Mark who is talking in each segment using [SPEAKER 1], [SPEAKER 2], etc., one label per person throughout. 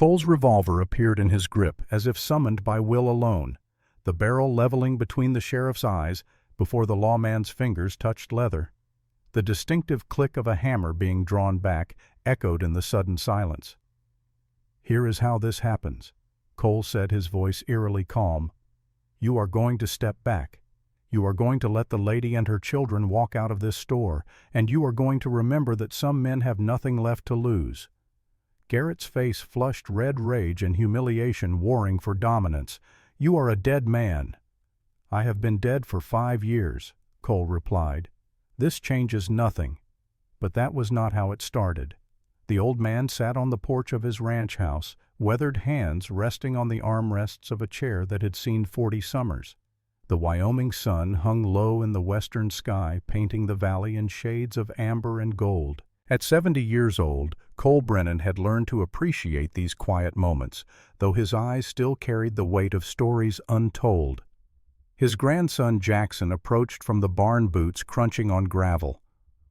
[SPEAKER 1] Cole's revolver appeared in his grip as if summoned by will alone, the barrel leveling between the sheriff's eyes before the lawman's fingers touched leather. The distinctive click of a hammer being drawn back echoed in the sudden silence. "Here is how this happens," Cole said, his voice eerily calm. "You are going to step back. You are going to let the lady and her children walk out of this store, and you are going to remember that some men have nothing left to lose." Garrett's face flushed red rage and humiliation warring for dominance. "You are a dead man." "I have been dead for 5 years," Cole replied. "This changes nothing." But that was not how it started. The old man sat on the porch of his ranch house, weathered hands resting on the armrests of a chair that had seen 40 summers. The Wyoming sun hung low in the western sky, painting the valley in shades of amber and gold. At 70 years old, Cole Brennan had learned to appreciate these quiet moments, though his eyes still carried the weight of stories untold. His grandson Jackson approached from the barn boots crunching on gravel.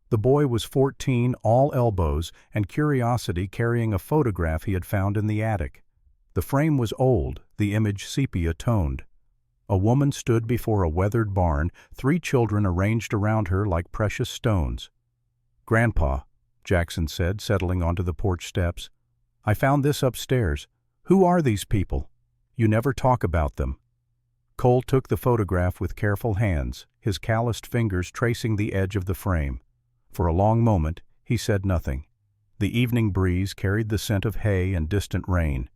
[SPEAKER 1] The boy was 14, all elbows, and curiosity carrying a photograph he had found in the attic. The frame was old, the image sepia-toned. A woman stood before a weathered barn, 3 children arranged around her like precious stones. "Grandpa," Jackson said, settling onto the porch steps, "I found this upstairs. Who are these people? You never talk about them." Cole took the photograph with careful hands, his calloused fingers tracing the edge of the frame. For a long moment, he said nothing. The evening breeze carried the scent of hay and distant rain.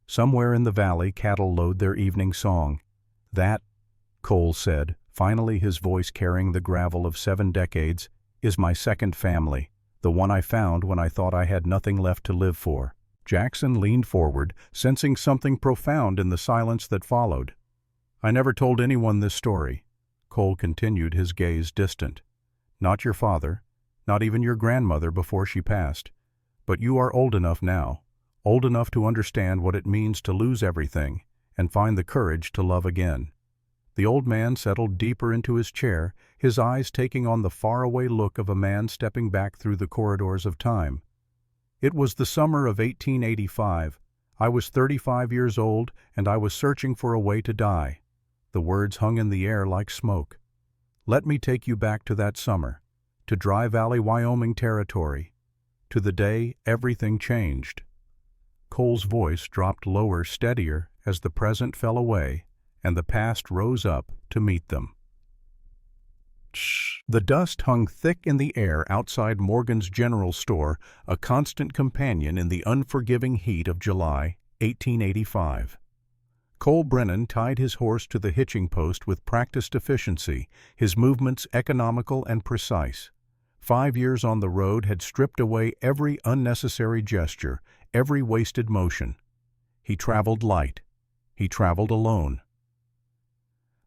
[SPEAKER 1] Somewhere in the valley, cattle lowed their evening song. "That," Cole said, finally his voice carrying the gravel of 7 decades, "is my second family, the one I found when I thought I had nothing left to live for." Jackson leaned forward, sensing something profound in the silence that followed. "I never told anyone this story," Cole continued, his gaze distant. "Not your father, not even your grandmother before she passed. But you are old enough now, old enough to understand what it means to lose everything and find the courage to love again." The old man settled deeper into his chair, his eyes taking on the faraway look of a man stepping back through the corridors of time. "It was the summer of 1885. I was 35 years old, and I was searching for a way to die." The words hung in the air like smoke. "Let me take you back to that summer, to Dry Valley, Wyoming territory, to the day everything changed." Cole's voice dropped lower, steadier, as the present fell away, and the past rose up to meet them. The dust hung thick in the air outside Morgan's General Store, a constant companion in the unforgiving heat of July, 1885. Cole Brennan tied his horse to the hitching post with practiced efficiency, his movements economical and precise. 5 years on the road had stripped away every unnecessary gesture, every wasted motion. He traveled light. He traveled alone.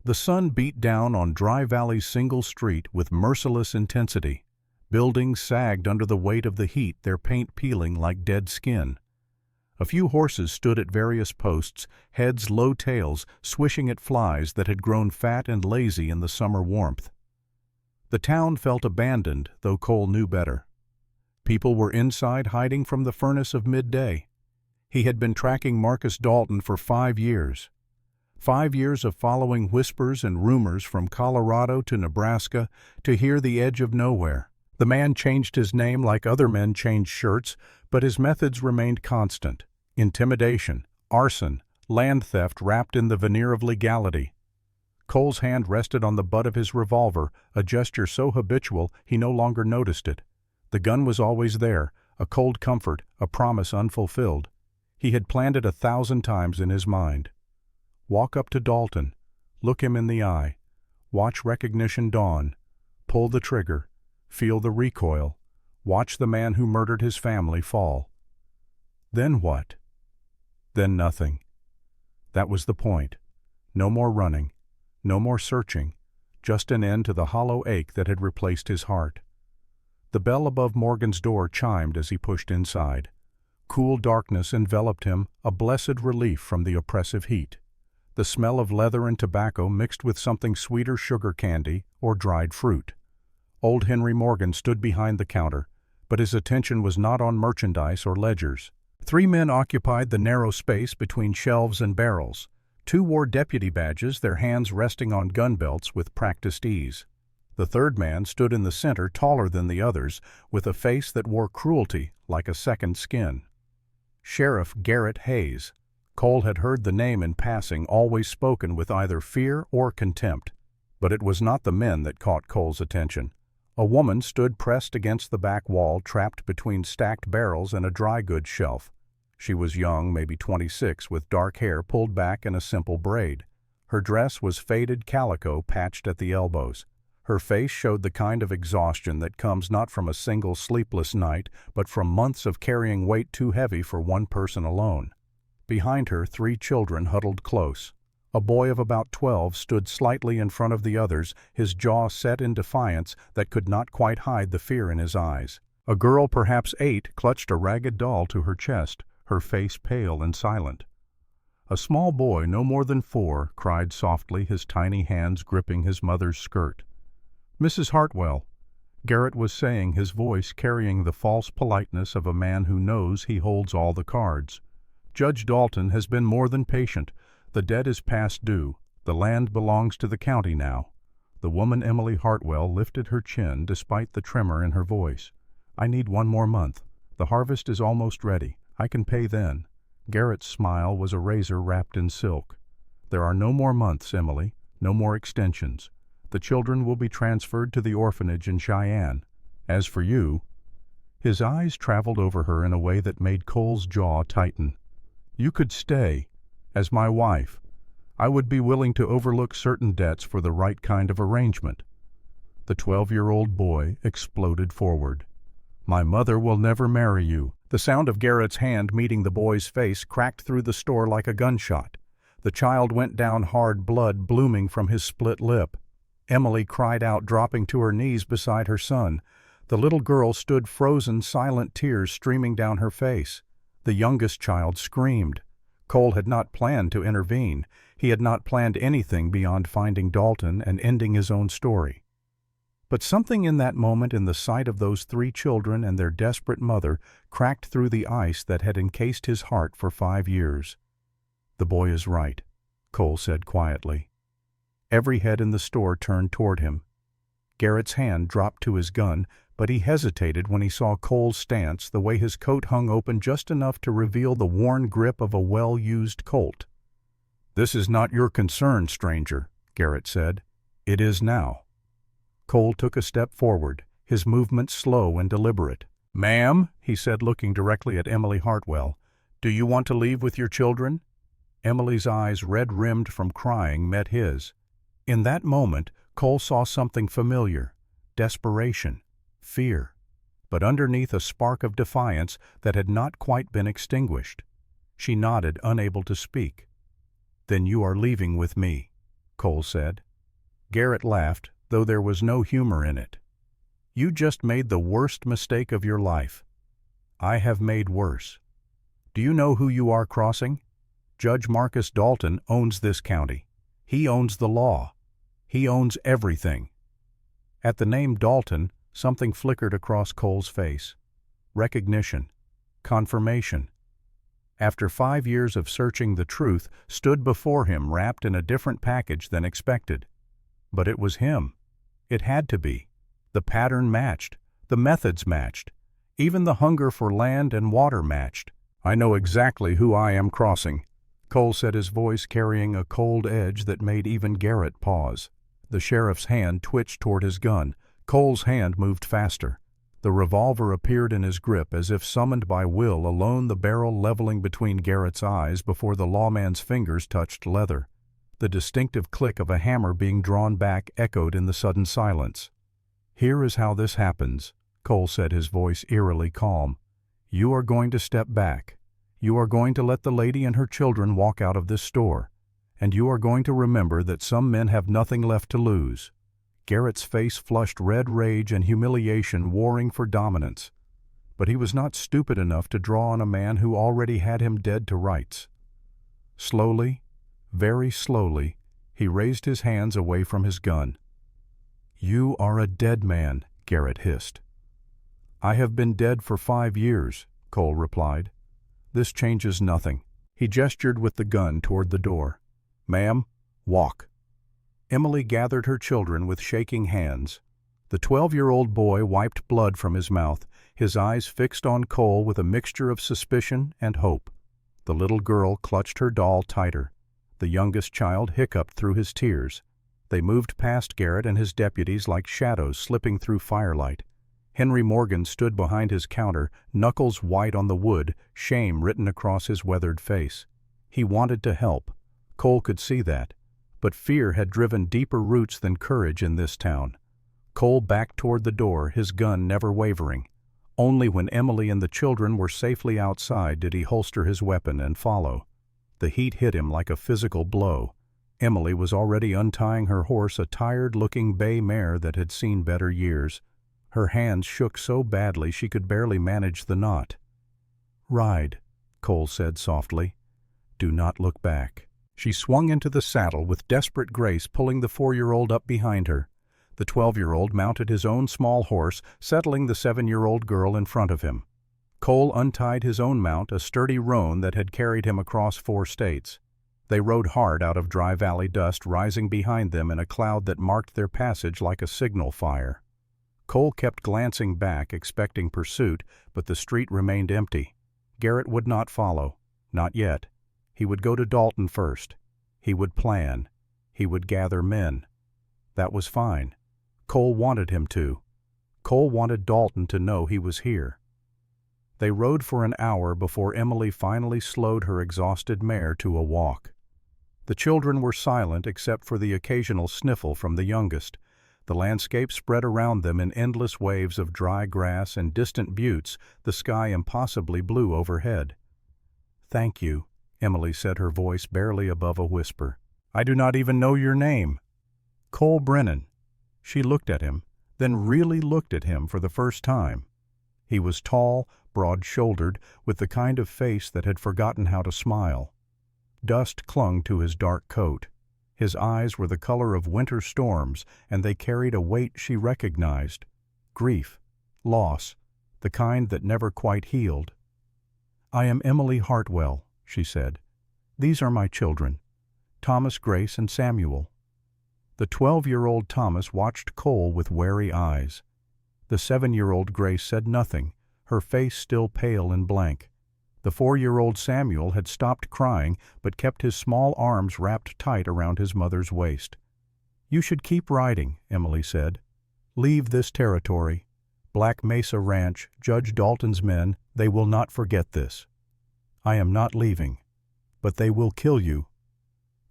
[SPEAKER 1] The sun beat down on Dry Valley's single street with merciless intensity. Buildings sagged under the weight of the heat, their paint peeling like dead skin. A few horses stood at various posts, heads low, tails swishing at flies that had grown fat and lazy in the summer warmth. The town felt abandoned, though Cole knew better. People were inside hiding from the furnace of midday. He had been tracking Marcus Dalton for 5 years. 5 years of following whispers and rumors from Colorado to Nebraska to hear the edge of nowhere. The man changed his name like other men changed shirts, but his methods remained constant. Intimidation, arson, land theft wrapped in the veneer of legality. Cole's hand rested on the butt of his revolver, a gesture so habitual he no longer noticed it. The gun was always there, a cold comfort, a promise unfulfilled. He had planned it 1,000 times in his mind. Walk up to Dalton, look him in the eye, watch recognition dawn, pull the trigger, feel the recoil, watch the man who murdered his family fall. Then what? Then nothing. That was the point. No more running, no more searching, just an end to the hollow ache that had replaced his heart. The bell above Morgan's door chimed as he pushed inside. Cool darkness enveloped him, a blessed relief from the oppressive heat. The smell of leather and tobacco mixed with something sweeter, sugar candy or dried fruit. Old Henry Morgan stood behind the counter, but his attention was not on merchandise or ledgers. 3 men occupied the narrow space between shelves and barrels. 2 wore deputy badges, their hands resting on gun belts with practiced ease. The third man stood in the center, taller than the others, with a face that wore cruelty like a second skin. Sheriff Garrett Hayes. Cole had heard the name in passing, always spoken with either fear or contempt. But it was not the men that caught Cole's attention. A woman stood pressed against the back wall, trapped between stacked barrels and a dry goods shelf. She was young, maybe 26, with dark hair pulled back in a simple braid. Her dress was faded calico patched at the elbows. Her face showed the kind of exhaustion that comes not from a single sleepless night, but from months of carrying weight too heavy for one person alone. Behind her, 3 children huddled close. A boy of about 12 stood slightly in front of the others, his jaw set in defiance that could not quite hide the fear in his eyes. A girl, perhaps 8, clutched a ragged doll to her chest, her face pale and silent. A small boy, no more than 4, cried softly, his tiny hands gripping his mother's skirt. "Mrs. Hartwell," Garrett was saying, his voice carrying the false politeness of a man who knows he holds all the cards. "Judge Dalton has been more than patient. The debt is past due. The land belongs to the county now." The woman Emily Hartwell lifted her chin despite the tremor in her voice. "I need 1 more month. The harvest is almost ready. I can pay then." Garrett's smile was a razor wrapped in silk. "There are no more months, Emily, no more extensions. The children will be transferred to the orphanage in Cheyenne. As for you—" His eyes traveled over her in a way that made Cole's jaw tighten. "You could stay. As my wife. I would be willing to overlook certain debts for the right kind of arrangement." The 12-year-old boy exploded forward. "My mother will never marry you." The sound of Garrett's hand meeting the boy's face cracked through the store like a gunshot. The child went down hard, blood blooming from his split lip. Emily cried out, dropping to her knees beside her son. The little girl stood frozen, silent tears streaming down her face. The youngest child screamed. Cole had not planned to intervene. He had not planned anything beyond finding Dalton and ending his own story. But something in that moment, in the sight of those 3 children and their desperate mother, cracked through the ice that had encased his heart for 5 years. "The boy is right," Cole said quietly. Every head in the store turned toward him. Garrett's hand dropped to his gun, but he hesitated when he saw Cole's stance, the way his coat hung open just enough to reveal the worn grip of a well-used Colt. "This is not your concern, stranger," Garrett said. "It is now." Cole took a step forward, his movement slow and deliberate. "Ma'am," he said, looking directly at Emily Hartwell, "do you want to leave with your children?" Emily's eyes, red-rimmed from crying, met his. In that moment, Cole saw something familiar: desperation, fear, but underneath a spark of defiance that had not quite been extinguished. She nodded, unable to speak. "Then you are leaving with me," Cole said. Garrett laughed, though there was no humor in it. "You just made the worst mistake of your life. I have made worse. Do you know who you are crossing? Judge Marcus Dalton owns this county. He owns the law. He owns everything." At the name Dalton, something flickered across Cole's face. Recognition. Confirmation. After 5 years of searching, the truth stood before him, wrapped in a different package than expected. But it was him. It had to be. The pattern matched. The methods matched. Even the hunger for land and water matched. "I know exactly who I am crossing," Cole said, his voice carrying a cold edge that made even Garrett pause. The sheriff's hand twitched toward his gun. Cole's hand moved faster. The revolver appeared in his grip as if summoned by will alone, the barrel leveling between Garrett's eyes before the lawman's fingers touched leather. The distinctive click of a hammer being drawn back echoed in the sudden silence. "Here is how this happens," Cole said, his voice eerily calm. "You are going to step back. You are going to let the lady and her children walk out of this store. And you are going to remember that some men have nothing left to lose." Garrett's face flushed red, rage and humiliation warring for dominance. But he was not stupid enough to draw on a man who already had him dead to rights. Slowly, very slowly, he raised his hands away from his gun. "You are a dead man," Garrett hissed. "I have been dead for 5 years," Cole replied. This changes nothing." He gestured with the gun toward the door. "Ma'am, walk." Emily gathered her children with shaking hands. The 12-year-old boy wiped blood from his mouth, his eyes fixed on Cole with a mixture of suspicion and hope. The little girl clutched her doll tighter. The youngest child hiccuped through his tears. They moved past Garrett and his deputies like shadows slipping through firelight. Henry Morgan stood behind his counter, knuckles white on the wood, shame written across his weathered face. He wanted to help. Cole could see that. But fear had driven deeper roots than courage in this town. Cole backed toward the door, his gun never wavering. Only when Emily and the children were safely outside did he holster his weapon and follow. The heat hit him like a physical blow. Emily was already untying her horse, a tired-looking bay mare that had seen better years. Her hands shook so badly she could barely manage the knot. "Ride," Cole said softly. "Do not look back." She swung into the saddle with desperate grace, pulling the 4-year-old up behind her. The 12-year-old mounted his own small horse, settling the 7-year-old girl in front of him. Cole untied his own mount, a sturdy roan that had carried him across 4 states. They rode hard out of Dry Valley dust rising behind them in a cloud that marked their passage like a signal fire. Cole kept glancing back, expecting pursuit, but the street remained empty. Garrett would not follow. Not yet. He would go to Dalton first. He would plan. He would gather men. That was fine. Cole wanted him to. Cole wanted Dalton to know he was here. They rode for an hour before Emily finally slowed her exhausted mare to a walk. The children were silent except for the occasional sniffle from the youngest. The landscape spread around them in endless waves of dry grass and distant buttes, the sky impossibly blue overhead. "Thank you," Emily said, her voice barely above a whisper. "I do not even know your name." "Cole Brennan." She looked at him, then really looked at him for the first time. He was tall, broad-shouldered, with the kind of face that had forgotten how to smile. Dust clung to his dark coat. His eyes were the color of winter storms, and they carried a weight she recognized. Grief, loss, the kind that never quite healed. "I am Emily Hartwell," she said. "These are my children, Thomas, Grace, and Samuel." The 12-year-old Thomas watched Cole with wary eyes. The 7-year-old Grace said nothing, her face still pale and blank. The 4-year-old Samuel had stopped crying but kept his small arms wrapped tight around his mother's waist. "You should keep riding," Emily said. "Leave this territory. Black Mesa Ranch, Judge Dalton's men, they will not forget this." "I am not leaving." "But they will kill you."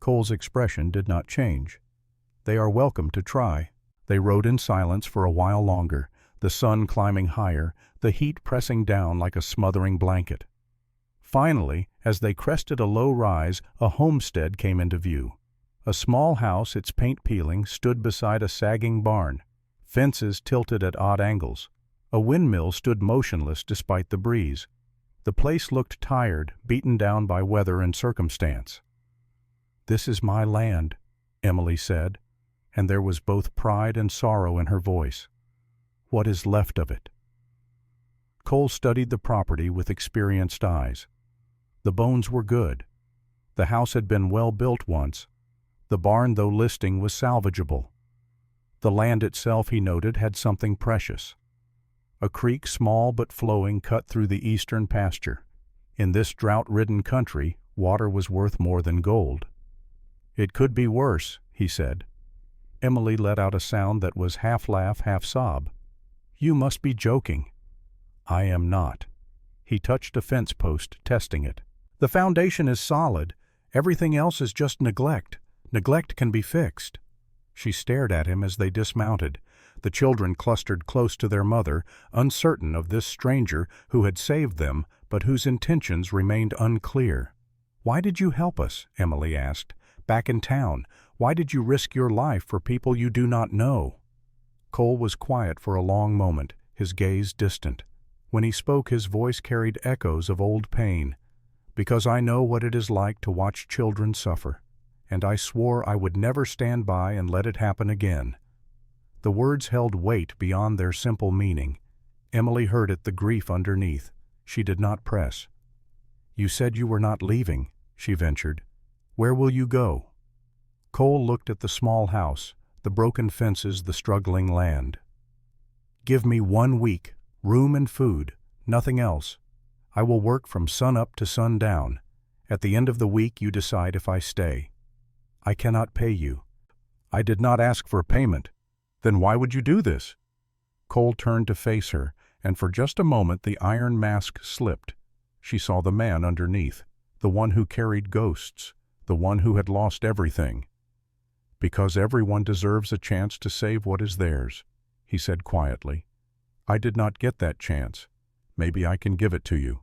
[SPEAKER 1] Cole's expression did not change. "They are welcome to try." They rode in silence for a while longer, the sun climbing higher, the heat pressing down like a smothering blanket. Finally, as they crested a low rise, a homestead came into view. A small house, its paint peeling, stood beside a sagging barn. Fences tilted at odd angles. A windmill stood motionless despite the breeze. The place looked tired, beaten down by weather and circumstance. "This is my land," Emily said, and there was both pride and sorrow in her voice. "What is left of it?" Cole studied the property with experienced eyes. The bones were good. The house had been well built once. The barn, though listing, was salvageable. The land itself, he noted, had something precious. A creek, small but flowing, cut through the eastern pasture. In this drought-ridden country, water was worth more than gold. "It could be worse," he said. Emily let out a sound that was half laugh, half sob. "You must be joking." "I am not." He touched a fence post, testing it. "The foundation is solid. Everything else is just neglect. Neglect can be fixed." She stared at him as they dismounted. The children clustered close to their mother, uncertain of this stranger who had saved them, but whose intentions remained unclear. "Why did you help us?" Emily asked. "Back in town, why did you risk your life for people you do not know?" Cole was quiet for a long moment, his gaze distant. When he spoke, his voice carried echoes of old pain. "Because I know what it is like to watch children suffer, and I swore I would never stand by and let it happen again." The words held weight beyond their simple meaning. Emily heard it, the grief underneath. She did not press. You said you were not leaving, she ventured. Where will you go? Cole looked at the small house, the broken fences, the struggling land. Give me 1 week, room and food, nothing else. I will work from sun up to sundown. At the end of the week you decide if I stay. I cannot pay you. I did not ask for payment. Then why would you do this? Cole turned to face her, and for just a moment the iron mask slipped. She saw the man underneath, the one who carried ghosts, the one who had lost everything. Because everyone deserves a chance to save what is theirs, he said quietly. I did not get that chance. Maybe I can give it to you.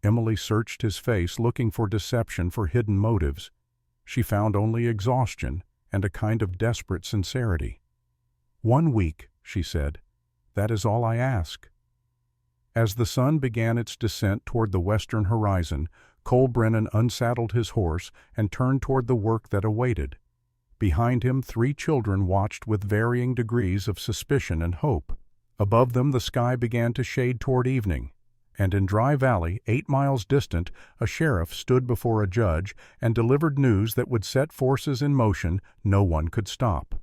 [SPEAKER 1] Emily searched his face, looking for deception, for hidden motives. She found only exhaustion and a kind of desperate sincerity. 1 week, she said. That is all I ask. As the sun began its descent toward the western horizon, Cole Brennan unsaddled his horse and turned toward the work that awaited. Behind him 3 children watched with varying degrees of suspicion and hope. Above them the sky began to shade toward evening, and in Dry Valley, 8 miles distant, a sheriff stood before a judge and delivered news that would set forces in motion no one could stop.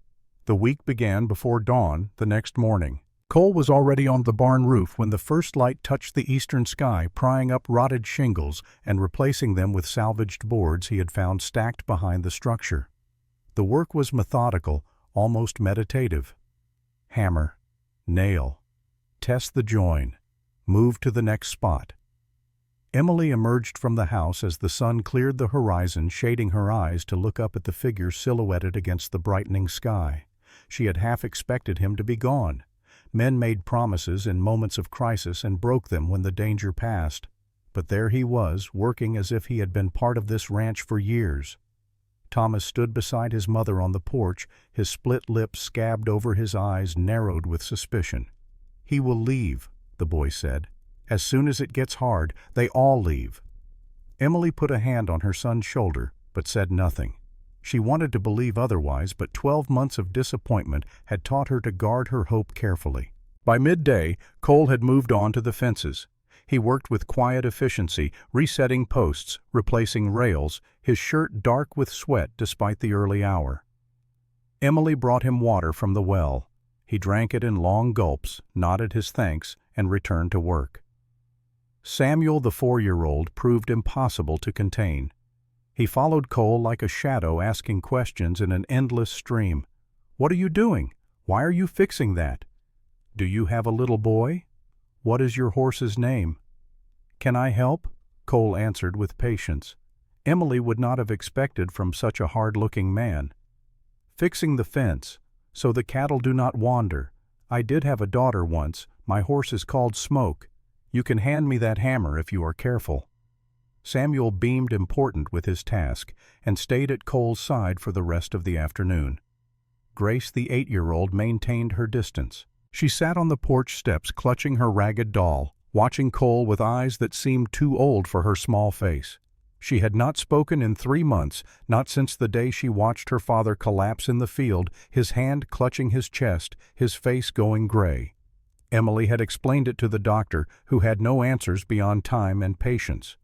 [SPEAKER 1] The week began before dawn the next morning. Cole was already on the barn roof when the first light touched the eastern sky, prying up rotted shingles and replacing them with salvaged boards he had found stacked behind the structure. The work was methodical, almost meditative. Hammer, nail, test the join, move to the next spot. Emily emerged from the house as the sun cleared the horizon, shading her eyes to look up at the figure silhouetted against the brightening sky. She had half expected him to be gone. Men made promises in moments of crisis and broke them when the danger passed. But there he was, working as if he had been part of this ranch for years. Thomas stood beside his mother on the porch, his split lips scabbed over his eyes, narrowed with suspicion. He will leave, the boy said. As soon as it gets hard, they all leave. Emily put a hand on her son's shoulder, but said nothing. She wanted to believe otherwise, but 12 months of disappointment had taught her to guard her hope carefully. By midday, Cole had moved on to the fences. He worked with quiet efficiency, resetting posts, replacing rails, his shirt dark with sweat despite the early hour. Emily brought him water from the well. He drank it in long gulps, nodded his thanks, and returned to work. Samuel, the 4-year-old, proved impossible to contain. He followed Cole like a shadow, asking questions in an endless stream. What are you doing? Why are you fixing that? Do you have a little boy? What is your horse's name? Can I help? Cole answered with patience. Emily would not have expected from such a hard-looking man. Fixing the fence, so the cattle do not wander. I did have a daughter once. My horse is called Smoke. You can hand me that hammer if you are careful. Samuel beamed important with his task and stayed at Cole's side for the rest of the afternoon. Grace, the 8-year-old, maintained her distance. She sat on the porch steps clutching her ragged doll, watching Cole with eyes that seemed too old for her small face. She had not spoken in 3 months, not since the day she watched her father collapse in the field, his hand clutching his chest, his face going gray. Emily had explained it to the doctor, who had no answers beyond time and patience.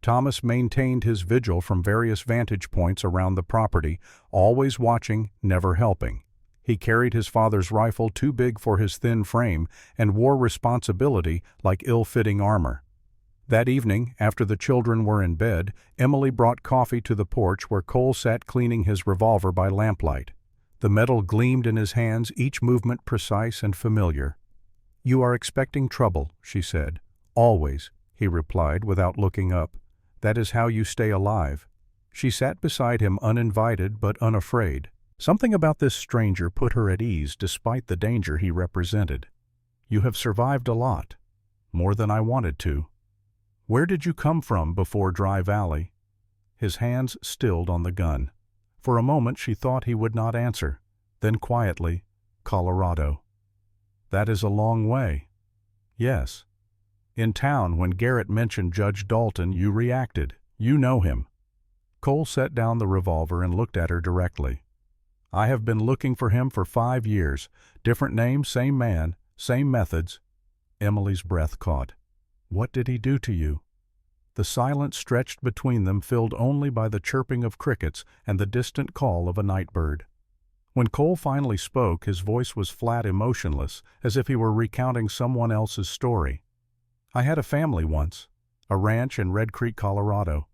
[SPEAKER 1] Thomas maintained his vigil from various vantage points around the property, always watching, never helping. He carried his father's rifle, too big for his thin frame, and wore responsibility like ill-fitting armor. That evening, after the children were in bed, Emily brought coffee to the porch where Cole sat cleaning his revolver by lamplight. The metal gleamed in his hands, each movement precise and familiar. "You are expecting trouble," she said. "Always," he replied without looking up. "That is how you stay alive." She sat beside him uninvited but unafraid. Something about this stranger put her at ease despite the danger he represented. "You have survived a lot. More than I wanted to. Where did you come from before Dry Valley?" His hands stilled on the gun. For a moment she thought he would not answer. Then quietly, "Colorado." "That is a long way." "Yes. In town, when Garrett mentioned Judge Dalton, you reacted. You know him." Cole set down the revolver and looked at her directly. "I have been looking for him for 5 years. Different name, same man, same methods." Emily's breath caught. "What did he do to you?" The silence stretched between them, filled only by the chirping of crickets and the distant call of a night bird. When Cole finally spoke, his voice was flat, emotionless, as if he were recounting someone else's story. "I had a family once, a ranch in Red Creek, Colorado.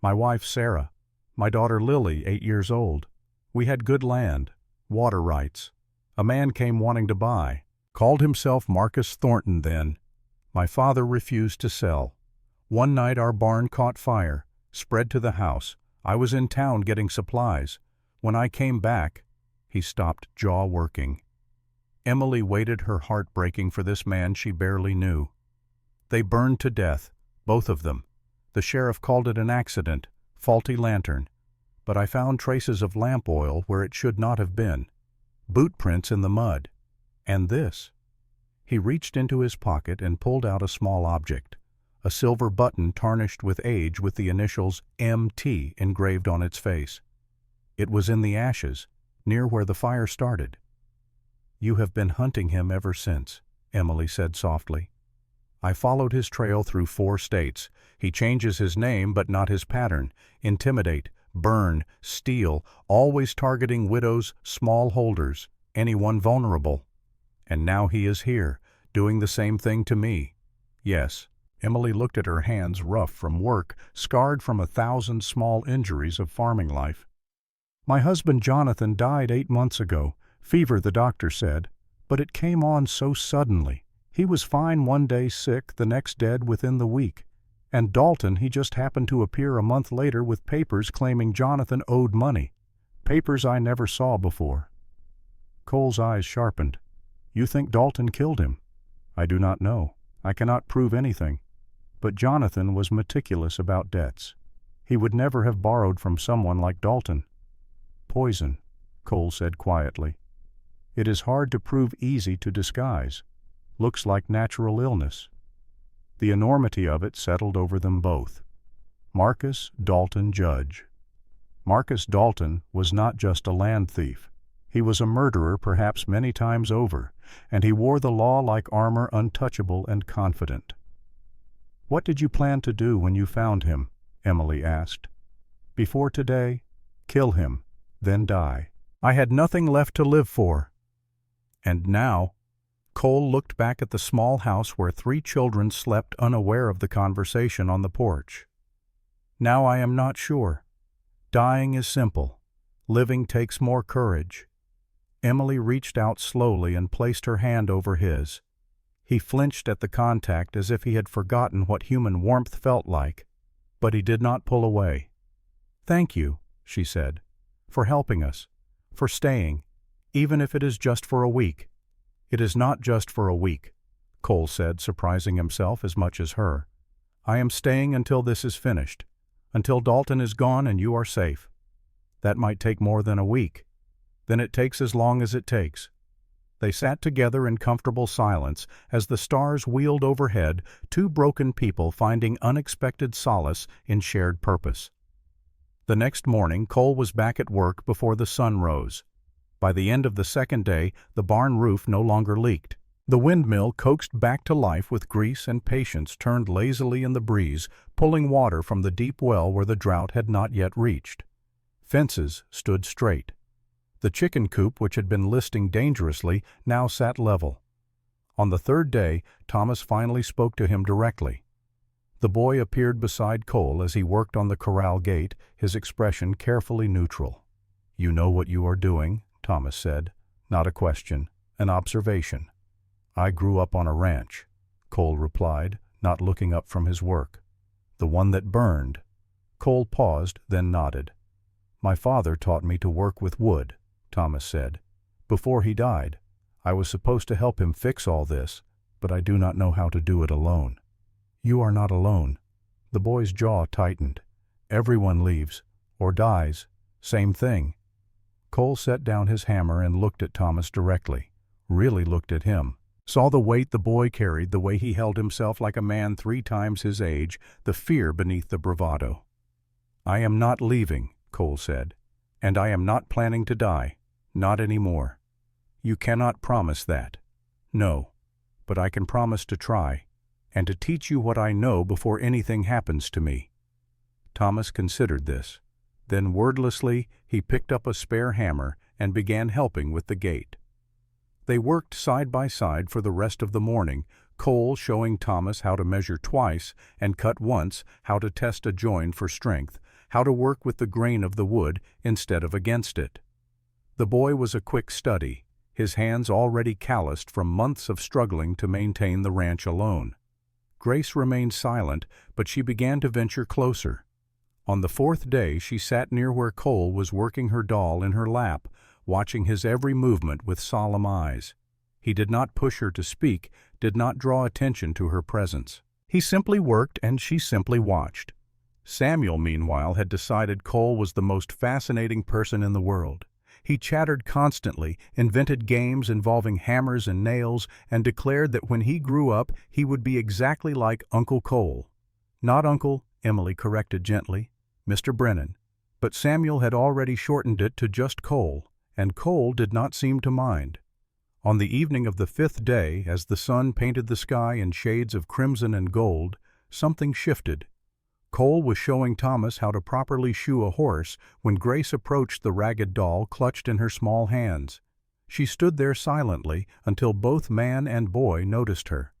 [SPEAKER 1] My wife, Sarah. My daughter, Lily, 8 years old. We had good land, water rights. A man came wanting to buy. Called himself Marcus Thornton then. My father refused to sell. One night our barn caught fire, spread to the house. I was in town getting supplies. When I came back," he stopped, jaw working. Emily waited, her heart breaking for this man she barely knew. "They burned to death, both of them. The sheriff called it an accident, faulty lantern. But I found traces of lamp oil where it should not have been. Boot prints in the mud. And this." He reached into his pocket and pulled out a small object, a silver button tarnished with age with the initials MT engraved on its face. It was in the ashes, near where the fire started. "You have been hunting him ever since," Emily said softly. "I followed his trail through 4 states. He changes his name but not his pattern. Intimidate, burn, steal, always targeting widows, smallholders, anyone vulnerable. And now he is here, doing the same thing to me." "Yes." Emily looked at her hands, rough from work, scarred from 1,000 small injuries of farming life. "My husband Jonathan died 8 months ago. Fever, the doctor said. But it came on so suddenly. He was fine one day, sick, the next dead within the week. And Dalton, he just happened to appear a month later with papers claiming Jonathan owed money. Papers I never saw before." Cole's eyes sharpened. "You think Dalton killed him?" "I do not know. I cannot prove anything. But Jonathan was meticulous about debts. He would never have borrowed from someone like Dalton." "Poison," Cole said quietly. "It is hard to prove, easy to disguise. Looks like natural illness." The enormity of it settled over them both. Marcus Dalton Judge. Marcus Dalton was not just a land thief. He was a murderer, perhaps many times over, and he wore the law like armor, untouchable and confident. "What did you plan to do when you found him?" Emily asked. "Before today, kill him, then die. I had nothing left to live for." And now, Cole looked back at the small house where 3 children slept, unaware of the conversation on the porch. "Now I am not sure. Dying is simple. Living takes more courage." Emily reached out slowly and placed her hand over his. He flinched at the contact as if he had forgotten what human warmth felt like, but he did not pull away. "Thank you," she said, "for helping us, for staying, even if it is just for a week." "It is not just for a week," Cole said, surprising himself as much as her. "I am staying until this is finished, until Dalton is gone and you are safe. That might take more than a week. Then it takes as long as it takes." They sat together in comfortable silence as the stars wheeled overhead, 2 broken people finding unexpected solace in shared purpose. The next morning, Cole was back at work before the sun rose. By the end of the second day, the barn roof no longer leaked. The windmill, coaxed back to life with grease and patience, turned lazily in the breeze, pulling water from the deep well where the drought had not yet reached. Fences stood straight. The chicken coop, which had been listing dangerously, now sat level. On the 3rd day, Thomas finally spoke to him directly. The boy appeared beside Cole as he worked on the corral gate, his expression carefully neutral. "You know what you are doing," Thomas said. "Not a question, an observation." "I grew up on a ranch," Cole replied, not looking up from his work. "The one that burned." Cole paused, then nodded. "My father taught me to work with wood," Thomas said. "Before he died. I was supposed to help him fix all this, but I do not know how to do it alone." "You are not alone." The boy's jaw tightened. "Everyone leaves, or dies. Same thing." Cole set down his hammer and looked at Thomas directly, really looked at him, saw the weight the boy carried, the way he held himself like a man 3 times his age, the fear beneath the bravado. "I am not leaving," Cole said, "and I am not planning to die. Not anymore." "You cannot promise that." "No, but I can promise to try. and to teach you what I know before anything happens to me." Thomas considered this. Then wordlessly he picked up a spare hammer and began helping with the gate. They worked side by side for the rest of the morning, Cole showing Thomas how to measure twice and cut once, how to test a join for strength, how to work with the grain of the wood instead of against it. The boy was a quick study, his hands already calloused from months of struggling to maintain the ranch alone. Grace remained silent, but she began to venture closer. On the fourth day she sat near where Cole was working her doll in her lap, watching his every movement with solemn eyes. He did not push her to speak, did not draw attention to her presence. He simply worked and she simply watched. Samuel, meanwhile, had decided Cole was the most fascinating person in the world. He chattered constantly, invented games involving hammers and nails, and declared that when he grew up he would be exactly like Uncle Cole. "Not Uncle," Emily corrected gently, "Mr. Brennan." But Samuel had already shortened it to just Cole, and Cole did not seem to mind. On the evening of the fifth day, as the sun painted the sky in shades of crimson and gold, something shifted. Cole was showing Thomas how to properly shoe a horse when Grace approached the ragged doll clutched in her small hands. She stood there silently until both man and boy noticed her.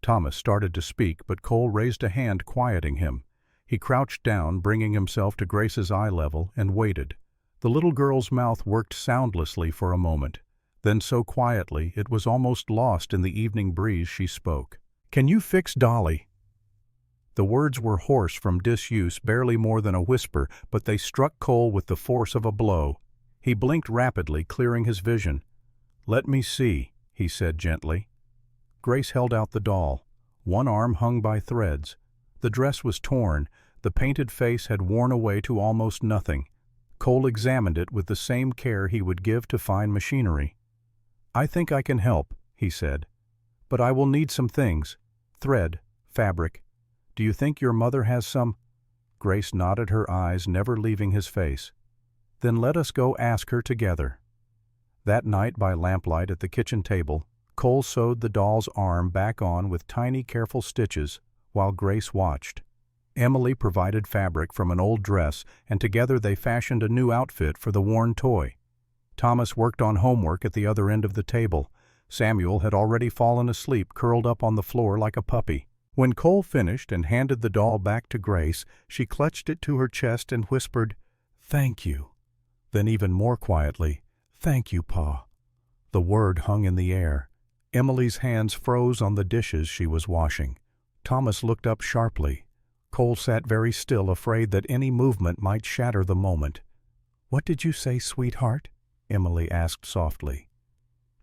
[SPEAKER 1] Thomas started to speak, but Cole raised a hand quieting him. He crouched down, bringing himself to Grace's eye level, and waited. The little girl's mouth worked soundlessly for a moment. Then so quietly it was almost lost in the evening breeze she spoke. "Can you fix Dolly?" The words were hoarse from disuse, barely more than a whisper, but they struck Cole with the force of a blow. He blinked rapidly, clearing his vision. "Let me see," he said gently. Grace held out the doll. One arm hung by threads. The dress was torn. The painted face had worn away to almost nothing. Cole examined it with the same care he would give to fine machinery. "I think I can help," he said. "But I will need some things. Thread, fabric. Do you think your mother has some?" Grace nodded, her eyes never leaving his face. "Then let us go ask her together." That night, by lamplight at the kitchen table, Cole sewed the doll's arm back on with tiny, careful stitches, while Grace watched. Emily provided fabric from an old dress, and together they fashioned a new outfit for the worn toy. Thomas worked on homework at the other end of the table. Samuel had already fallen asleep, curled up on the floor like a puppy. When Cole finished and handed the doll back to Grace, she clutched it to her chest and whispered, "Thank you." Then even more quietly, "Thank you, Pa." The word hung in the air. Emily's hands froze on the dishes she was washing. Thomas looked up sharply. Cole sat very still, afraid that any movement might shatter the moment. "What did you say, sweetheart?" Emily asked softly.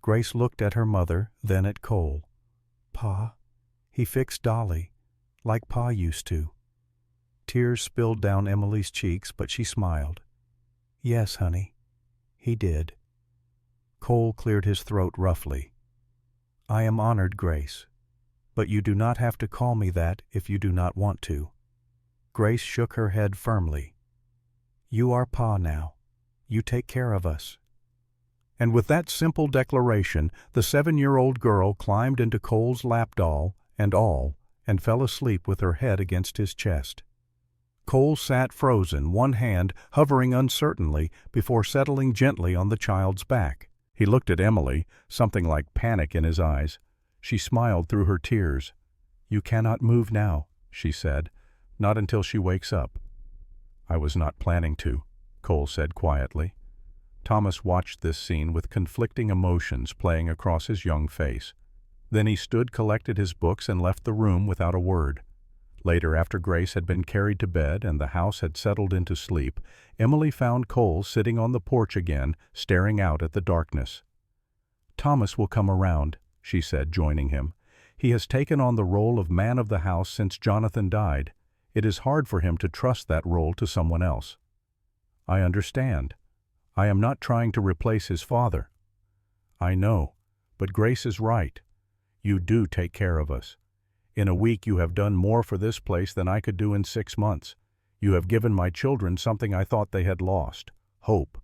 [SPEAKER 1] Grace looked at her mother, then at Cole. "Pa, he fixed Dolly, like Pa used to." Tears spilled down Emily's cheeks, but she smiled. "Yes, honey, he did." Cole cleared his throat roughly. "I am honored, Grace, but you do not have to call me that if you do not want to." Grace shook her head firmly. "You are Pa now. You take care of us." And with that simple declaration, the 7-year-old girl climbed into Cole's lap doll and fell asleep with her head against his chest. Cole sat frozen, one hand hovering uncertainly before settling gently on the child's back. He looked at Emily, something like panic in his eyes. She smiled through her tears. "You cannot move now," she said, "not until she wakes up." "I was not planning to," Cole said quietly. Thomas watched this scene with conflicting emotions playing across his young face. Then he stood, collected his books, and left the room without a word. Later, after Grace had been carried to bed and the house had settled into sleep, Emily found Cole sitting on the porch again, staring out at the darkness. "Thomas will come around," she said, joining him. "He has taken on the role of man of the house since Jonathan died. It is hard for him to trust that role to someone else." "I understand. I am not trying to replace his father." "I know, but Grace is right. You do take care of us. In a week you have done more for this place than I could do in 6 months. You have given my children something I thought they had lost, hope.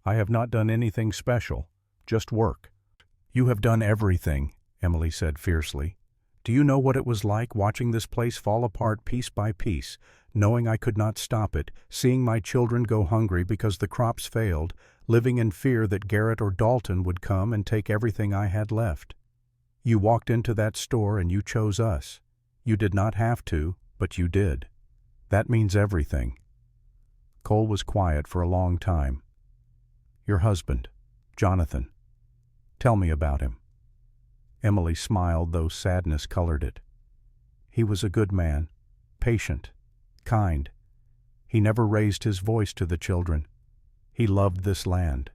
[SPEAKER 1] I have not done anything special, just work." "You have done everything," Emily said fiercely. Do you know what it was like watching this place fall apart piece by piece, knowing I could not stop it, seeing my children go hungry because the crops failed, living in fear that Garrett or Dalton would come and take everything I had left? You walked into that store and you chose us. You did not have to, but you did. That means everything." Cole was quiet for a long time. "Your husband, Jonathan. Tell me about him." Emily smiled, though sadness colored it. "He was a good man, patient, kind. He never raised his voice to the children. He loved this land.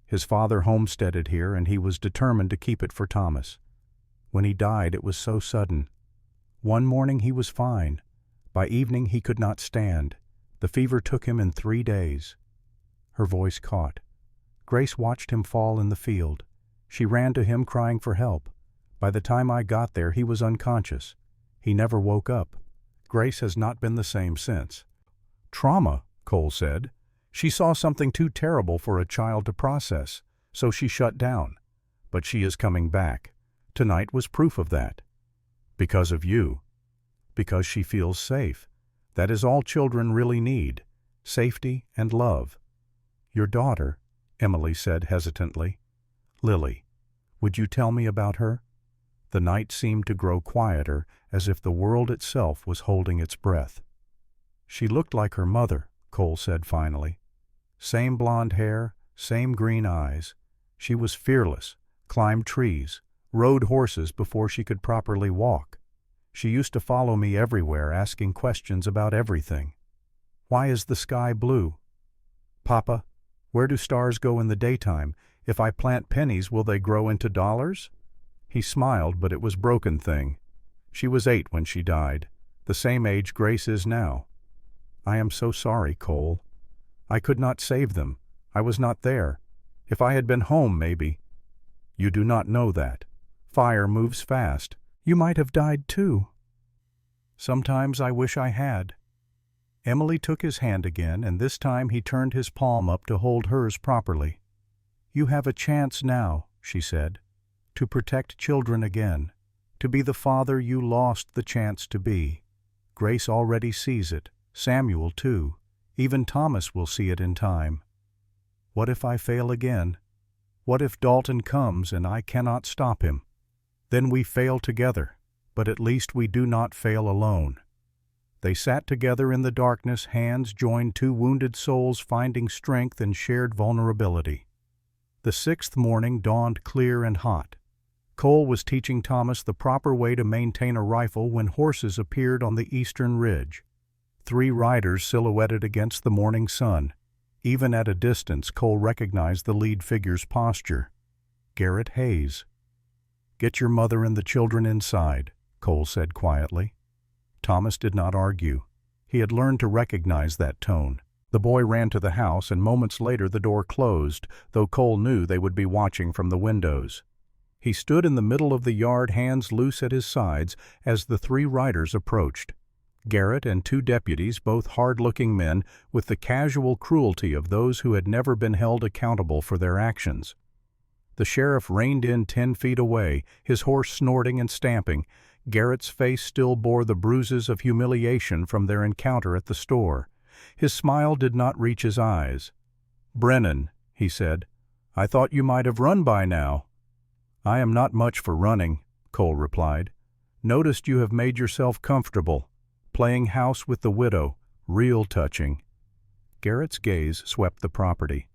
[SPEAKER 1] His father homesteaded here, and he was determined to keep it for Thomas. When he died, it was so sudden. One morning he was fine. By evening he could not stand. The fever took him in 3 days." Her voice caught. Grace watched him fall in the field. She ran to him crying for help. By the time I got there, he was unconscious. He never woke up. Grace has not been the same since. "Trauma," Cole said. "She saw something too terrible for a child to process, so she shut down. But she is coming back. Tonight was proof of that. Because of you. Because she feels safe. That is all children really need. Safety and love." "Your daughter," Emily said hesitantly. "Lily. Would you tell me about her?" The night seemed to grow quieter, as if the world itself was holding its breath. "She looked like her mother," Cole said finally. "Same blonde hair, same green eyes. She was fearless, climbed trees, rode horses before she could properly walk. She used to follow me everywhere, asking questions about everything. Why is the sky blue? Papa, where do stars go in the daytime? If I plant pennies, will they grow into dollars?" He smiled, but it was broken thing. She was 8 when she died, the same age Grace is now. "I am so sorry, Cole. I could not save them. I was not there. If I had been home, maybe." "You do not know that. Fire moves fast. You might have died too." "Sometimes I wish I had." Emily took his hand again, and this time he turned his palm up to hold hers properly. "You have a chance now," she said, "to protect children again, to be the father you lost the chance to be. Grace already sees it, Samuel too. Even Thomas will see it in time. What if I fail again? What if Dalton comes and I cannot stop him? Then we fail together, but at least we do not fail alone." They sat together in the darkness, hands joined, 2 wounded souls finding strength in shared vulnerability. The 6th morning dawned clear and hot. Cole was teaching Thomas the proper way to maintain a rifle when horses appeared on the eastern ridge. 3 riders silhouetted against the morning sun. Even at a distance, Cole recognized the lead figure's posture. Garrett Hayes. "Get your mother and the children inside," Cole said quietly. Thomas did not argue. He had learned to recognize that tone. The boy ran to the house, and moments later the door closed, though Cole knew they would be watching from the windows. He stood in the middle of the yard, hands loose at his sides, as the 3 riders approached. Garrett and 2 deputies, both hard-looking men, with the casual cruelty of those who had never been held accountable for their actions. The sheriff reined in 10 feet away, his horse snorting and stamping. Garrett's face still bore the bruises of humiliation from their encounter at the store. His smile did not reach his eyes. "Brennan," he said, "I thought you might have run by now." "I am not much for running," Cole replied. "Noticed you have made yourself comfortable. Playing house with the widow. Real touching." Garrett's gaze swept the property.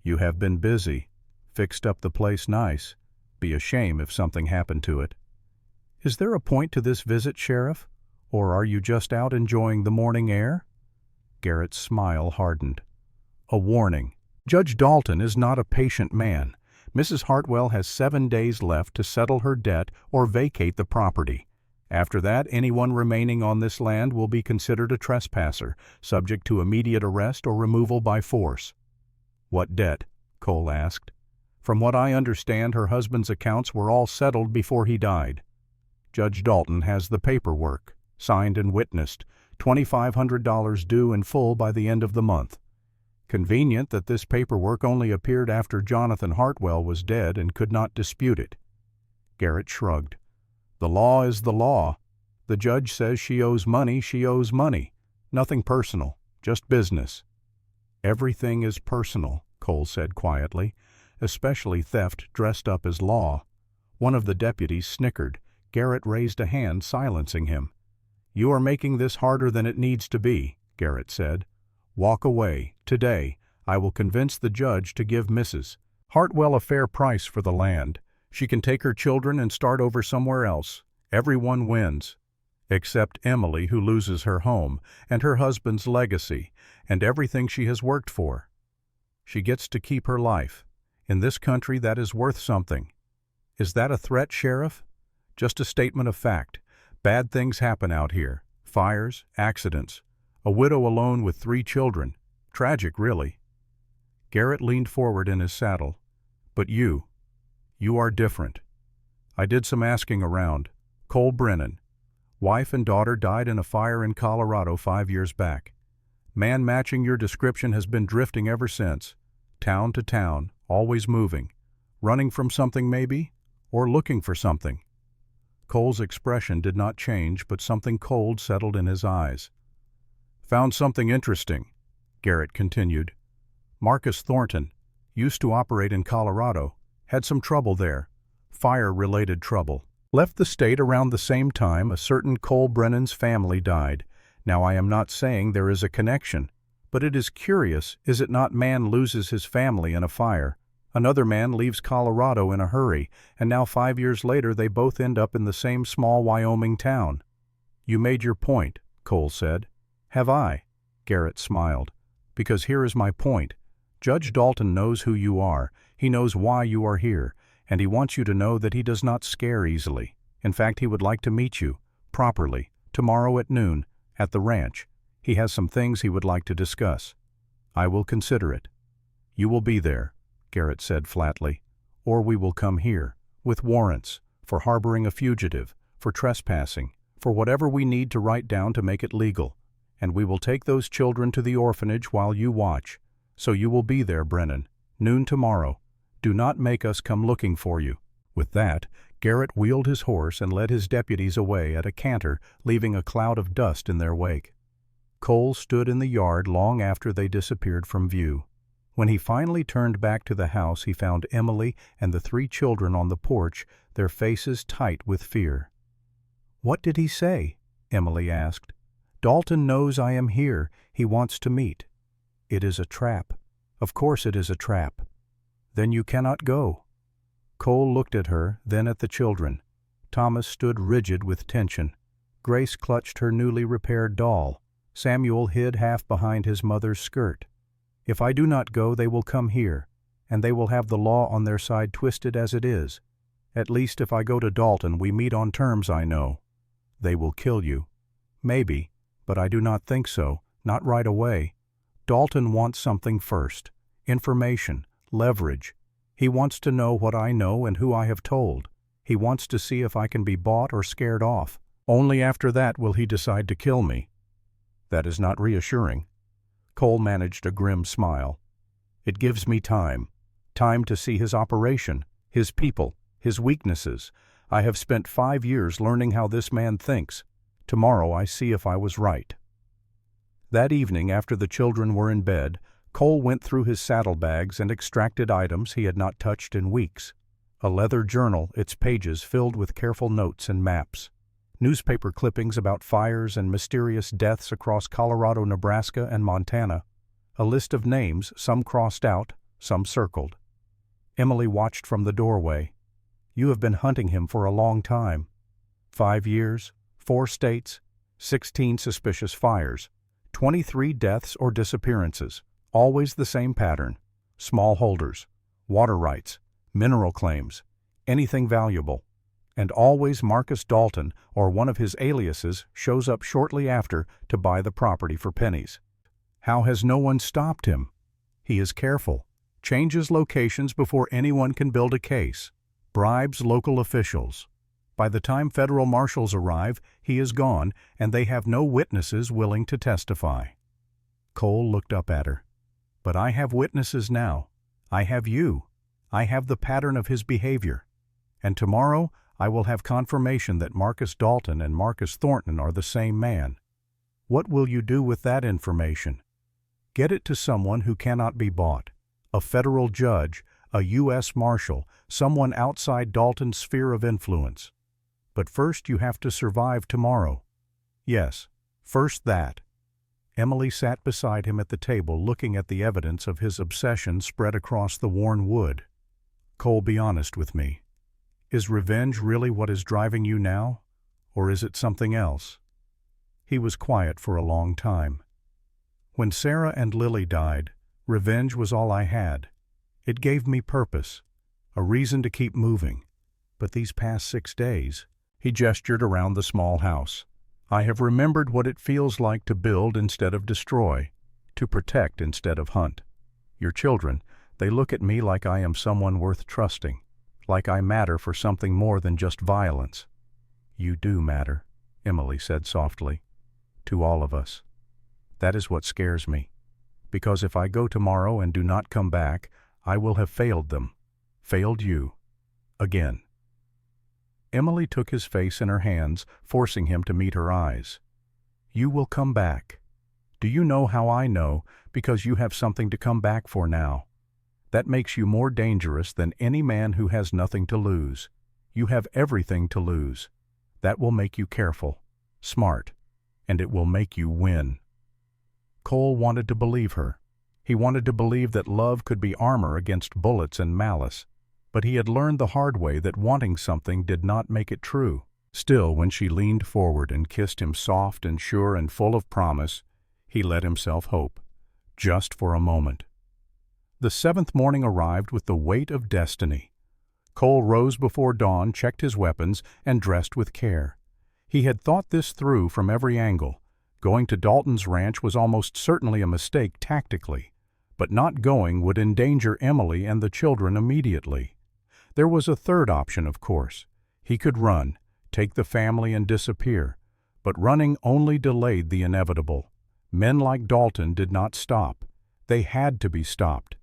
[SPEAKER 1] "You have been busy. Fixed up the place nice. Be a shame if something happened to it." "Is there a point to this visit, Sheriff? Or are you just out enjoying the morning air?" Garrett's smile hardened. "A warning. Judge Dalton is not a patient man. Mrs. Hartwell has 7 days left to settle her debt or vacate the property. After that, anyone remaining on this land will be considered a trespasser, subject to immediate arrest or removal by force." "What debt?" Cole asked. "From what I understand, her husband's accounts were all settled before he died. Judge Dalton has the paperwork, signed and witnessed, $2,500 due in full by the end of the month. Convenient that this paperwork only appeared after Jonathan Hartwell was dead and could not dispute it." Garrett shrugged. The law is the law. The judge says she owes money, she owes money. Nothing personal, just business. Everything is personal, Cole said quietly, especially theft dressed up as law. One of the deputies snickered. Garrett raised a hand, silencing him. You are making this harder than it needs to be, Garrett said. Walk away. Today, I will convince the judge to give Mrs. Hartwell a fair price for the land. She can take her children and start over somewhere else. Everyone wins. Except Emily, who loses her home, and her husband's legacy, and everything she has worked for. She gets to keep her life. In this country, that is worth something. Is that a threat, Sheriff? Just a statement of fact. Bad things happen out here. Fires, accidents. A widow alone with 3 children. Tragic, really. Garrett leaned forward in his saddle. But you are different. I did some asking around. Cole Brennan. Wife and daughter died in a fire in Colorado 5 years back. Man matching your description has been drifting ever since. Town to town, always moving. Running from something maybe? Or looking for something? Cole's expression did not change, but something cold settled in his eyes. Found something interesting, Garrett continued. Marcus Thornton used to operate in Colorado, had some trouble there, fire-related trouble. Left the state around the same time a certain Cole Brennan's family died. Now I am not saying there is a connection, but it is curious, is it not? Man loses his family in a fire. Another man leaves Colorado in a hurry, and now 5 years later they both end up in the same small Wyoming town. You made your point, Cole said. Have I? Garrett smiled. Because here is my point. Judge Dalton knows who you are. He knows why you are here, and he wants you to know that he does not scare easily. In fact, he would like to meet you, properly, tomorrow at noon, at the ranch. He has some things he would like to discuss. I will consider it. You will be there, Garrett said flatly, or we will come here, with warrants, for harboring a fugitive, for trespassing, for whatever we need to write down to make it legal, and we will take those children to the orphanage while you watch. So you will be there, Brennan, noon tomorrow. Do not make us come looking for you. With that, Garrett wheeled his horse and led his deputies away at a canter, leaving a cloud of dust in their wake. Cole stood in the yard long after they disappeared from view. When he finally turned back to the house, he found Emily and the 3 children on the porch, their faces tight with fear. What did he say? Emily asked. Dalton knows I am here. He wants to meet. It is a trap. Of course it is a trap. Then you cannot go. Cole looked at her, then at the children. Thomas stood rigid with tension. Grace clutched her newly repaired doll. Samuel hid half behind his mother's skirt. If I do not go, they will come here, and they will have the law on their side, twisted as it is. At least if I go to Dalton, we meet on terms I know. They will kill you. Maybe, but I do not think so, not right away. Dalton wants something first. Information, leverage. He wants to know what I know and who I have told. He wants to see if I can be bought or scared off. Only after that will he decide to kill me. That is not reassuring. Cole managed a grim smile. It gives me time. Time to see his operation, his people, his weaknesses. I have spent 5 years learning how this man thinks. Tomorrow I see if I was right. That evening, after the children were in bed, Cole went through his saddlebags and extracted items he had not touched in weeks. A leather journal, its pages filled with careful notes and maps. Newspaper clippings about fires and mysterious deaths across Colorado, Nebraska, and Montana. A list of names, some crossed out, some circled. Emily watched from the doorway. You have been hunting him for a long time. 5 years, 4 states, 16 suspicious fires, 23 deaths or disappearances. Always the same pattern. Small holders, water rights, mineral claims, anything valuable. And always Marcus Dalton or one of his aliases shows up shortly after to buy the property for pennies. How has no one stopped him? He is careful, changes locations before anyone can build a case, bribes local officials. By the time federal marshals arrive, he is gone, and they have no witnesses willing to testify. Cole looked up at her. But I have witnesses now. I have you. I have the pattern of his behavior. And tomorrow, I will have confirmation that Marcus Dalton and Marcus Thornton are the same man. What will you do with that information? Get it to someone who cannot be bought. A federal judge, a U.S. Marshal, someone outside Dalton's sphere of influence. But first you have to survive tomorrow. Yes, first that. Emily sat beside him at the table looking at the evidence of his obsession spread across the worn wood. Cole, be honest with me. Is revenge really what is driving you now, or is it something else? He was quiet for a long time. When Sarah and Lily died, revenge was all I had. It gave me purpose, a reason to keep moving. But these past 6 days, he gestured around the small house. I have remembered what it feels like to build instead of destroy, to protect instead of hunt. Your children, they look at me like I am someone worth trusting, like I matter for something more than just violence. You do matter, Emily said softly, to all of us. That is what scares me, because if I go tomorrow and do not come back, I will have failed them, failed you, again. Emily took his face in her hands, forcing him to meet her eyes. You will come back. Do you know how I know? Because you have something to come back for now. That makes you more dangerous than any man who has nothing to lose. You have everything to lose. That will make you careful, smart, and it will make you win. Cole wanted to believe her. He wanted to believe that love could be armor against bullets and malice. But he had learned the hard way that wanting something did not make it true. Still, when she leaned forward and kissed him soft and sure and full of promise, he let himself hope, just for a moment. The 7th morning arrived with the weight of destiny. Cole rose before dawn, checked his weapons, and dressed with care. He had thought this through from every angle. Going to Dalton's ranch was almost certainly a mistake tactically, but not going would endanger Emily and the children immediately. There was a third option, of course. He could run, take the family and disappear, but running only delayed the inevitable. Men like Dalton did not stop. They had to be stopped.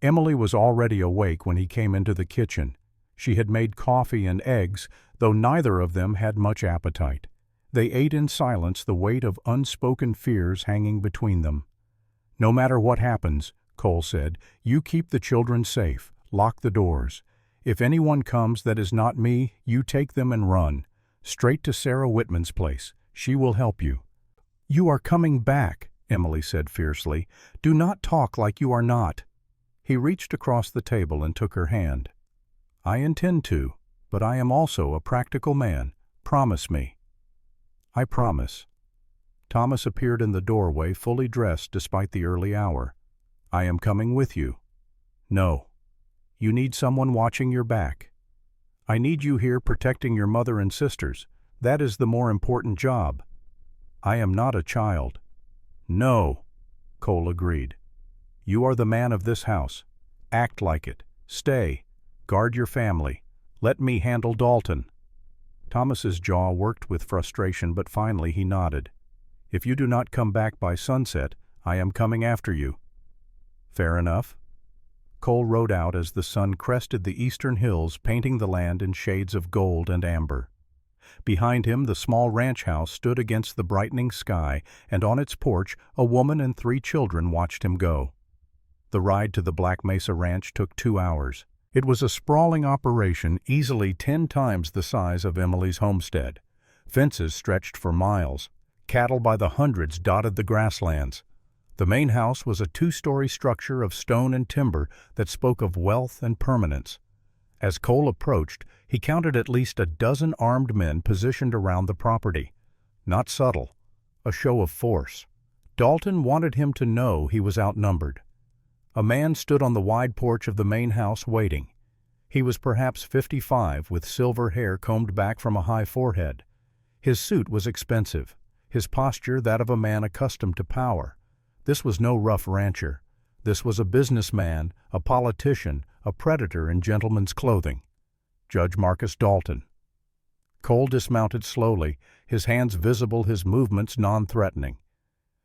[SPEAKER 1] Emily was already awake when he came into the kitchen. She had made coffee and eggs, though neither of them had much appetite. They ate in silence, the weight of unspoken fears hanging between them. No matter what happens, Cole said, you keep the children safe, lock the doors. If anyone comes that is not me, you take them and run. Straight to Sarah Whitman's place. She will help you. You are coming back, Emily said fiercely. Do not talk like you are not. He reached across the table and took her hand. I intend to, but I am also a practical man. Promise me. I promise. Thomas appeared in the doorway, fully dressed despite the early hour. I am coming with you. No. You need someone watching your back. I need you here protecting your mother and sisters. That is the more important job. I am not a child. No, Cole agreed. You are the man of this house. Act like it. Stay. Guard your family. Let me handle Dalton. Thomas's jaw worked with frustration, but finally he nodded. If you do not come back by sunset, I am coming after you. Fair enough. Cole rode out as the sun crested the eastern hills, painting the land in shades of gold and amber. Behind him, the small ranch house stood against the brightening sky, and on its porch, a woman and 3 children watched him go. The ride to the Black Mesa Ranch took 2 hours. It was a sprawling operation, easily 10 times the size of Emily's homestead. Fences stretched for miles. Cattle by the hundreds dotted the grasslands. The main house was a 2-story structure of stone and timber that spoke of wealth and permanence. As Cole approached, he counted at least a dozen armed men positioned around the property. Not subtle, a show of force. Dalton wanted him to know he was outnumbered. A man stood on the wide porch of the main house waiting. He was perhaps 55, with silver hair combed back from a high forehead. His suit was expensive, his posture that of a man accustomed to power. This was no rough rancher. This was a businessman, a politician, a predator in gentleman's clothing. Judge Marcus Dalton. Cole dismounted slowly, his hands visible, his movements non-threatening.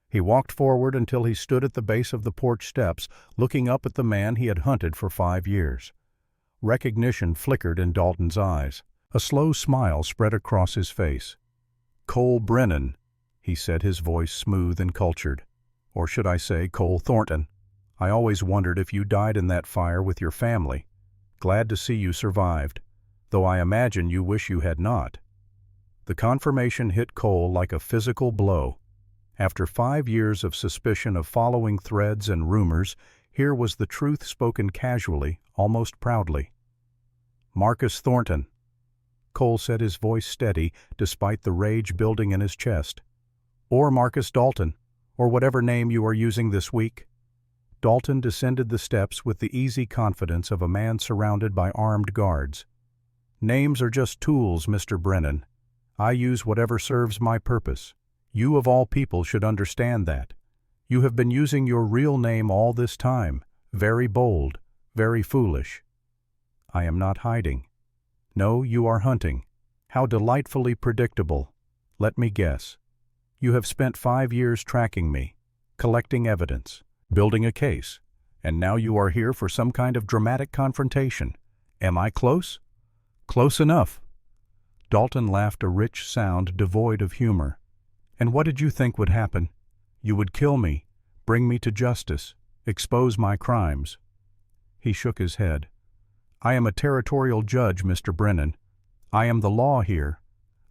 [SPEAKER 1] He walked forward until he stood at the base of the porch steps, looking up at the man he had hunted for 5 years. Recognition flickered in Dalton's eyes. A slow smile spread across his face. "Cole Brennan," he said, his voice smooth and cultured. "Or should I say Cole Thornton? I always wondered if you died in that fire with your family. Glad to see you survived, though I imagine you wish you had not." The confirmation hit Cole like a physical blow. After 5 years of suspicion of following threads and rumors, here was the truth spoken casually, almost proudly. "Marcus Thornton." Cole said, his voice steady despite the rage building in his chest. "Or Marcus Dalton, or whatever name you are using this week." Dalton descended the steps with the easy confidence of a man surrounded by armed guards. "Names are just tools, Mr. Brennan. I use whatever serves my purpose. You of all people should understand that. You have been using your real name all this time. Very bold, very foolish." "I am not hiding." "No, you are hunting. How delightfully predictable. Let me guess. You have spent 5 years tracking me, collecting evidence, building a case, and now you are here for some kind of dramatic confrontation. Am I close?" "Close enough." Dalton laughed, a rich sound devoid of humor. "And what did you think would happen? You would kill me, bring me to justice, expose my crimes." He shook his head. "I am a territorial judge, Mr. Brennan. I am the law here.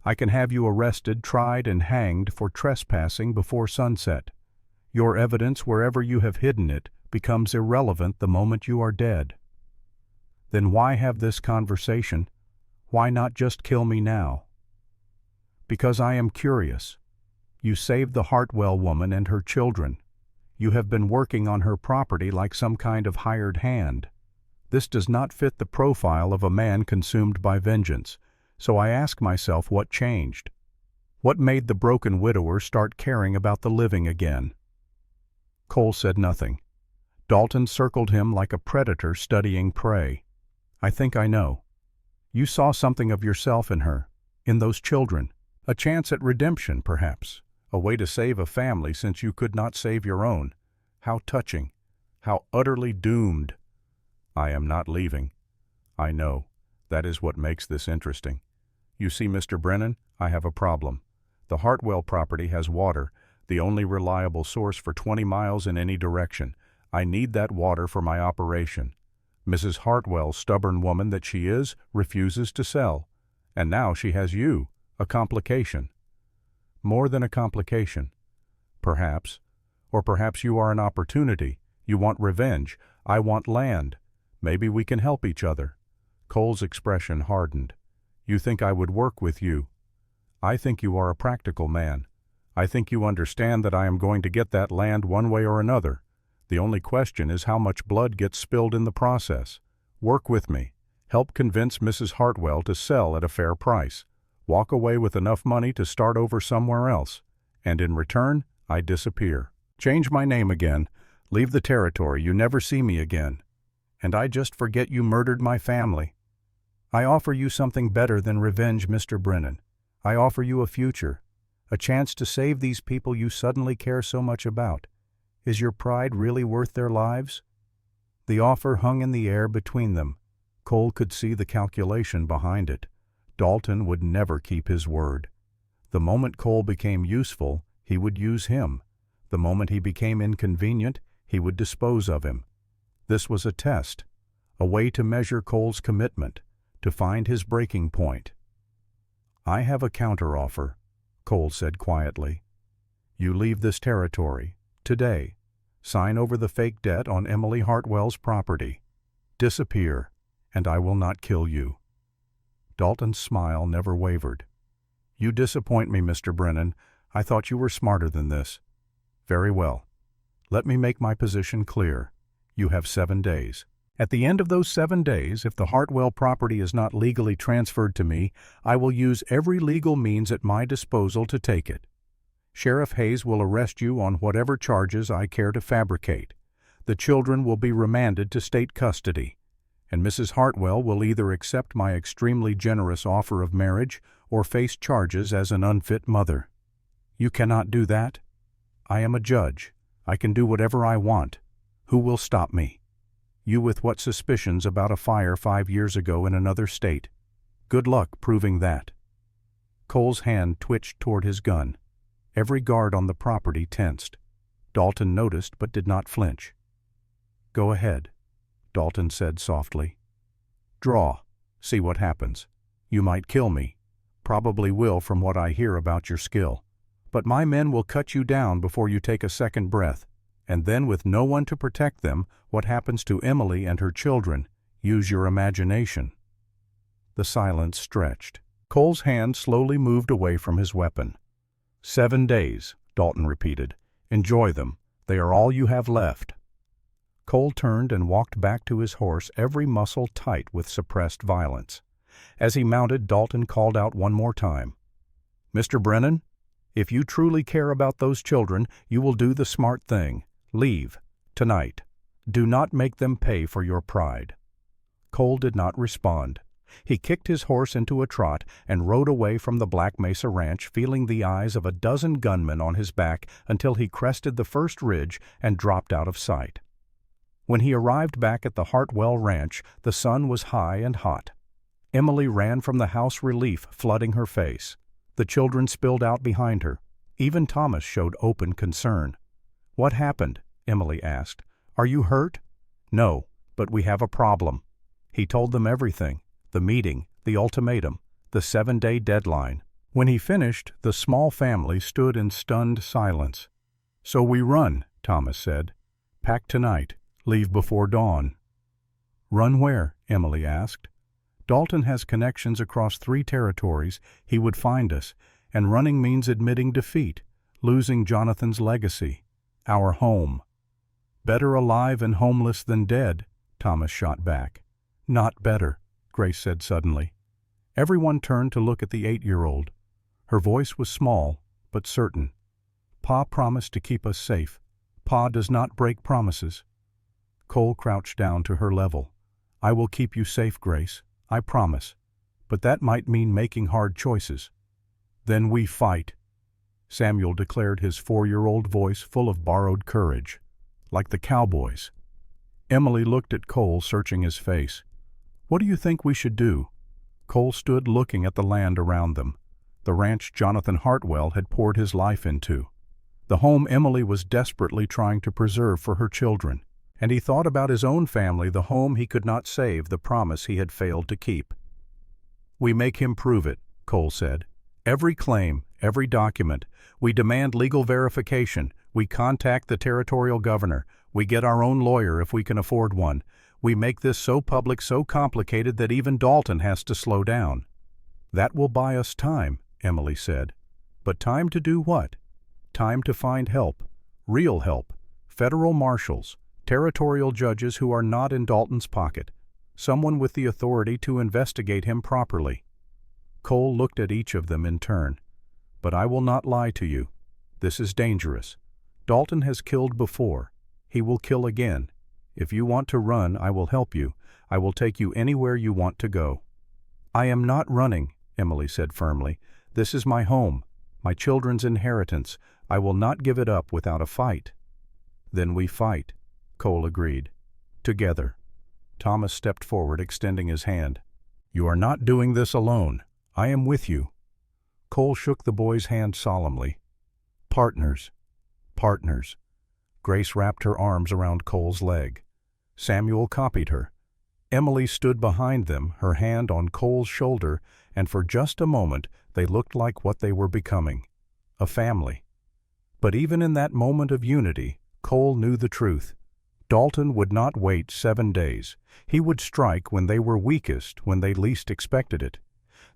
[SPEAKER 1] I can have you arrested, tried, and hanged for trespassing before sunset. Your evidence, wherever you have hidden it, becomes irrelevant the moment you are dead." "Then why have this conversation? Why not just kill me now?" "Because I am curious. You saved the Hartwell woman and her children. You have been working on her property like some kind of hired hand. This does not fit the profile of a man consumed by vengeance, so I ask myself what changed. What made the broken widower start caring about the living again?" Cole said nothing. Dalton circled him like a predator studying prey. "I think I know. You saw something of yourself in her, in those children. A chance at redemption, perhaps. A way to save a family since you could not save your own. How touching. How utterly doomed." "I am not leaving." "I know. That is what makes this interesting. You see, Mr. Brennan, I have a problem. The Hartwell property has water, the only reliable source for 20 miles in any direction. I need that water for my operation. Mrs. Hartwell, stubborn woman that she is, refuses to sell. And now she has you, a complication." "More than a complication. Perhaps. Or perhaps you are an opportunity. You want revenge. I want land. Maybe we can help each other." Cole's expression hardened. "You think I would work with you?" "I think you are a practical man. I think you understand that I am going to get that land one way or another. The only question is how much blood gets spilled in the process. Work with me. Help convince Mrs. Hartwell to sell at a fair price. Walk away with enough money to start over somewhere else. And in return, I disappear. Change my name again. Leave the territory. You never see me again. And I just forget you murdered my family. I offer you something better than revenge, Mr. Brennan. I offer you a future, a chance to save these people you suddenly care so much about. Is your pride really worth their lives?" The offer hung in the air between them. Cole could see the calculation behind it. Dalton would never keep his word. The moment Cole became useful, he would use him. The moment he became inconvenient, he would dispose of him. This was a test, a way to measure Cole's commitment, to find his breaking point. "I have a counteroffer," Cole said quietly. "You leave this territory, today. Sign over the fake debt on Emily Hartwell's property. Disappear, and I will not kill you." Dalton's smile never wavered. "You disappoint me, Mr. Brennan. I thought you were smarter than this." "Very well. Let me make my position clear. You have 7 days. At the end of those 7 days, if the Hartwell property is not legally transferred to me, I will use every legal means at my disposal to take it. Sheriff Hayes will arrest you on whatever charges I care to fabricate. The children will be remanded to state custody, and Mrs. Hartwell will either accept my extremely generous offer of marriage or face charges as an unfit mother. You cannot do that. I am a judge. I can do whatever I want. Who will stop me? You with what suspicions about a fire 5 years ago in another state? Good luck proving that." Cole's hand twitched toward his gun. Every guard on the property tensed. Dalton noticed but did not flinch. "Go ahead," Dalton said softly. "Draw. See what happens. You might kill me. Probably will from what I hear about your skill. But my men will cut you down before you take a second breath. And then with no one to protect them, what happens to Emily and her children? Use your imagination." The silence stretched. Cole's hand slowly moved away from his weapon. 7 days, Dalton repeated. Enjoy them. They are all you have left. Cole turned and walked back to his horse, every muscle tight with suppressed violence. As he mounted, Dalton called out one more time. "Mr. Brennan, if you truly care about those children, you will do the smart thing. Leave. Tonight. Do not make them pay for your pride." Cole did not respond. He kicked his horse into a trot and rode away from the Black Mesa Ranch, feeling the eyes of a dozen gunmen on his back until he crested the first ridge and dropped out of sight. When he arrived back at the Hartwell Ranch, the sun was high and hot. Emily ran from the house, relief flooding her face. The children spilled out behind her. Even Thomas showed open concern. "What happened?" Emily asked. "Are you hurt?" "No, but we have a problem." He told them everything. The meeting, the ultimatum, the 7-day deadline. When he finished, the small family stood in stunned silence. "So we run," Thomas said. "Pack tonight. Leave before dawn." "Run where?" Emily asked. "Dalton has connections across 3 territories. He would find us, and running means admitting defeat, losing Jonathan's legacy, our home." "Better alive and homeless than dead," Thomas shot back. "Not better," Grace said suddenly. Everyone turned to look at the 8-year-old. Her voice was small, but certain. "Pa promised to keep us safe. Pa does not break promises." Cole crouched down to her level. "I will keep you safe, Grace. I promise. But that might mean making hard choices." "Then we fight," Samuel declared, his 4-year-old voice full of borrowed courage. "Like the Cowboys." Emily looked at Cole, searching his face. "What do you think we should do?" Cole stood looking at the land around them, the ranch Jonathan Hartwell had poured his life into, the home Emily was desperately trying to preserve for her children, and he thought about his own family, the home he could not save, the promise he had failed to keep. "We make him prove it," Cole said. "Every claim, every document. We demand legal verification. We contact the territorial governor. We get our own lawyer if we can afford one. We make this so public, so complicated that even Dalton has to slow down." "That will buy us time," Emily said. "But time to do what?" "Time to find help. Real help. Federal marshals, territorial judges who are not in Dalton's pocket. Someone with the authority to investigate him properly." Cole looked at each of them in turn. "But I will not lie to you. This is dangerous. Dalton has killed before. He will kill again. If you want to run, I will help you. I will take you anywhere you want to go." "I am not running," Emily said firmly. "This is my home, my children's inheritance. I will not give it up without a fight." "Then we fight," Cole agreed. "Together." Thomas stepped forward, extending his hand. "You are not doing this alone. I am with you." Cole shook the boy's hand solemnly. "Partners. Partners." Grace wrapped her arms around Cole's leg. Samuel copied her. Emily stood behind them, her hand on Cole's shoulder, and for just a moment they looked like what they were becoming, a family. But even in that moment of unity, Cole knew the truth. Dalton would not wait 7 days. He would strike when they were weakest, when they least expected it.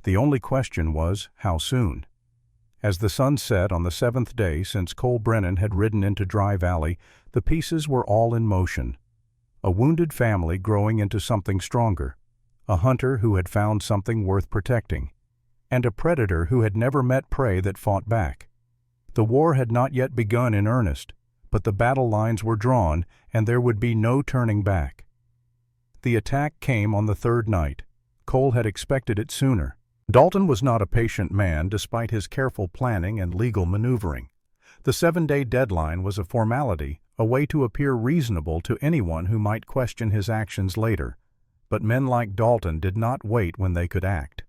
[SPEAKER 1] The only question was, how soon? As the sun set on the 7th day since Cole Brennan had ridden into Dry Valley, the pieces were all in motion. A wounded family growing into something stronger, a hunter who had found something worth protecting, and a predator who had never met prey that fought back. The war had not yet begun in earnest, but the battle lines were drawn, and there would be no turning back. The attack came on the 3rd night. Cole had expected it sooner. Dalton was not a patient man, despite his careful planning and legal maneuvering. The 7-day deadline was a formality, a way to appear reasonable to anyone who might question his actions later. But men like Dalton did not wait when they could act.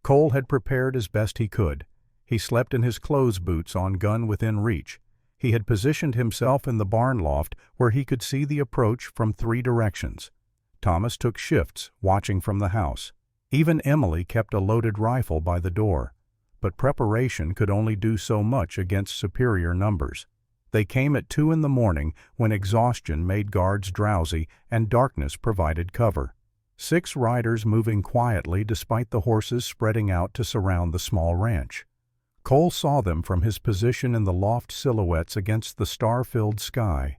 [SPEAKER 1] Cole had prepared as best he could. He slept in his clothes boots on gun within reach. He had positioned himself in the barn loft where he could see the approach from 3 directions. Thomas took shifts, watching from the house. Even Emily kept a loaded rifle by the door. But preparation could only do so much against superior numbers. They came at 2 in the morning when exhaustion made guards drowsy and darkness provided cover. 6 riders moving quietly despite the horses spreading out to surround the small ranch. Cole saw them from his position in the loft silhouettes against the star-filled sky.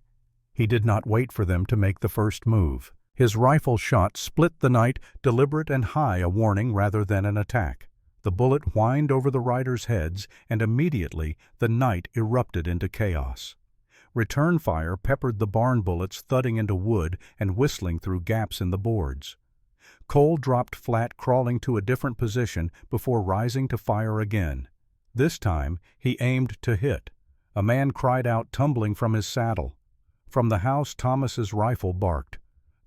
[SPEAKER 1] He did not wait for them to make the first move. His rifle shot split the night, deliberate and high, a warning rather than an attack. The bullet whined over the riders' heads, and immediately the night erupted into chaos. Return fire peppered the barn bullets, thudding into wood and whistling through gaps in the boards. Cole dropped flat, crawling to a different position before rising to fire again. This time, he aimed to hit. A man cried out, tumbling from his saddle. From the house, Thomas's rifle barked.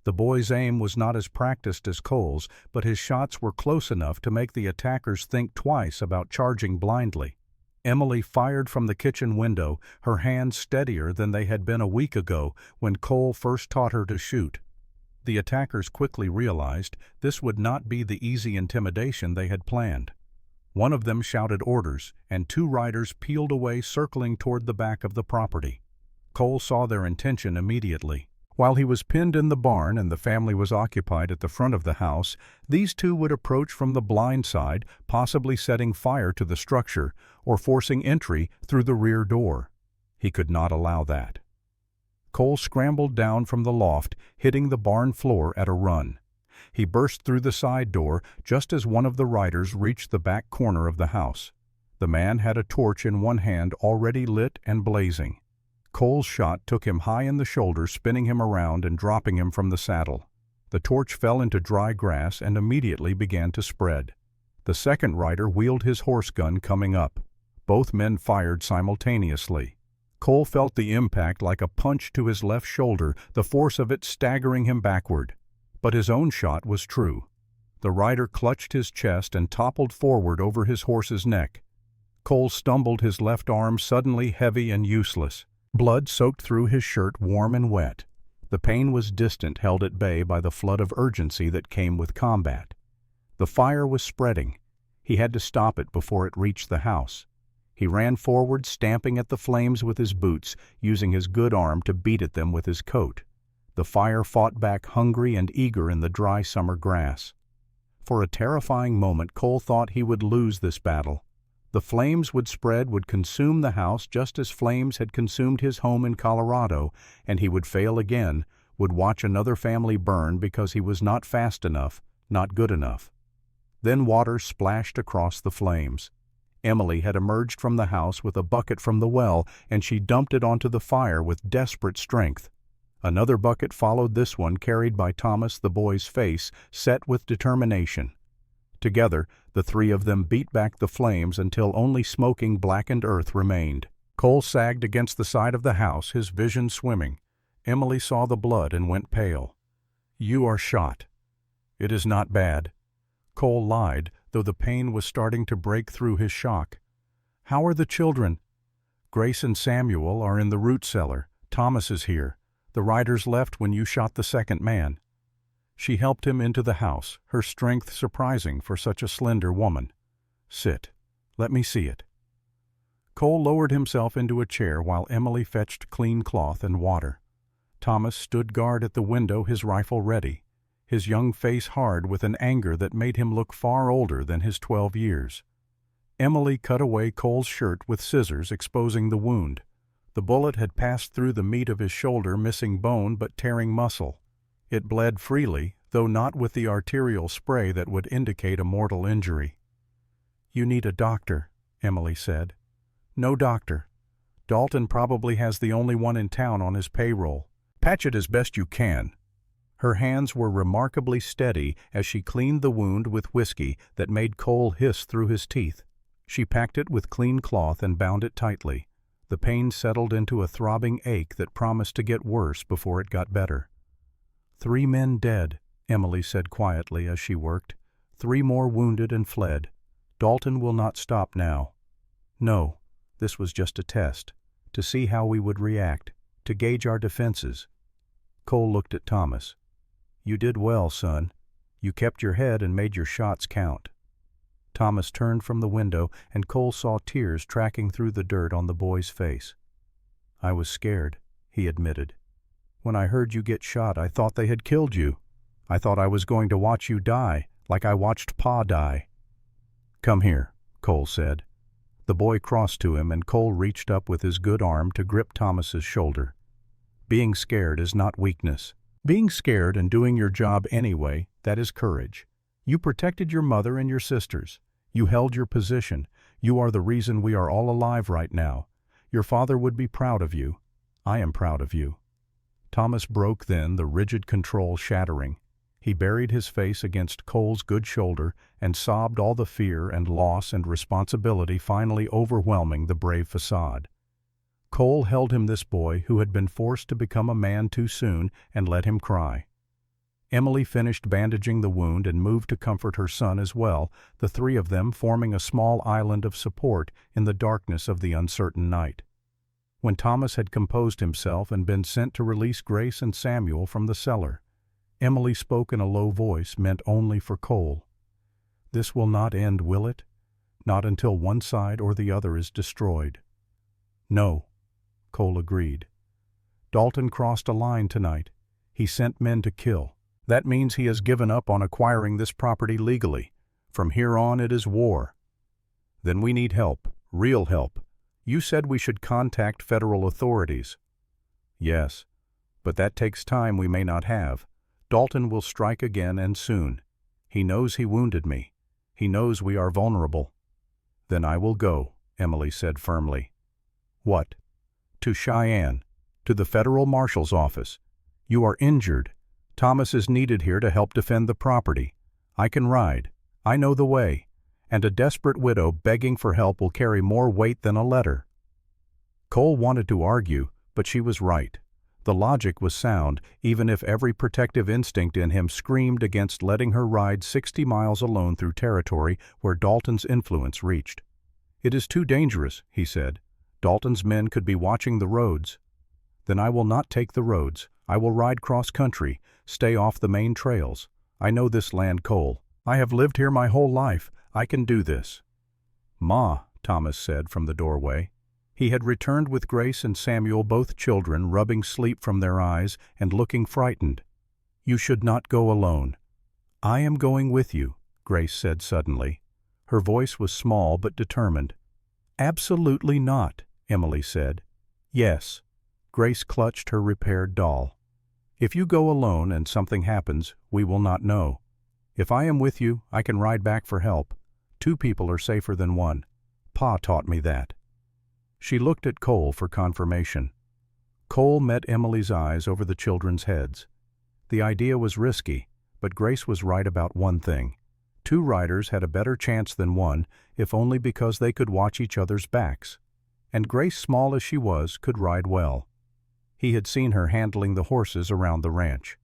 [SPEAKER 1] The boy's aim was not as practiced as Cole's, but his shots were close enough to make the attackers think twice about charging blindly. Emily fired from the kitchen window, her hands steadier than they had been a week ago when Cole first taught her to shoot. The attackers quickly realized this would not be the easy intimidation they had planned. One of them shouted orders, and 2 riders peeled away, circling toward the back of the property. Cole saw their intention immediately. While he was pinned in the barn and the family was occupied at the front of the house, these 2 would approach from the blind side, possibly setting fire to the structure or forcing entry through the rear door. He could not allow that. Cole scrambled down from the loft, hitting the barn floor at a run. He burst through the side door just as one of the riders reached the back corner of the house. The man had a torch in one hand, already lit and blazing. Cole's shot took him high in the shoulder, spinning him around and dropping him from the saddle. The torch fell into dry grass and immediately began to spread. The second rider wheeled his horse gun, coming up. Both men fired simultaneously. Cole felt the impact like a punch to his left shoulder, the force of it staggering him backward. But his own shot was true. The rider clutched his chest and toppled forward over his horse's neck. Cole stumbled, his left arm suddenly heavy and useless. Blood soaked through his shirt, warm and wet. The pain was distant, held at bay by the flood of urgency that came with combat. The fire was spreading. He had to stop it before it reached the house. He ran forward, stamping at the flames with his boots, using his good arm to beat at them with his coat. The fire fought back, hungry and eager in the dry summer grass. For a terrifying moment, Cole thought he would lose this battle. The flames would spread, would consume the house just as flames had consumed his home in Colorado, and he would fail again, would watch another family burn because he was not fast enough, not good enough. Then water splashed across the flames. Emily had emerged from the house with a bucket from the well, and she dumped it onto the fire with desperate strength. Another bucket followed this one, carried by Thomas, the boy's face set with determination. Together, the 3 of them beat back the flames until only smoking, blackened earth remained. Cole sagged against the side of the house, his vision swimming. Emily saw the blood and went pale. "You are shot." "It is not bad." Cole lied, though the pain was starting to break through his shock. "How are the children?" "Grace and Samuel are in the root cellar. Thomas is here. The riders left when you shot the second man." She helped him into the house, her strength surprising for such a slender woman. "Sit. Let me see it." Cole lowered himself into a chair while Emily fetched clean cloth and water. Thomas stood guard at the window, his rifle ready, his young face hard with an anger that made him look far older than his 12 years. Emily cut away Cole's shirt with scissors, exposing the wound. The bullet had passed through the meat of his shoulder, missing bone but tearing muscle. It bled freely, though not with the arterial spray that would indicate a mortal injury. "You need a doctor," Emily said. "No doctor. Dalton probably has the only one in town on his payroll. Patch it as best you can." Her hands were remarkably steady as she cleaned the wound with whiskey that made Cole hiss through his teeth. She packed it with clean cloth and bound it tightly. The pain settled into a throbbing ache that promised to get worse before it got better. 3 men dead, Emily said quietly as she worked. 3 more wounded and fled. Dalton will not stop now. No, this was just a test, to see how we would react, to gauge our defenses. Cole looked at Thomas. You did well, son. You kept your head and made your shots count. Thomas turned from the window, and Cole saw tears tracking through the dirt on the boy's face. I was scared, he admitted. When I heard you get shot, I thought they had killed you. I thought I was going to watch you die, like I watched Pa die. Come here, Cole said. The boy crossed to him, and Cole reached up with his good arm to grip Thomas's shoulder. Being scared is not weakness. Being scared and doing your job anyway, that is courage. You protected your mother and your sisters. You held your position. You are the reason we are all alive right now. Your father would be proud of you. I am proud of you. Thomas broke then, the rigid control shattering. He buried his face against Cole's good shoulder and sobbed, all the fear and loss and responsibility finally overwhelming the brave facade. Cole held him, this boy who had been forced to become a man too soon, and let him cry. Emily finished bandaging the wound and moved to comfort her son as well, the three of them forming a small island of support in the darkness of the uncertain night. When Thomas had composed himself and been sent to release Grace and Samuel from the cellar, Emily spoke in a low voice meant only for Cole. This will not end, will it? Not until one side or the other is destroyed. No, Cole agreed. Dalton crossed a line tonight. He sent men to kill. That means he has given up on acquiring this property legally. From here on it is war. Then we need help, real help. You said we should contact federal authorities. Yes, but that takes time we may not have. Dalton will strike again, and soon. He knows he wounded me. He knows we are vulnerable. Then I will go, Emily said firmly. What? To Cheyenne, to the federal marshal's office. You are injured. Thomas is needed here to help defend the property. I can ride. I know the way. And a desperate widow begging for help will carry more weight than a letter. Cole wanted to argue, but she was right. The logic was sound, even if every protective instinct in him screamed against letting her ride 60 miles alone through territory where Dalton's influence reached. It is too dangerous, he said. Dalton's men could be watching the roads. Then I will not take the roads. I will ride cross-country, stay off the main trails. I know this land, Cole. I have lived here my whole life. I can do this. Ma, Thomas said from the doorway. He had returned with Grace and Samuel, both children, rubbing sleep from their eyes and looking frightened. You should not go alone. I am going with you, Grace said suddenly. Her voice was small but determined. Absolutely not, Emily said. Yes. Grace clutched her repaired doll. If you go alone and something happens, we will not know. If I am with you, I can ride back for help. 2 people are safer than 1. Pa taught me that. She looked at Cole for confirmation. Cole met Emily's eyes over the children's heads. The idea was risky, but Grace was right about one thing. 2 riders had a better chance than 1, if only because they could watch each other's backs. And Grace, small as she was, could ride well. He had seen her handling the horses around the ranch.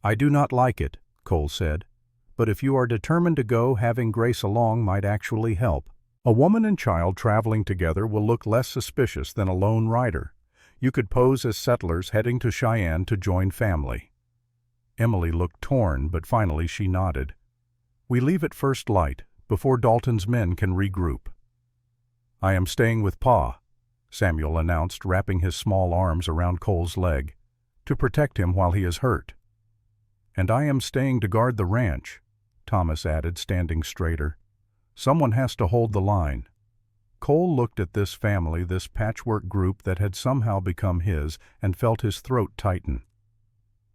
[SPEAKER 1] I do not like it, Cole said. But if you are determined to go, having Grace along might actually help. A woman and child traveling together will look less suspicious than a lone rider. You could pose as settlers heading to Cheyenne to join family. Emily looked torn, but finally she nodded. We leave at first light, before Dalton's men can regroup. I am staying with Pa, Samuel announced, wrapping his small arms around Cole's leg, to protect him while he is hurt. And I am staying to guard the ranch, Thomas added, standing straighter. Someone has to hold the line. Cole looked at this family, this patchwork group that had somehow become his, and felt his throat tighten.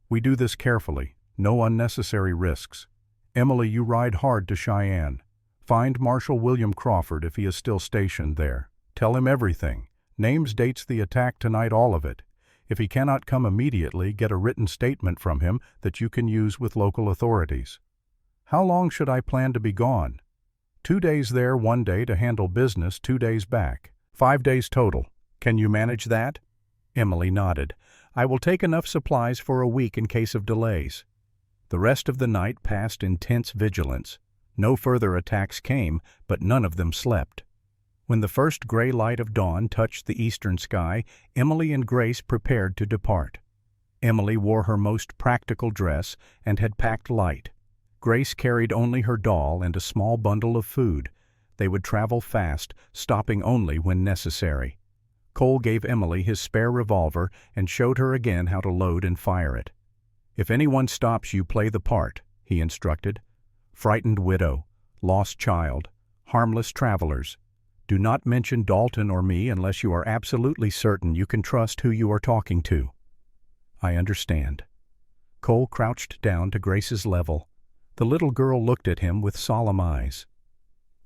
[SPEAKER 1] We do this carefully, no unnecessary risks. Emily, you ride hard to Cheyenne. Find Marshal William Crawford if he is still stationed there. Tell him everything. Names, dates, the attack tonight, all of it. If he cannot come immediately, get a written statement from him that you can use with local authorities. How long should I plan to be gone? 2 days there, 1 day to handle business, 2 days back. 5 days total. Can you manage that? Emily nodded. I will take enough supplies for a week in case of delays. The rest of the night passed in tense vigilance. No further attacks came, but none of them slept. When the first gray light of dawn touched the eastern sky, Emily and Grace prepared to depart. Emily wore her most practical dress and had packed light. Grace carried only her doll and a small bundle of food. They would travel fast, stopping only when necessary. Cole gave Emily his spare revolver and showed her again how to load and fire it. "If anyone stops you, play the part," he instructed. "Frightened widow, lost child, harmless travelers. Do not mention Dalton or me unless you are absolutely certain you can trust who you are talking to." "I understand." Cole crouched down to Grace's level. The little girl looked at him with solemn eyes.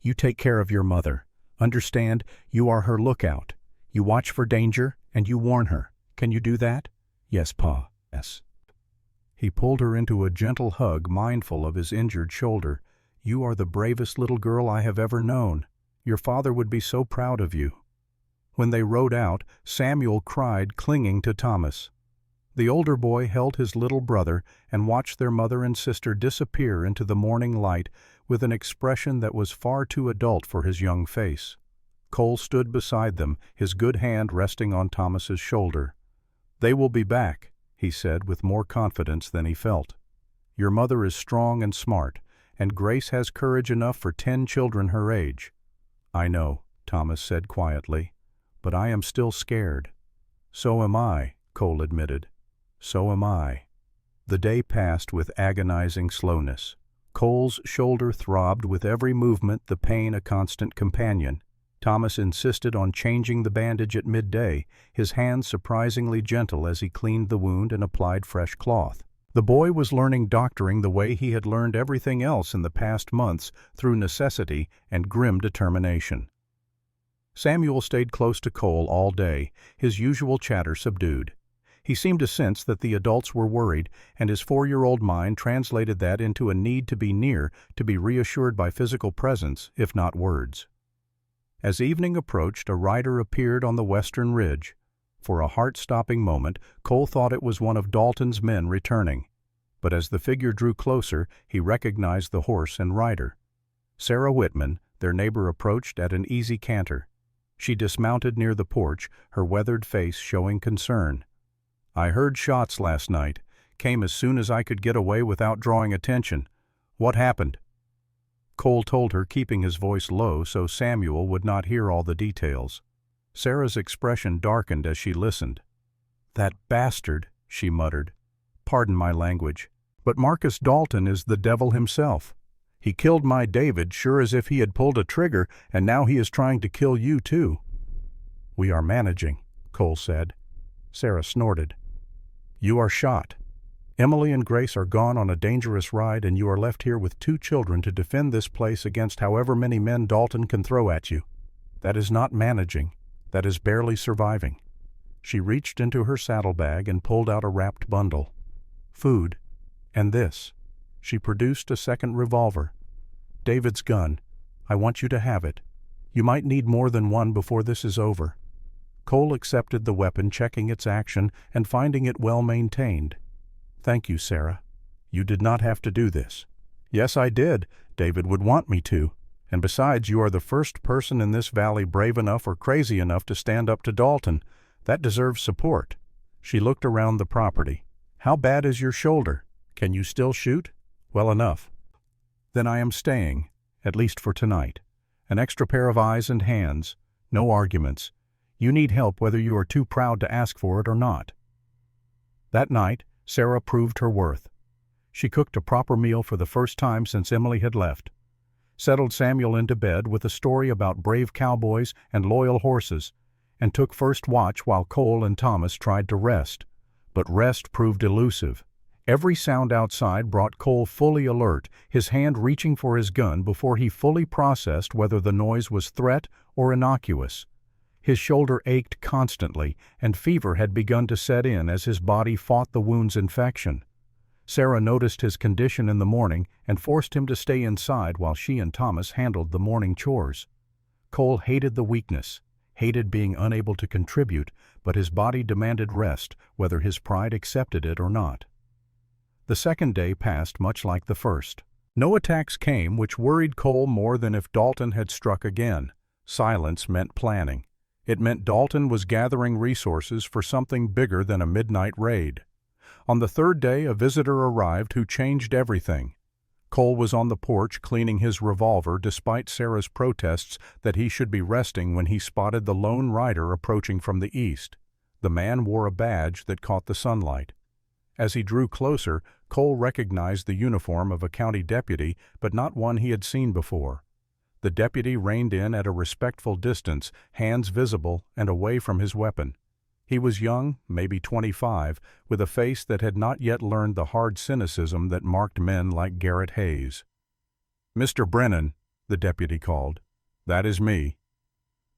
[SPEAKER 1] "You take care of your mother. Understand, you are her lookout. You watch for danger, and you warn her. Can you do that?" "Yes, Pa. Yes." He pulled her into a gentle hug, mindful of his injured shoulder. "You are the bravest little girl I have ever known. Your father would be so proud of you." When they rode out, Samuel cried, clinging to Thomas. The older boy held his little brother and watched their mother and sister disappear into the morning light with an expression that was far too adult for his young face. Cole stood beside them, his good hand resting on Thomas's shoulder. "They will be back," he said with more confidence than he felt. "Your mother is strong and smart, and Grace has courage enough for 10 children her age." "I know," Thomas said quietly, "but I am still scared." "So am I," Cole admitted. "So am I." The day passed with agonizing slowness. Cole's shoulder throbbed with every movement, the pain a constant companion. Thomas insisted on changing the bandage at midday, his hands surprisingly gentle as he cleaned the wound and applied fresh cloth. The boy was learning doctoring the way he had learned everything else in the past months, through necessity and grim determination. Samuel stayed close to Cole all day, his usual chatter subdued. He seemed to sense that the adults were worried, and his 4-year-old mind translated that into a need to be near, to be reassured by physical presence, if not words. As evening approached, a rider appeared on the western ridge. For a heart-stopping moment, Cole thought it was one of Dalton's men returning. But as the figure drew closer, he recognized the horse and rider. Sarah Whitman, their neighbor, approached at an easy canter. She dismounted near the porch, her weathered face showing concern. "I heard shots last night. Came as soon as I could get away without drawing attention. What happened?" Cole told her, keeping his voice low so Samuel would not hear all the details. Sarah's expression darkened as she listened. "That bastard," she muttered. "Pardon my language, but Marcus Dalton is the devil himself. He killed my David sure as if he had pulled a trigger, and now he is trying to kill you too." "We are managing," Cole said. Sarah snorted. "You are shot. Emily and Grace are gone on a dangerous ride, and you are left here with 2 children to defend this place against however many men Dalton can throw at you. That is not managing. That is barely surviving." She reached into her saddlebag and pulled out a wrapped bundle. "Food. And this." She produced a second revolver. "David's gun. I want you to have it. You might need more than one before this is over." Cole accepted the weapon, checking its action and finding it well maintained. "Thank you, Sarah. You did not have to do this." "Yes, I did. David would want me to. And besides, you are the first person in this valley brave enough or crazy enough to stand up to Dalton. That deserves support." She looked around the property. "How bad is your shoulder? Can you still shoot?" "Well enough." "Then I am staying, at least for tonight. An extra pair of eyes and hands. No arguments. You need help whether you are too proud to ask for it or not." That night, Sarah proved her worth. She cooked a proper meal for the first time since Emily had left, settled Samuel into bed with a story about brave cowboys and loyal horses, and took first watch while Cole and Thomas tried to rest. But rest proved elusive. Every sound outside brought Cole fully alert, his hand reaching for his gun before he fully processed whether the noise was threat or innocuous. His shoulder ached constantly, and fever had begun to set in as his body fought the wound's infection. Sarah noticed his condition in the morning and forced him to stay inside while she and Thomas handled the morning chores. Cole hated the weakness, hated being unable to contribute, but his body demanded rest, whether his pride accepted it or not. The second day passed much like the first. No attacks came, which worried Cole more than if Dalton had struck again. Silence meant planning. It meant Dalton was gathering resources for something bigger than a midnight raid. On the third day, a visitor arrived who changed everything. Cole was on the porch cleaning his revolver despite Sarah's protests that he should be resting when he spotted the lone rider approaching from the east. The man wore a badge that caught the sunlight. As he drew closer, Cole recognized the uniform of a county deputy, but not one he had seen before. The deputy reined in at a respectful distance, hands visible and away from his weapon. He was young, maybe 25, with a face that had not yet learned the hard cynicism that marked men like Garrett Hayes. "Mr. Brennan," the deputy called. "That is me."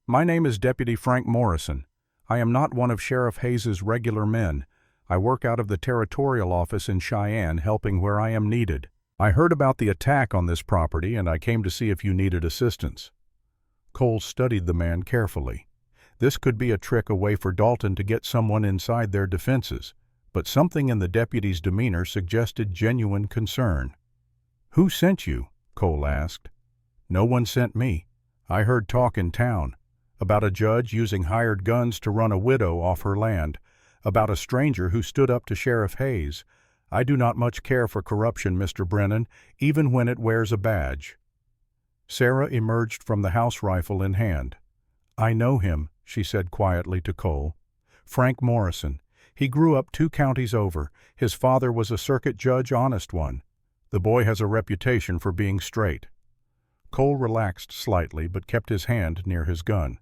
[SPEAKER 1] "My name is Deputy Frank Morrison. I am not one of Sheriff Hayes's regular men. I work out of the Territorial Office in Cheyenne, helping where I am needed. I heard about the attack on this property, and I came to see if you needed assistance." Cole studied the man carefully. This could be a trick away for Dalton to get someone inside their defenses, but something in the deputy's demeanor suggested genuine concern. "Who sent you?" Cole asked. "No one sent me. I heard talk in town about a judge using hired guns to run a widow off her land, about a stranger who stood up to Sheriff Hayes. I do not much care for corruption, Mr. Brennan, even when it wears a badge." Sarah emerged from the house rifle in hand. "I know him," she said quietly to Cole. "Frank Morrison. He grew up 2 counties over. His father was a circuit judge, honest one. The boy has a reputation for being straight." Cole relaxed slightly but kept his hand near his gun.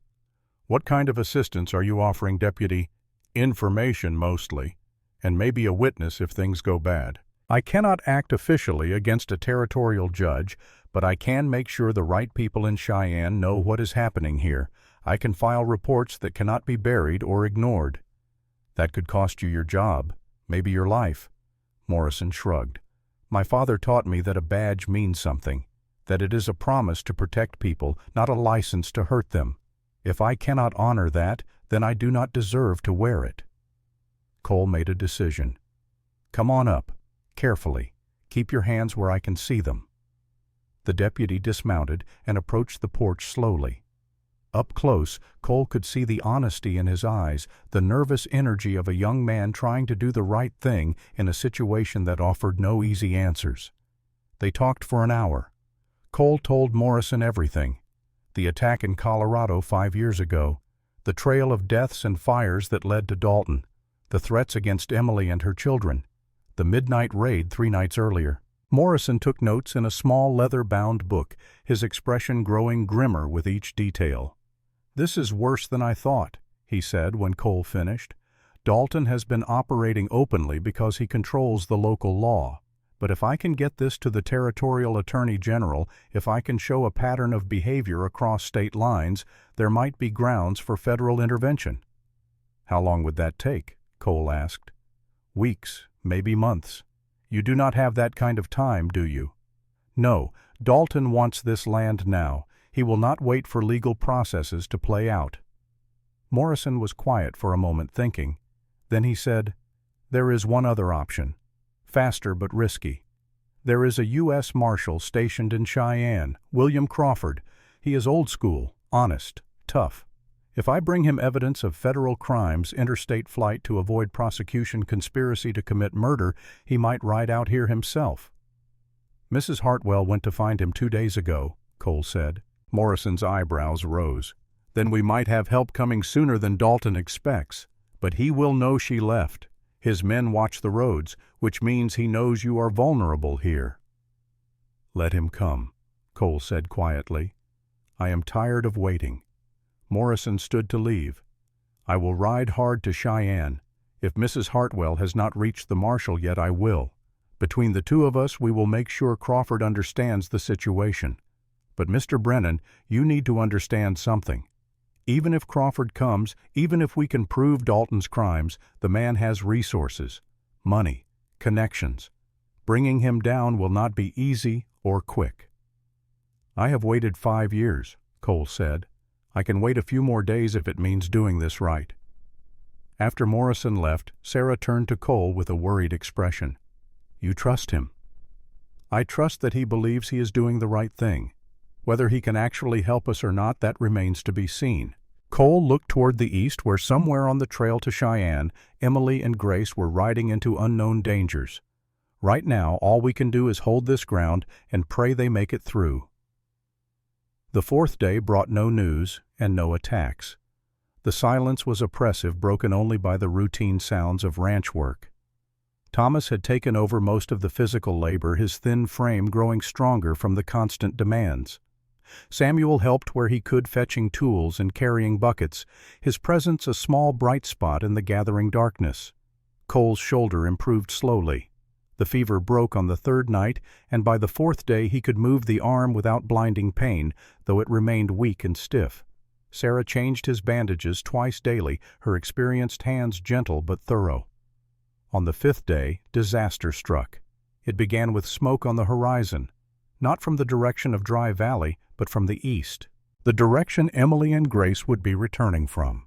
[SPEAKER 1] "What kind of assistance are you offering, Deputy?" "Information, mostly, and maybe a witness if things go bad. I cannot act officially against a territorial judge, but I can make sure the right people in Cheyenne know what is happening here. I can file reports that cannot be buried or ignored." "That could cost you your job, maybe your life." Morrison shrugged. "My father taught me that a badge means something, that it is a promise to protect people, not a license to hurt them. If I cannot honor that, then I do not deserve to wear it." Cole made a decision. "Come on up, carefully. Keep your hands where I can see them." The deputy dismounted and approached the porch slowly. Up close, Cole could see the honesty in his eyes, the nervous energy of a young man trying to do the right thing in a situation that offered no easy answers. They talked for an hour. Cole told Morrison everything. The attack in Colorado 5 years ago, the trail of deaths and fires that led to Dalton, the threats against Emily and her children, the midnight raid 3 nights earlier. Morrison took notes in a small leather-bound book, his expression growing grimmer with each detail. "This is worse than I thought," he said when Cole finished. "Dalton has been operating openly because he controls the local law. But if I can get this to the Territorial Attorney General, if I can show a pattern of behavior across state lines, there might be grounds for federal intervention." "How long would that take?" Cole asked. "Weeks, maybe months. You do not have that kind of time, do you?" "No, Dalton wants this land now. He will not wait for legal processes to play out." Morrison was quiet for a moment, thinking. Then he said, "There is one other option. Faster but risky. There is a U.S. Marshal stationed in Cheyenne, William Crawford. He is old school, honest, tough. If I bring him evidence of federal crimes, interstate flight to avoid prosecution, conspiracy to commit murder, he might ride out here himself." "Mrs. Hartwell went to find him 2 days ago," Cole said. Morrison's eyebrows rose. "Then we might have help coming sooner than Dalton expects. But he will know she left. His men watch the roads, which means he knows you are vulnerable here." "Let him come," Cole said quietly. "I am tired of waiting." Morrison stood to leave. "I will ride hard to Cheyenne. If Mrs. Hartwell has not reached the marshal yet, I will. Between the 2 of us, we will make sure Crawford understands the situation. But Mr. Brennan, you need to understand something. Even if Crawford comes, even if we can prove Dalton's crimes, the man has resources, money, connections. Bringing him down will not be easy or quick." "I have waited 5 years," Cole said. "I can wait a few more days if it means doing this right." After Morrison left, Sarah turned to Cole with a worried expression. "You trust him?" I trust that he believes he is doing the right thing. Whether he can actually help us or not, that remains to be seen." Cole looked toward the east where somewhere on the trail to Cheyenne, Emily and Grace were riding into unknown dangers. "Right now, all we can do is hold this ground and pray they make it through." The fourth day brought no news and no attacks. The silence was oppressive, broken only by the routine sounds of ranch work. Thomas had taken over most of the physical labor, his thin frame growing stronger from the constant demands. Samuel helped where he could, fetching tools and carrying buckets, his presence a small bright spot in the gathering darkness. Cole's shoulder improved slowly. The fever broke on the third night, and by the fourth day he could move the arm without blinding pain, though it remained weak and stiff. Sarah changed his bandages twice daily, her experienced hands gentle but thorough. On the fifth day, disaster struck. It began with smoke on the horizon, not from the direction of Dry Valley, but from the east, the direction Emily and Grace would be returning from.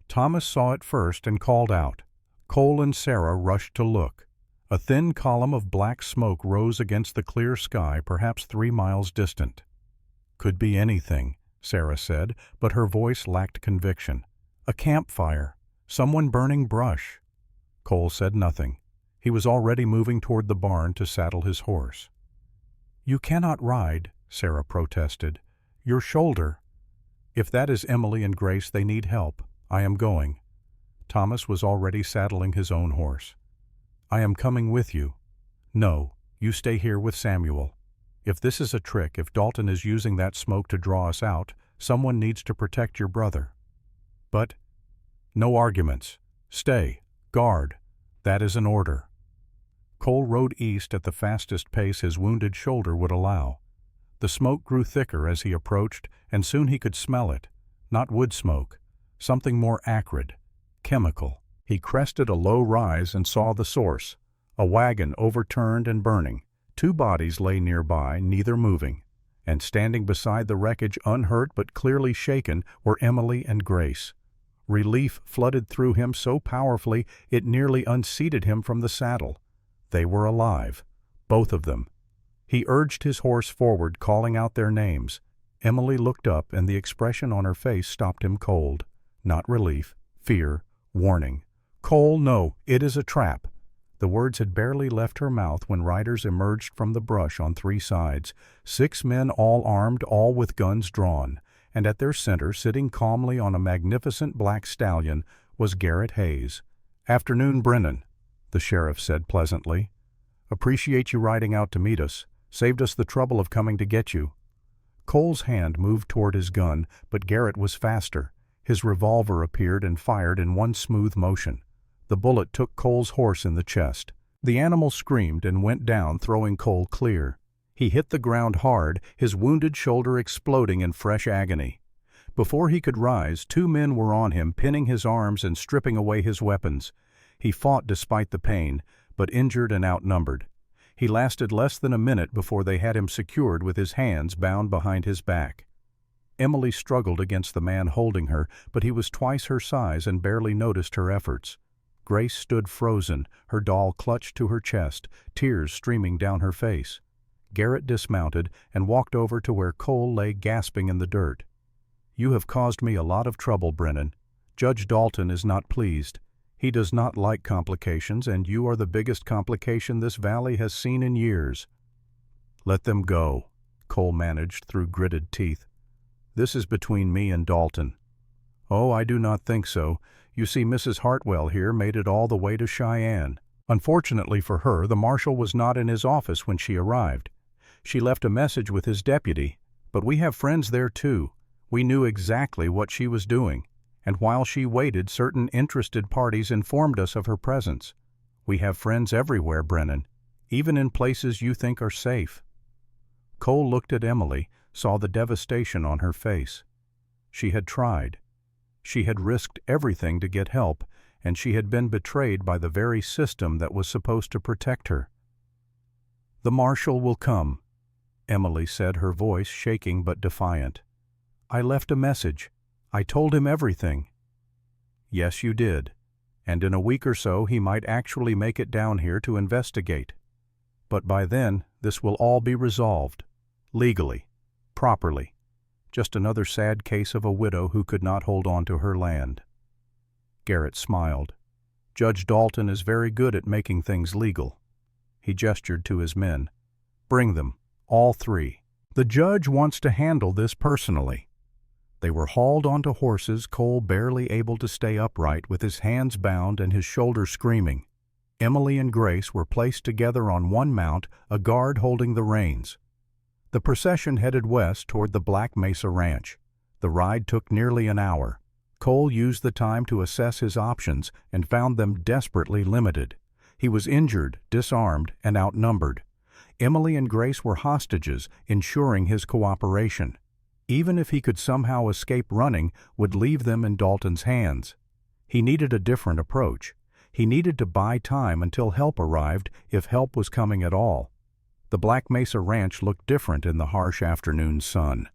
[SPEAKER 1] Thomas saw it first and called out. Cole and Sarah rushed to look. A thin column of black smoke rose against the clear sky, perhaps 3 miles distant. "Could be anything," Sarah said, but her voice lacked conviction. "A campfire. Someone burning brush." Cole said nothing. He was already moving toward the barn to saddle his horse. "You cannot ride," Sarah protested. "Your shoulder." "If that is Emily and Grace, they need help. I am going." Thomas was already saddling his own horse. "I am coming with you." "No, you stay here with Samuel. If this is a trick, if Dalton is using that smoke to draw us out, someone needs to protect your brother." "But—" "No arguments. Stay. Guard. That is an order." Cole rode east at the fastest pace his wounded shoulder would allow. The smoke grew thicker as he approached, and soon he could smell it. Not wood smoke. Something more acrid. Chemical. He crested a low rise and saw the source. A wagon overturned and burning. 2 bodies lay nearby, neither moving. And standing beside the wreckage, unhurt but clearly shaken, were Emily and Grace. Relief flooded through him so powerfully it nearly unseated him from the saddle. They were alive. Both of them. He urged his horse forward, calling out their names. Emily looked up, and the expression on her face stopped him cold. Not relief, fear, warning. "Cole, no, it is a trap." The words had barely left her mouth when riders emerged from the brush on 3 sides, 6 men all armed, all with guns drawn, and at their center, sitting calmly on a magnificent black stallion, was Garrett Hayes. "Afternoon, Brennan," the sheriff said pleasantly. "Appreciate you riding out to meet us. Saved us the trouble of coming to get you." Cole's hand moved toward his gun, but Garrett was faster. His revolver appeared and fired in one smooth motion. The bullet took Cole's horse in the chest. The animal screamed and went down, throwing Cole clear. He hit the ground hard, his wounded shoulder exploding in fresh agony. Before he could rise, 2 men were on him, pinning his arms and stripping away his weapons. He fought despite the pain, but injured and outnumbered. He lasted less than a minute before they had him secured with his hands bound behind his back. Emily struggled against the man holding her, but he was twice her size and barely noticed her efforts. Grace stood frozen, her doll clutched to her chest, tears streaming down her face. Garrett dismounted and walked over to where Cole lay gasping in the dirt. "You have caused me a lot of trouble, Brennan. Judge Dalton is not pleased. He does not like complications, and you are the biggest complication this valley has seen in years." "Let them go," Cole managed through gritted teeth. "This is between me and Dalton." "Oh, I do not think so. You see, Mrs. Hartwell here made it all the way to Cheyenne. Unfortunately for her, the marshal was not in his office when she arrived. She left a message with his deputy, but we have friends there too. We knew exactly what she was doing, and while she waited, certain interested parties informed us of her presence. We have friends everywhere, Brennan, even in places you think are safe." Cole looked at Emily, saw the devastation on her face. She had tried. She had risked everything to get help, and she had been betrayed by the very system that was supposed to protect her. "The marshal will come," Emily said, her voice shaking but defiant. "I left a message. I told him everything." "Yes, you did. And in a week or so he might actually make it down here to investigate." But by then, this will all be resolved. Legally. Properly. Just another sad case of a widow who could not hold on to her land. Garrett smiled. Judge Dalton is very good at making things legal. He gestured to his men. Bring them, all three. The judge wants to handle this personally. They were hauled onto horses, Cole barely able to stay upright with his hands bound and his shoulders screaming. Emily and Grace were placed together on one mount, a guard holding the reins. The procession headed west toward the Black Mesa Ranch. The ride took nearly an hour. Cole used the time to assess his options and found them desperately limited. He was injured, disarmed, and outnumbered. Emily and Grace were hostages, ensuring his cooperation. Even if he could somehow escape running, would leave them in Dalton's hands. He needed a different approach. He needed to buy time until help arrived, if help was coming at all. The Black Mesa Ranch looked different in the harsh afternoon sun.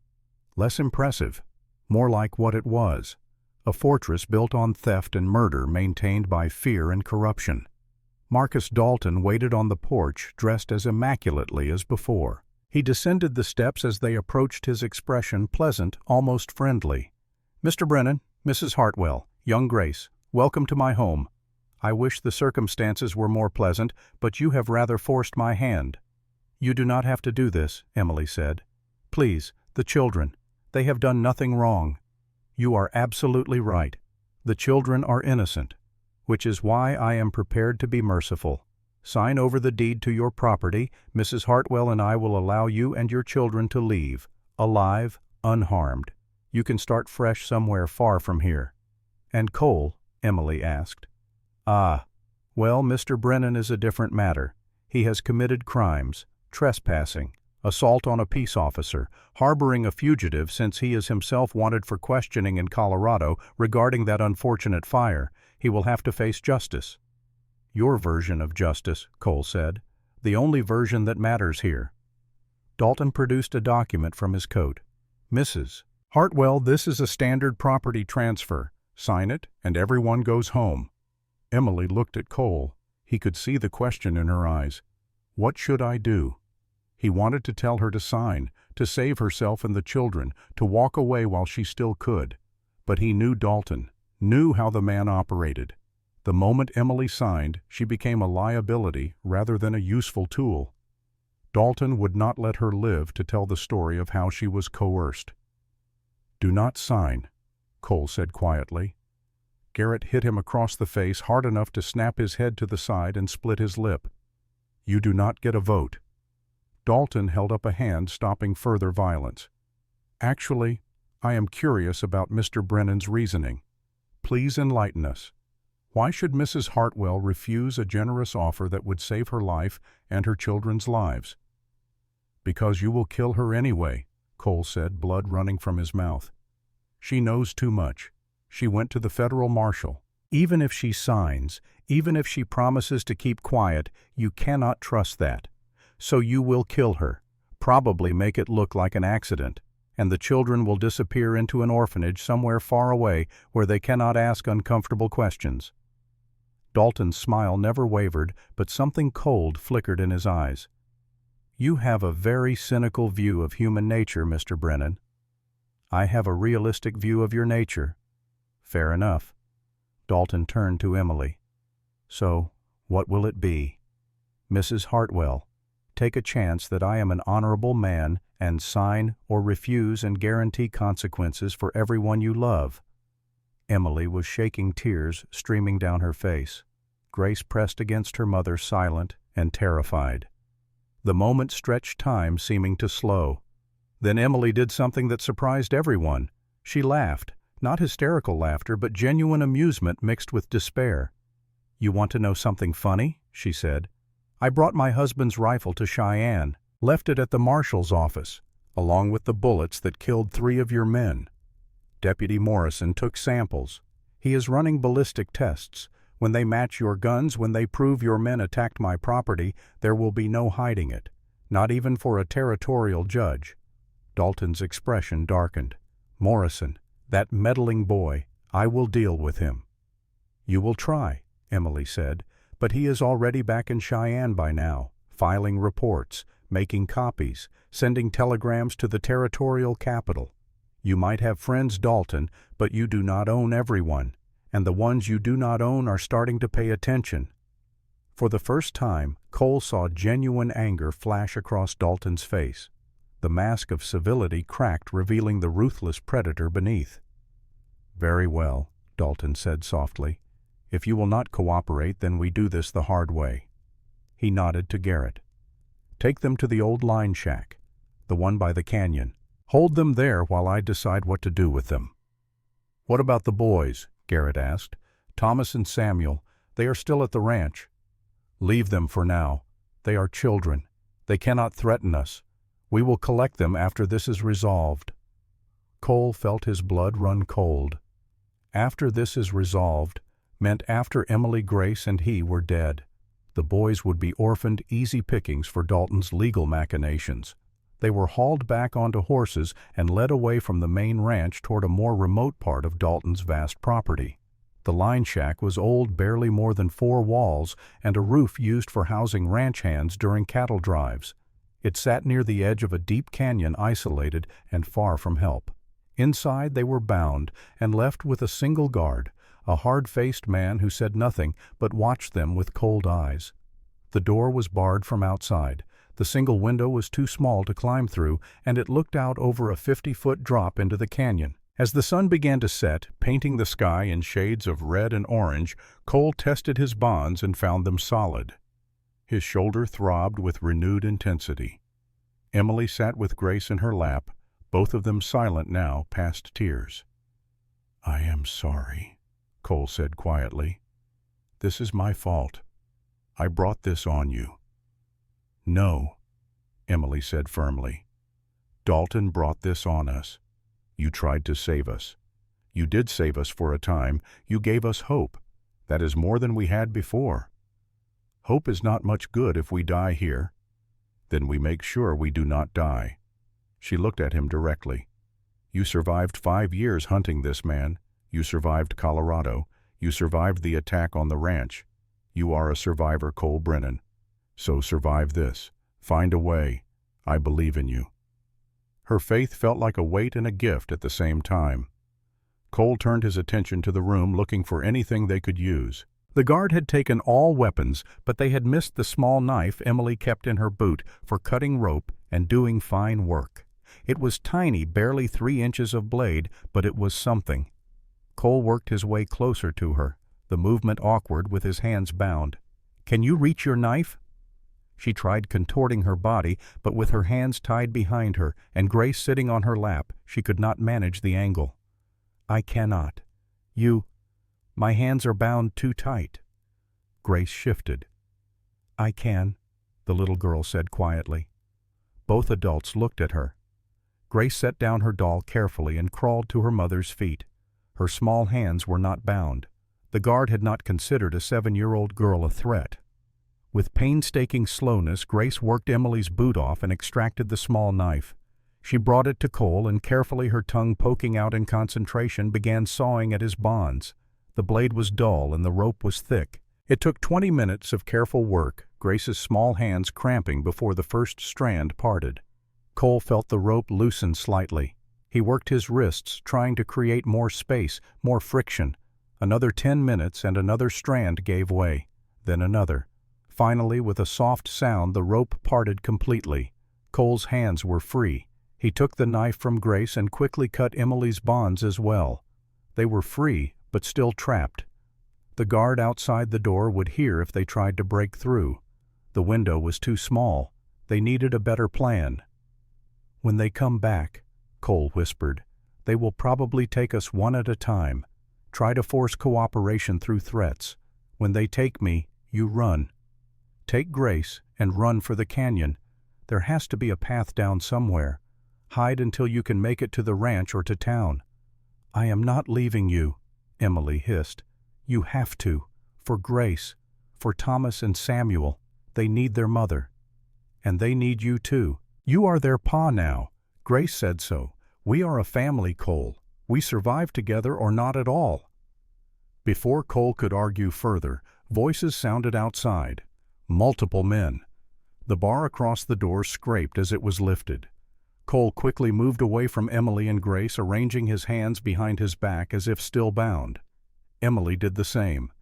[SPEAKER 1] Less impressive, more like what it was, a fortress built on theft and murder maintained by fear and corruption. Marcus Dalton waited on the porch, dressed as immaculately as before. He descended the steps as they approached, his expression pleasant, almost friendly. "Mr. Brennan, Mrs. Hartwell, young Grace, welcome to my home. I wish the circumstances were more pleasant, but you have rather forced my hand." "You do not have to do this," Emily said. "Please, the children. They have done nothing wrong." "You are absolutely right. The children are innocent, which is why I am prepared to be merciful. Sign over the deed to your property. Mrs. Hartwell and I will allow you and your children to leave, alive, unharmed. You can start fresh somewhere far from here." "And Cole?" Emily asked. "Ah, well, Mr. Brennan is a different matter. He has committed crimes, trespassing, assault on a peace officer, harboring a fugitive since he is himself wanted for questioning in Colorado regarding that unfortunate fire. He will have to face justice." "Your version of justice," Cole said. "The only version that matters here." Dalton produced a document from his coat. "Mrs. Hartwell, this is a standard property transfer. Sign it, and everyone goes home." Emily looked at Cole. He could see the question in her eyes. What should I do? He wanted to tell her to sign, to save herself and the children, to walk away while she still could. But he knew Dalton, knew how the man operated. The moment Emily signed, she became a liability rather than a useful tool. Dalton would not let her live to tell the story of how she was coerced. "Do not sign," Cole said quietly. Garrett hit him across the face hard enough to snap his head to the side and split his lip. "You do not get a vote." Dalton held up a hand, stopping further violence. "Actually, I am curious about Mr. Brennan's reasoning. Please enlighten us. Why should Mrs. Hartwell refuse a generous offer that would save her life and her children's lives?" "Because you will kill her anyway," Cole said, blood running from his mouth. "She knows too much. She went to the federal marshal. Even if she signs, even if she promises to keep quiet, you cannot trust that. So you will kill her, probably make it look like an accident, and the children will disappear into an orphanage somewhere far away where they cannot ask uncomfortable questions." Dalton's smile never wavered, but something cold flickered in his eyes. "You have a very cynical view of human nature, Mr. Brennan." "I have a realistic view of your nature." "Fair enough." Dalton turned to Emily. "So, what will it be?" "Mrs. Hartwell, take a chance that I am an honorable man and sign or refuse and guarantee consequences for everyone you love." Emily was shaking, tears streaming down her face. Grace pressed against her mother, silent and terrified. The moment stretched time, seeming to slow. Then Emily did something that surprised everyone. She laughed, not hysterical laughter, but genuine amusement mixed with despair. "You want to know something funny?" she said. "I brought my husband's rifle to Cheyenne, left it at the marshal's office, along with the bullets that killed 3 of your men. Deputy Morrison took samples. He is running ballistic tests. When they match your guns, when they prove your men attacked my property, there will be no hiding it, not even for a territorial judge." Dalton's expression darkened. "Morrison, that meddling boy, I will deal with him." "You will try," Emily said, "but he is already back in Cheyenne by now, filing reports, making copies, sending telegrams to the territorial capital. You might have friends, Dalton, but you do not own everyone, and the ones you do not own are starting to pay attention. For the first time, Cole saw genuine anger flash across Dalton's face. The mask of civility cracked, revealing the ruthless predator beneath. "Very well," Dalton said softly. "If you will not cooperate, then we do this the hard way." He nodded to Garrett. "Take them to the old line shack, the one by the canyon. Hold them there while I decide what to do with them." "What about the boys?" Garrett asked. "Thomas and Samuel, they are still at the ranch." "Leave them for now. They are children. They cannot threaten us. We will collect them after this is resolved." Cole felt his blood run cold. After this is resolved meant after Emily, Grace, and he were dead. The boys would be orphaned, easy pickings for Dalton's legal machinations. They were hauled back onto horses and led away from the main ranch toward a more remote part of Dalton's vast property. The line shack was old, barely more than 4 walls, and a roof used for housing ranch hands during cattle drives. It sat near the edge of a deep canyon, isolated and far from help. Inside they were bound and left with a single guard, a hard-faced man who said nothing but watched them with cold eyes. The door was barred from outside. The single window was too small to climb through, and it looked out over a 50-foot drop into the canyon. As the sun began to set, painting the sky in shades of red and orange, Cole tested his bonds and found them solid. His shoulder throbbed with renewed intensity. Emily sat with Grace in her lap, both of them silent now, past tears. "I am sorry," Cole said quietly. "This is my fault. I brought this on you." "No," Emily said firmly. "Dalton brought this on us. You tried to save us. You did save us for a time. You gave us hope. That is more than we had before. Hope is not much good if we die here. Then we make sure we do not die." She looked at him directly. "You survived 5 years hunting this man. You survived Colorado. You survived the attack on the ranch. You are a survivor, Cole Brennan. So survive this. Find a way. I believe in you." Her faith felt like a weight and a gift at the same time. Cole turned his attention to the room, looking for anything they could use. The guard had taken all weapons, but they had missed the small knife Emily kept in her boot for cutting rope and doing fine work. It was tiny, barely 3 inches of blade, but it was something. Cole worked his way closer to her, the movement awkward with his hands bound. "Can you reach your knife?" She tried contorting her body, but with her hands tied behind her and Grace sitting on her lap, she could not manage the angle. "I cannot. My hands are bound too tight." Grace shifted. "I can," the little girl said quietly. Both adults looked at her. Grace set down her doll carefully and crawled to her mother's feet. Her small hands were not bound. The guard had not considered a 7-year-old girl a threat. With painstaking slowness, Grace worked Emily's boot off and extracted the small knife. She brought it to Cole and carefully, her tongue poking out in concentration, began sawing at his bonds. The blade was dull and the rope was thick. It took 20 minutes of careful work, Grace's small hands cramping before the first strand parted. Cole felt the rope loosen slightly. He worked his wrists, trying to create more space, more friction. Another 10 minutes and another strand gave way, then another. Finally, with a soft sound, the rope parted completely. Cole's hands were free. He took the knife from Grace and quickly cut Emily's bonds as well. They were free, but still trapped. The guard outside the door would hear if they tried to break through. The window was too small. They needed a better plan. "When they come back," Cole whispered, "they will probably take us one at a time. Try to force cooperation through threats. When they take me, you run. Take Grace and run for the canyon. There has to be a path down somewhere. Hide until you can make it to the ranch or to town." "I am not leaving you," Emily hissed. "You have to. For Grace. For Thomas and Samuel. They need their mother. And they need you too. You are their pa now. Grace said so. We are a family, Cole. We survive together or not at all." Before Cole could argue further, voices sounded outside. Multiple men. The bar across the door scraped as it was lifted. Cole quickly moved away from Emily and Grace, arranging his hands behind his back as if still bound. Emily did the same.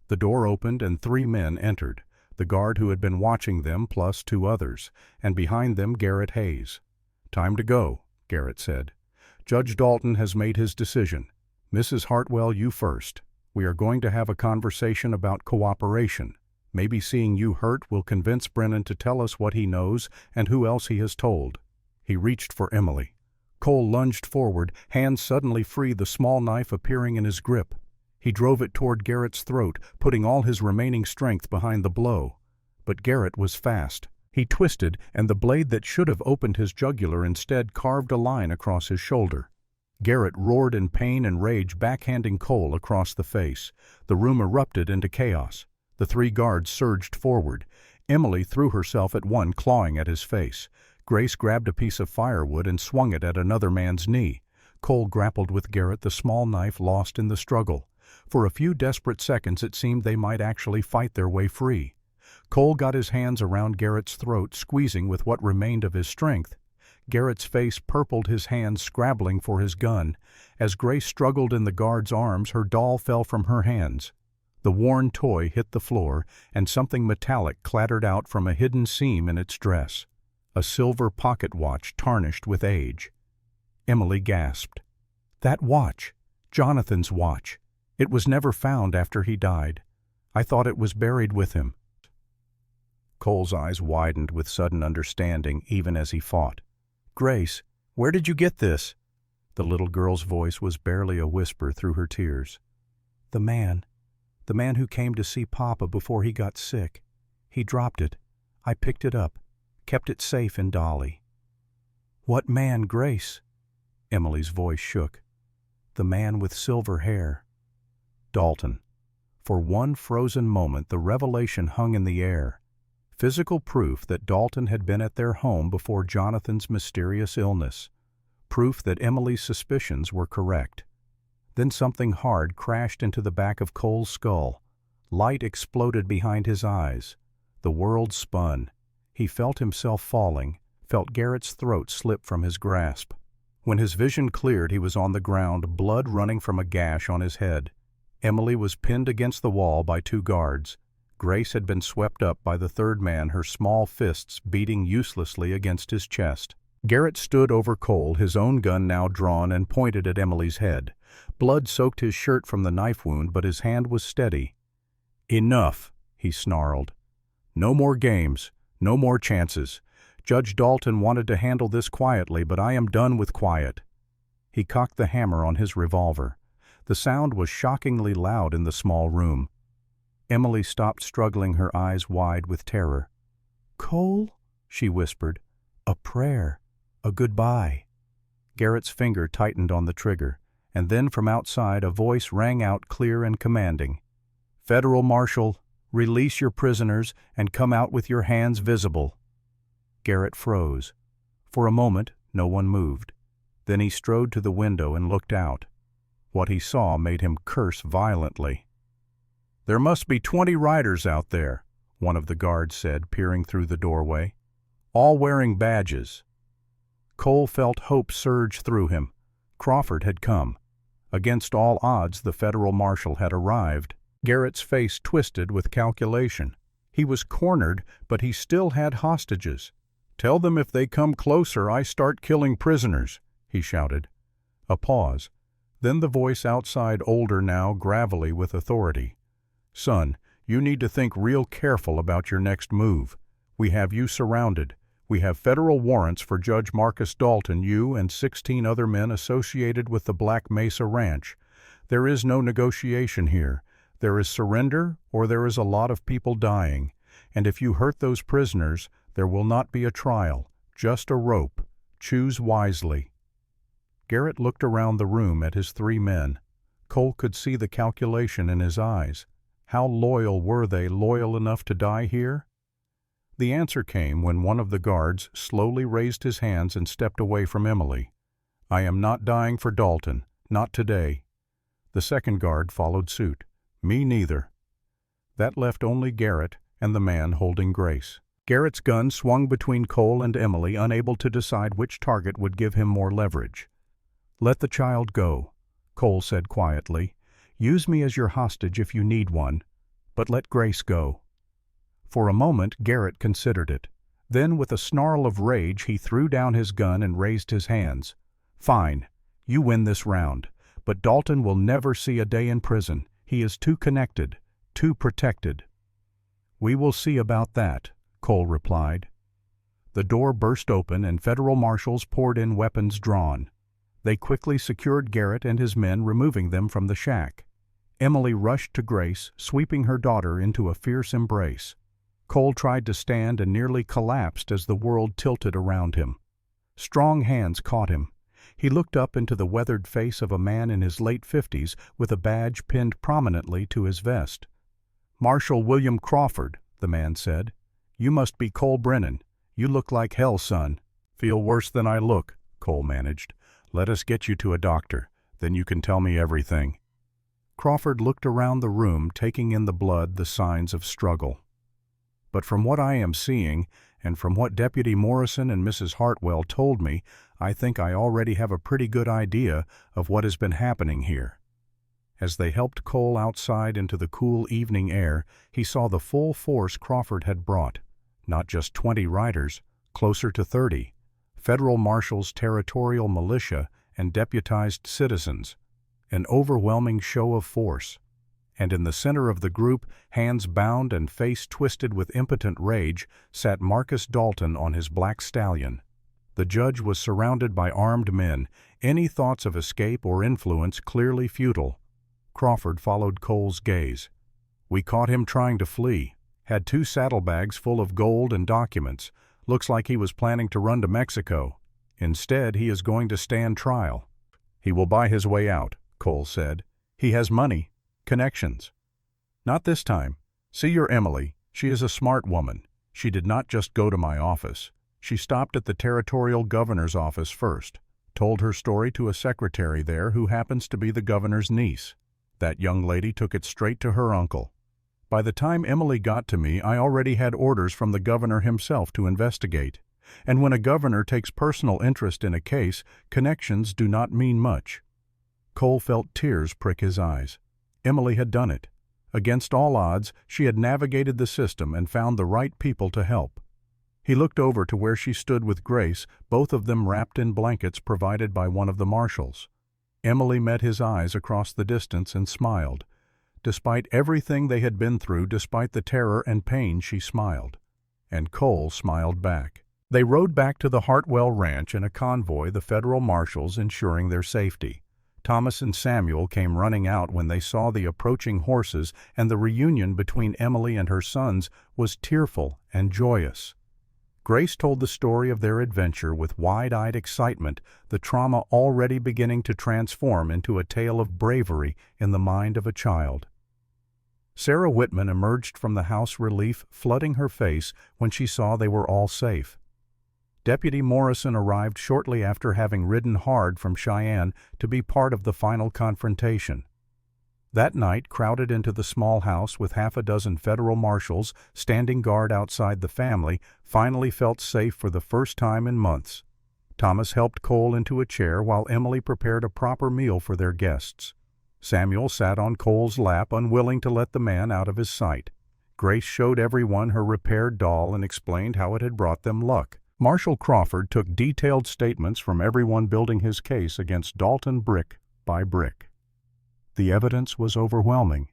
[SPEAKER 1] The door opened and 3 men entered, the guard who had been watching them plus 2 others, and behind them Garrett Hayes. "Time to go," Garrett said. "Judge Dalton has made his decision. Mrs. Hartwell, you first. We are going to have a conversation about cooperation. Maybe seeing you hurt will convince Brennan to tell us what he knows and who else he has told." He reached for Emily. Cole lunged forward, hands suddenly free, the small knife appearing in his grip. He drove it toward Garrett's throat, putting all his remaining strength behind the blow. But Garrett was fast. He twisted, and the blade that should have opened his jugular instead carved a line across his shoulder. Garrett roared in pain and rage, backhanding Cole across the face. The room erupted into chaos. The 3 guards surged forward. Emily threw herself at one, clawing at his face. Grace grabbed a piece of firewood and swung it at another man's knee. Cole grappled with Garrett, the small knife lost in the struggle. For a few desperate seconds it seemed they might actually fight their way free. Cole got his hands around Garrett's throat, squeezing with what remained of his strength. Garrett's face purpled, his hands scrabbling for his gun. As Grace struggled in the guard's arms, her doll fell from her hands. The worn toy hit the floor, and something metallic clattered out from a hidden seam in its dress. A silver pocket watch tarnished with age. Emily gasped. "That watch! Jonathan's watch! It was never found after he died. I thought it was buried with him." Cole's eyes widened with sudden understanding even as he fought. "Grace, where did you get this?" The little girl's voice was barely a whisper through her tears. The man who came to see Papa before he got sick. He dropped it. I picked it up, kept it safe in Dolly." "What man, Grace?" Emily's voice shook. "The man with silver hair." Dalton. For one frozen moment the revelation hung in the air. Physical proof that Dalton had been at their home before Jonathan's mysterious illness. Proof that Emily's suspicions were correct. Then something hard crashed into the back of Cole's skull. Light exploded behind his eyes. The world spun. He felt himself falling, felt Garrett's throat slip from his grasp. When his vision cleared, he was on the ground, blood running from a gash on his head. Emily was pinned against the wall by 2 guards. Grace had been swept up by the 3rd man, her small fists beating uselessly against his chest. Garrett stood over Cole, his own gun now drawn and pointed at Emily's head. Blood soaked his shirt from the knife wound, but his hand was steady. "Enough," he snarled. "No more games, no more chances. Judge Dalton wanted to handle this quietly, but I am done with quiet." He cocked the hammer on his revolver. The sound was shockingly loud in the small room. Emily stopped struggling, her eyes wide with terror. "Cole," she whispered. "A prayer. A goodbye." Garrett's finger tightened on the trigger, and then from outside a voice rang out clear and commanding. "Federal Marshal, release your prisoners and come out with your hands visible." Garrett froze. For a moment, no one moved. Then he strode to the window and looked out. What he saw made him curse violently. "There must be 20 riders out there," one of the guards said, peering through the doorway. "All wearing badges." Cole felt hope surge through him. Crawford had come. Against all odds, the federal marshal had arrived. Garrett's face twisted with calculation. He was cornered, but he still had hostages. "Tell them if they come closer, I start killing prisoners," he shouted. A pause. Then the voice outside, older now, gravelly with authority. "Son, you need to think real careful about your next move. We have you surrounded. We have federal warrants for Judge Marcus Dalton, you and 16 other men associated with the Black Mesa Ranch. There is no negotiation here. There is surrender, or there is a lot of people dying. And if you hurt those prisoners, there will not be a trial, just a rope. Choose wisely." Garrett looked around the room at his 3 men. Cole could see the calculation in his eyes. How loyal were they, loyal enough to die here? The answer came when one of the guards slowly raised his hands and stepped away from Emily. "I am not dying for Dalton, not today." The second guard followed suit. "Me neither." That left only Garrett and the man holding Grace. Garrett's gun swung between Cole and Emily, unable to decide which target would give him more leverage. "Let the child go," Cole said quietly. "Use me as your hostage if you need one, but let Grace go." For a moment Garrett considered it. Then, with a snarl of rage, he threw down his gun and raised his hands. "Fine. You win this round. But Dalton will never see a day in prison. He is too connected, too protected." "We will see about that," Cole replied. The door burst open and federal marshals poured in, weapons drawn. They quickly secured Garrett and his men, removing them from the shack. Emily rushed to Grace, sweeping her daughter into a fierce embrace. Cole tried to stand and nearly collapsed as the world tilted around him. Strong hands caught him. He looked up into the weathered face of a man in his late 50s with a badge pinned prominently to his vest. "Marshal William Crawford," the man said. "You must be Cole Brennan. You look like hell, son." "Feel worse than I look," Cole managed. "Let us get you to a doctor. Then you can tell me everything." Crawford looked around the room, taking in the blood, the signs of struggle. "But from what I am seeing, and from what Deputy Morrison and Mrs. Hartwell told me, I think I already have a pretty good idea of what has been happening here." As they helped Cole outside into the cool evening air, he saw the full force Crawford had brought. Not just 20 riders, closer to 30. Federal marshals, territorial militia, and deputized citizens. An overwhelming show of force. And in the center of the group, hands bound and face twisted with impotent rage, sat Marcus Dalton on his black stallion. The judge was surrounded by armed men, any thoughts of escape or influence clearly futile. Crawford followed Cole's gaze. "We caught him trying to flee. Had 2 saddlebags full of gold and documents. Looks like he was planning to run to Mexico. Instead, he is going to stand trial." "He will buy his way out," Cole said. "He has money, connections." "Not this time. See your Emily. She is a smart woman. She did not just go to my office. She stopped at the territorial governor's office first, told her story to a secretary there who happens to be the governor's niece. That young lady took it straight to her uncle. By the time Emily got to me, I already had orders from the governor himself to investigate. And when a governor takes personal interest in a case, connections do not mean much." Cole felt tears prick his eyes. Emily had done it. Against all odds, she had navigated the system and found the right people to help. He looked over to where she stood with Grace, both of them wrapped in blankets provided by one of the marshals. Emily met his eyes across the distance and smiled. Despite everything they had been through, despite the terror and pain, she smiled. And Cole smiled back. They rode back to the Hartwell Ranch in a convoy, the federal marshals ensuring their safety. Thomas and Samuel came running out when they saw the approaching horses, and the reunion between Emily and her sons was tearful and joyous. Grace told the story of their adventure with wide-eyed excitement, the trauma already beginning to transform into a tale of bravery in the mind of a child. Sarah Whitman emerged from the house, relief flooding her face when she saw they were all safe. Deputy Morrison arrived shortly after having ridden hard from Cheyenne to be part of the final confrontation. That night, crowded into the small house with half a dozen federal marshals standing guard outside, the family finally felt safe for the first time in months. Thomas helped Cole into a chair while Emily prepared a proper meal for their guests. Samuel sat on Cole's lap, unwilling to let the man out of his sight. Grace showed everyone her repaired doll and explained how it had brought them luck. Marshal Crawford took detailed statements from everyone building his case against Dalton brick by brick. The evidence was overwhelming.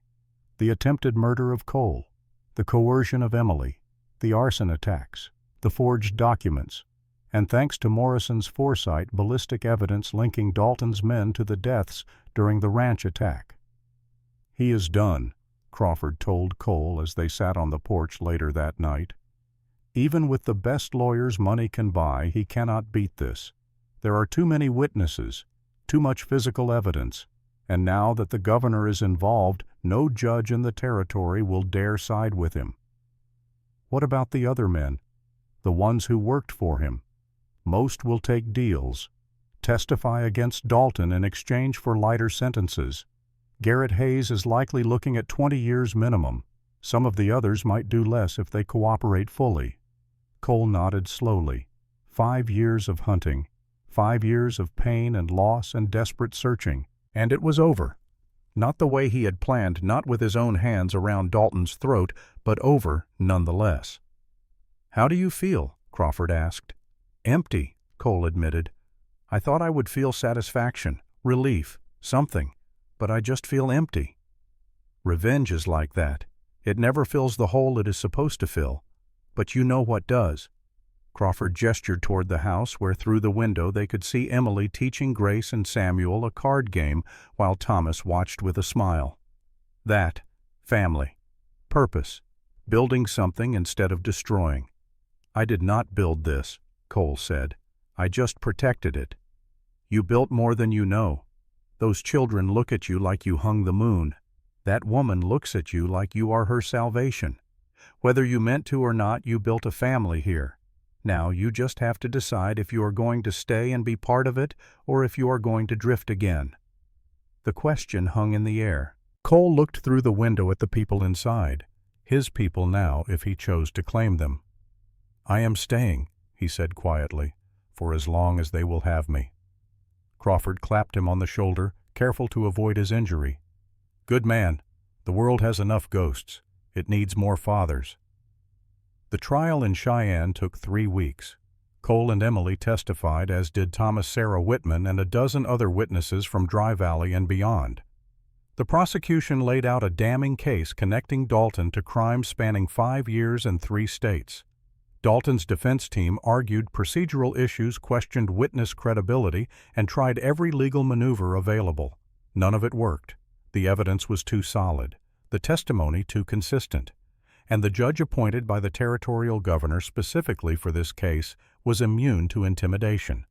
[SPEAKER 1] The attempted murder of Cole, the coercion of Emily, the arson attacks, the forged documents, and thanks to Morrison's foresight, ballistic evidence linking Dalton's men to the deaths during the ranch attack. "He is done," Crawford told Cole as they sat on the porch later that night. "Even with the best lawyers money can buy, he cannot beat this. There are too many witnesses, too much physical evidence, and now that the governor is involved, no judge in the territory will dare side with him." What about the other men? The ones who worked for him? Most will take deals, testify against Dalton in exchange for lighter sentences. Garrett Hayes is likely looking at 20 years minimum. Some of the others might do less if they cooperate fully. Cole nodded slowly. 5 years of hunting. 5 years of pain and loss and desperate searching. And it was over. Not the way he had planned, not with his own hands around Dalton's throat, but over nonetheless. "How do you feel?" Crawford asked. "Empty," Cole admitted. "I thought I would feel satisfaction, relief, something, but I just feel empty." "Revenge is like that. It never fills the hole it is supposed to fill. But you know what does." Crawford gestured toward the house where through the window they could see Emily teaching Grace and Samuel a card game while Thomas watched with a smile. "That. Family. Purpose. Building something instead of destroying." "I did not build this," Cole said. "I just protected it." "You built more than you know. Those children look at you like you hung the moon. That woman looks at you like you are her salvation. Whether you meant to or not, you built a family here. Now you just have to decide if you are going to stay and be part of it or if you are going to drift again." The question hung in the air. Cole looked through the window at the people inside. His people now, if he chose to claim them. "I am staying," he said quietly, "for as long as they will have me." Crawford clapped him on the shoulder, careful to avoid his injury. "Good man. The world has enough ghosts. It needs more fathers." The trial in Cheyenne took 3 weeks. Cole and Emily testified, as did Thomas Sarah Whitman and a dozen other witnesses from Dry Valley and beyond. The prosecution laid out a damning case connecting Dalton to crimes spanning 5 years and 3 states. Dalton's defense team argued procedural issues, questioned witness credibility, and tried every legal maneuver available. None of it worked. The evidence was too solid, the testimony too consistent, and the judge appointed by the territorial governor specifically for this case was immune to intimidation.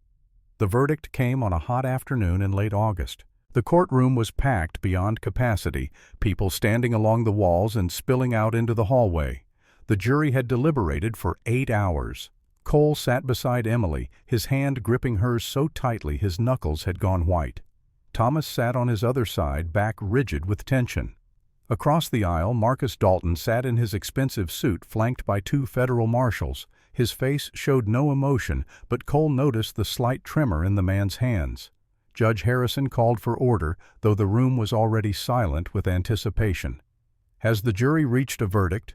[SPEAKER 1] The verdict came on a hot afternoon in late August. The courtroom was packed beyond capacity, people standing along the walls and spilling out into the hallway. The jury had deliberated for 8 hours. Cole sat beside Emily, his hand gripping hers so tightly his knuckles had gone white. Thomas sat on his other side, back rigid with tension. Across the aisle, Marcus Dalton sat in his expensive suit, flanked by 2 federal marshals. His face showed no emotion, but Cole noticed the slight tremor in the man's hands. Judge Harrison called for order, though the room was already silent with anticipation. "Has the jury reached a verdict?"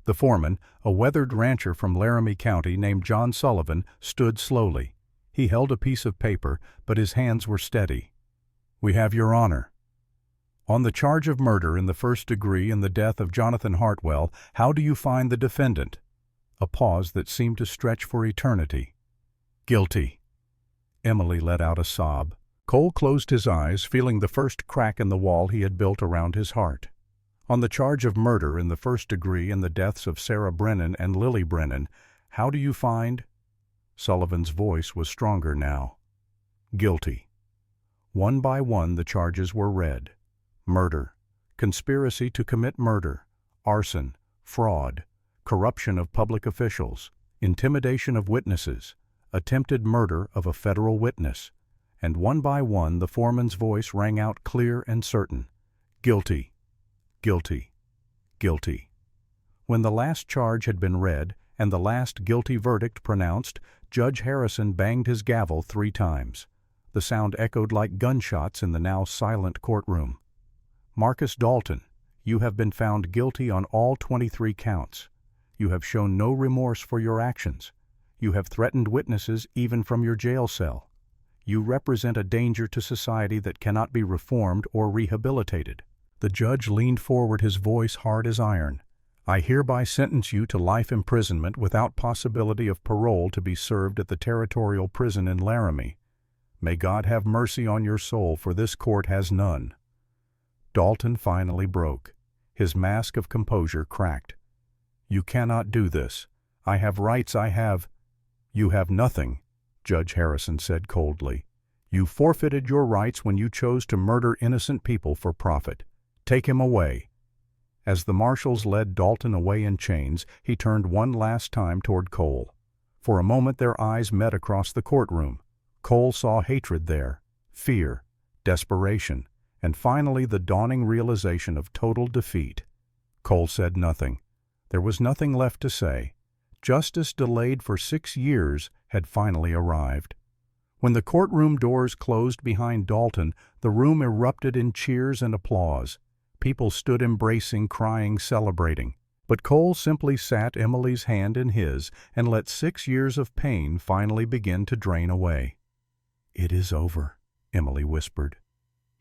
[SPEAKER 1] The foreman, a weathered rancher from Laramie County named John Sullivan, stood slowly. He held a piece of paper, but his hands were steady. "We have your honor. On the charge of murder in the first degree in the death of Jonathan Hartwell, how do you find the defendant?" A pause that seemed to stretch for eternity. "Guilty." Emily let out a sob. Cole closed his eyes, feeling the first crack in the wall he had built around his heart. "On the charge of murder in the first degree in the deaths of Sarah Brennan and Lily Brennan, how do you find—" Sullivan's voice was stronger now. "Guilty." One by one the charges were read. Murder, conspiracy to commit murder, arson, fraud, corruption of public officials, intimidation of witnesses, attempted murder of a federal witness, and one by one the foreman's voice rang out clear and certain. "Guilty, guilty, guilty." When the last charge had been read and the last guilty verdict pronounced, Judge Harrison banged his gavel 3 times. The sound echoed like gunshots in the now silent courtroom. "Marcus Dalton, you have been found guilty on all 23 counts. You have shown no remorse for your actions. You have threatened witnesses even from your jail cell. You represent a danger to society that cannot be reformed or rehabilitated." The judge leaned forward, his voice hard as iron. "I hereby sentence you to life imprisonment without possibility of parole to be served at the territorial prison in Laramie. May God have mercy on your soul, for this court has none." Dalton finally broke. His mask of composure cracked. "You cannot do this. I have rights, I have—" "You have nothing," Judge Harrison said coldly. "You forfeited your rights when you chose to murder innocent people for profit. Take him away." As the marshals led Dalton away in chains, he turned one last time toward Cole. For a moment their eyes met across the courtroom. Cole saw hatred there, fear, desperation, and finally the dawning realization of total defeat. Cole said nothing. There was nothing left to say. Justice delayed for 6 years had finally arrived. When the courtroom doors closed behind Dalton, the room erupted in cheers and applause. People stood embracing, crying, celebrating. But Cole simply sat Emily's hand in his and let 6 years of pain finally begin to drain away. "It is over," Emily whispered.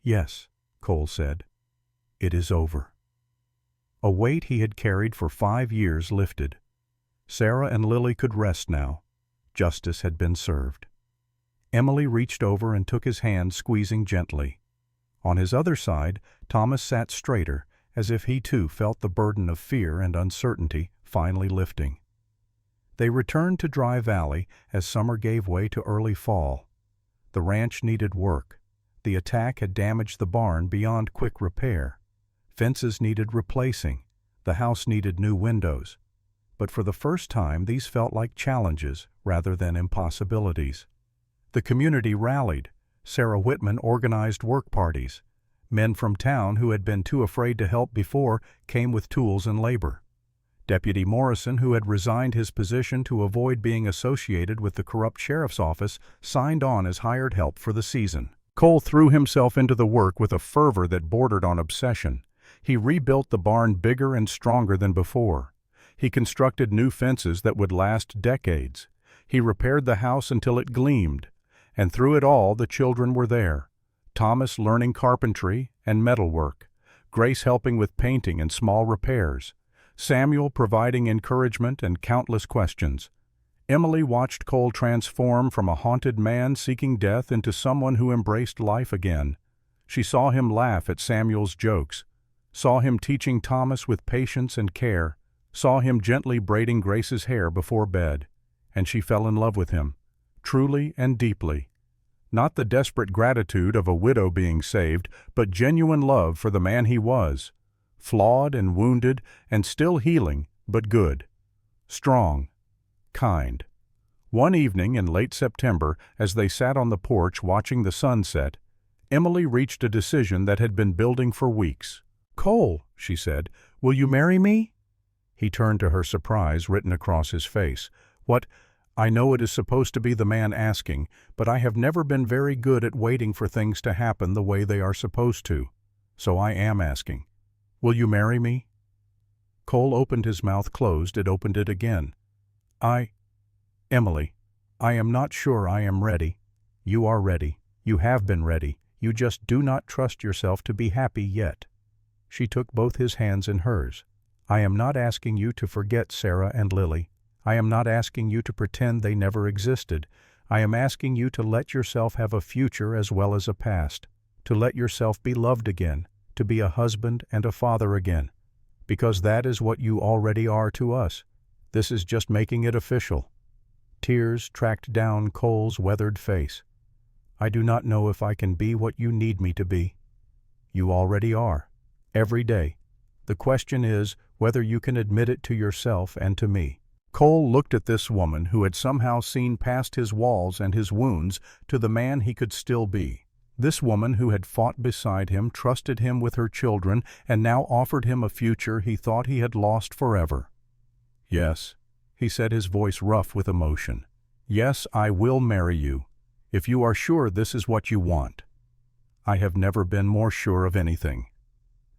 [SPEAKER 1] "Yes," Cole said. "It is over." A weight he had carried for 5 years lifted. Sarah and Lily could rest now. Justice had been served. Emily reached over and took his hand, squeezing gently. On his other side, Thomas sat straighter, as if he too felt the burden of fear and uncertainty finally lifting. They returned to Dry Valley as summer gave way to early fall. The ranch needed work. The attack had damaged the barn beyond quick repair. Fences needed replacing. The house needed new windows. But for the first time, these felt like challenges rather than impossibilities. The community rallied. Sarah Whitman organized work parties. Men from town who had been too afraid to help before came with tools and labor. Deputy Morrison, who had resigned his position to avoid being associated with the corrupt sheriff's office, signed on as hired help for the season. Cole threw himself into the work with a fervor that bordered on obsession. He rebuilt the barn bigger and stronger than before. He constructed new fences that would last decades. He repaired the house until it gleamed. And through it all, the children were there. Thomas learning carpentry and metalwork, Grace helping with painting and small repairs, Samuel providing encouragement and countless questions. Emily watched Cole transform from a haunted man seeking death into someone who embraced life again. She saw him laugh at Samuel's jokes, saw him teaching Thomas with patience and care, saw him gently braiding Grace's hair before bed, and she fell in love with him, truly and deeply. Not the desperate gratitude of a widow being saved, but genuine love for the man he was, flawed and wounded and still healing, but good, strong, kind. One evening in late September, as they sat on the porch watching the sunset, Emily reached a decision that had been building for weeks. "Cole," she said, "will you marry me?" He turned to her, surprise written across his face. "What? I know it is supposed to be the man asking, but I have never been very good at waiting for things to happen the way they are supposed to. So I am asking. Will you marry me?" Cole opened his mouth, closed, it opened it again. Emily, I am not sure I am ready. You are ready. You have been ready. You just do not trust yourself to be happy yet." She took both his hands in hers. "I am not asking you to forget Sarah and Lily. I am not asking you to pretend they never existed. I am asking you to let yourself have a future as well as a past, to let yourself be loved again, to be a husband and a father again, because that is what you already are to us. This is just making it official." Tears tracked down Cole's weathered face. "I do not know if I can be what you need me to be. You already are, every day. The question is whether you can admit it to yourself and to me." Cole looked at this woman who had somehow seen past his walls and his wounds to the man he could still be. This woman who had fought beside him, trusted him with her children, and now offered him a future he thought he had lost forever. "Yes," he said, his voice rough with emotion. "Yes, I will marry you, if you are sure this is what you want." "I have never been more sure of anything."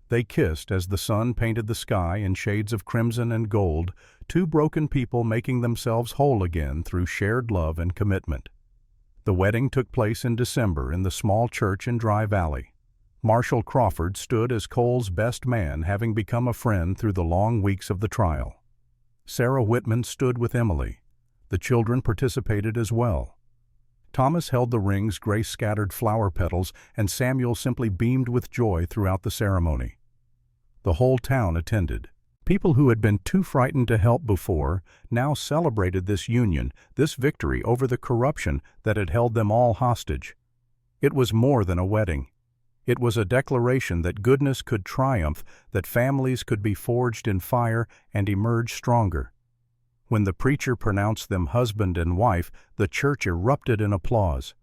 [SPEAKER 1] They kissed as the sun painted the sky in shades of crimson and gold, two broken people making themselves whole again through shared love and commitment. The wedding took place in December in the small church in Dry Valley. Marshall Crawford stood as Cole's best man, having become a friend through the long weeks of the trial. Sarah Whitman stood with Emily. The children participated as well. Thomas held the rings, Grace scattered flower petals, and Samuel simply beamed with joy throughout the ceremony. The whole town attended. People who had been too frightened to help before now celebrated this union, this victory over the corruption that had held them all hostage. It was more than a wedding. It was a declaration that goodness could triumph, that families could be forged in fire and emerge stronger. When the preacher pronounced them husband and wife, the church erupted in applause.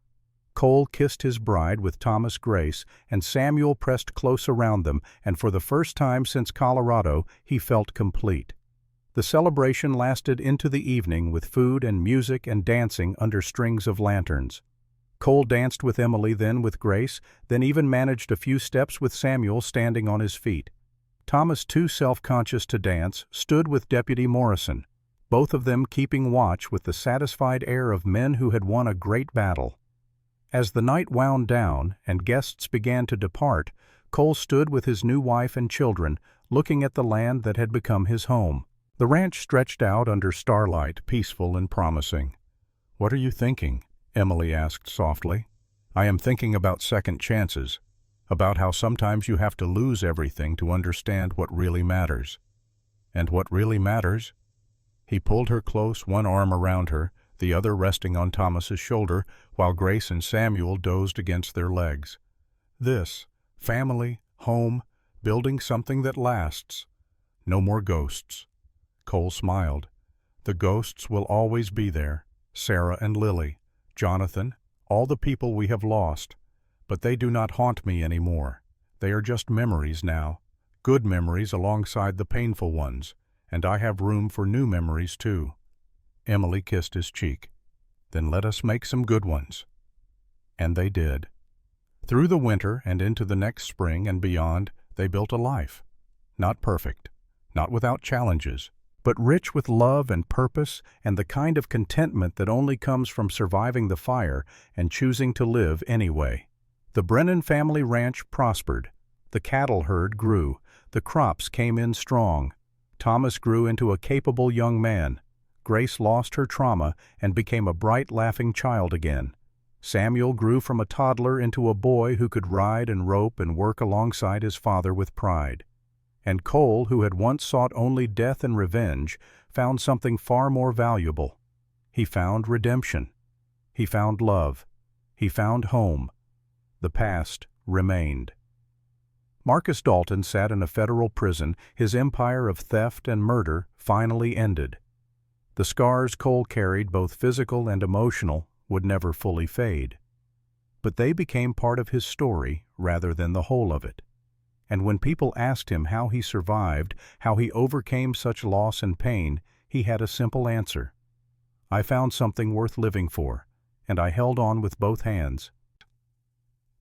[SPEAKER 1] Cole kissed his bride with Thomas Grace, and Samuel pressed close around them, and for the first time since Colorado, he felt complete. The celebration lasted into the evening with food and music and dancing under strings of lanterns. Cole danced with Emily, then with Grace, then even managed a few steps with Samuel standing on his feet. Thomas, too self-conscious to dance, stood with Deputy Morrison, both of them keeping watch with the satisfied air of men who had won a great battle. As the night wound down and guests began to depart, Cole stood with his new wife and children, looking at the land that had become his home. The ranch stretched out under starlight, peaceful and promising. "What are you thinking?" Emily asked softly. "I am thinking about second chances, about how sometimes you have to lose everything to understand what really matters." "And what really matters?" He pulled her close, one arm around her, the other resting on Thomas's shoulder, while Grace and Samuel dozed against their legs. "This, family, home, building something that lasts. No more ghosts." Cole smiled. "The ghosts will always be there, Sarah and Lily, Jonathan, all the people we have lost. But they do not haunt me anymore. They are just memories now, good memories alongside the painful ones, and I have room for new memories too." Emily kissed his cheek. "Then let us make some good ones." And they did. Through the winter and into the next spring and beyond, they built a life. Not perfect, not without challenges, but rich with love and purpose and the kind of contentment that only comes from surviving the fire and choosing to live anyway. The Brennan family ranch prospered. The cattle herd grew. The crops came in strong. Thomas grew into a capable young man. Grace lost her trauma and became a bright, laughing child again. Samuel grew from a toddler into a boy who could ride and rope and work alongside his father with pride. And Cole, who had once sought only death and revenge, found something far more valuable. He found redemption. He found love. He found home. The past remained. Marcus Dalton sat in a federal prison, his empire of theft and murder finally ended. The scars Cole carried, both physical and emotional, would never fully fade. But they became part of his story rather than the whole of it. And when people asked him how he survived, how he overcame such loss and pain, he had a simple answer. "I found something worth living for, and I held on with both hands."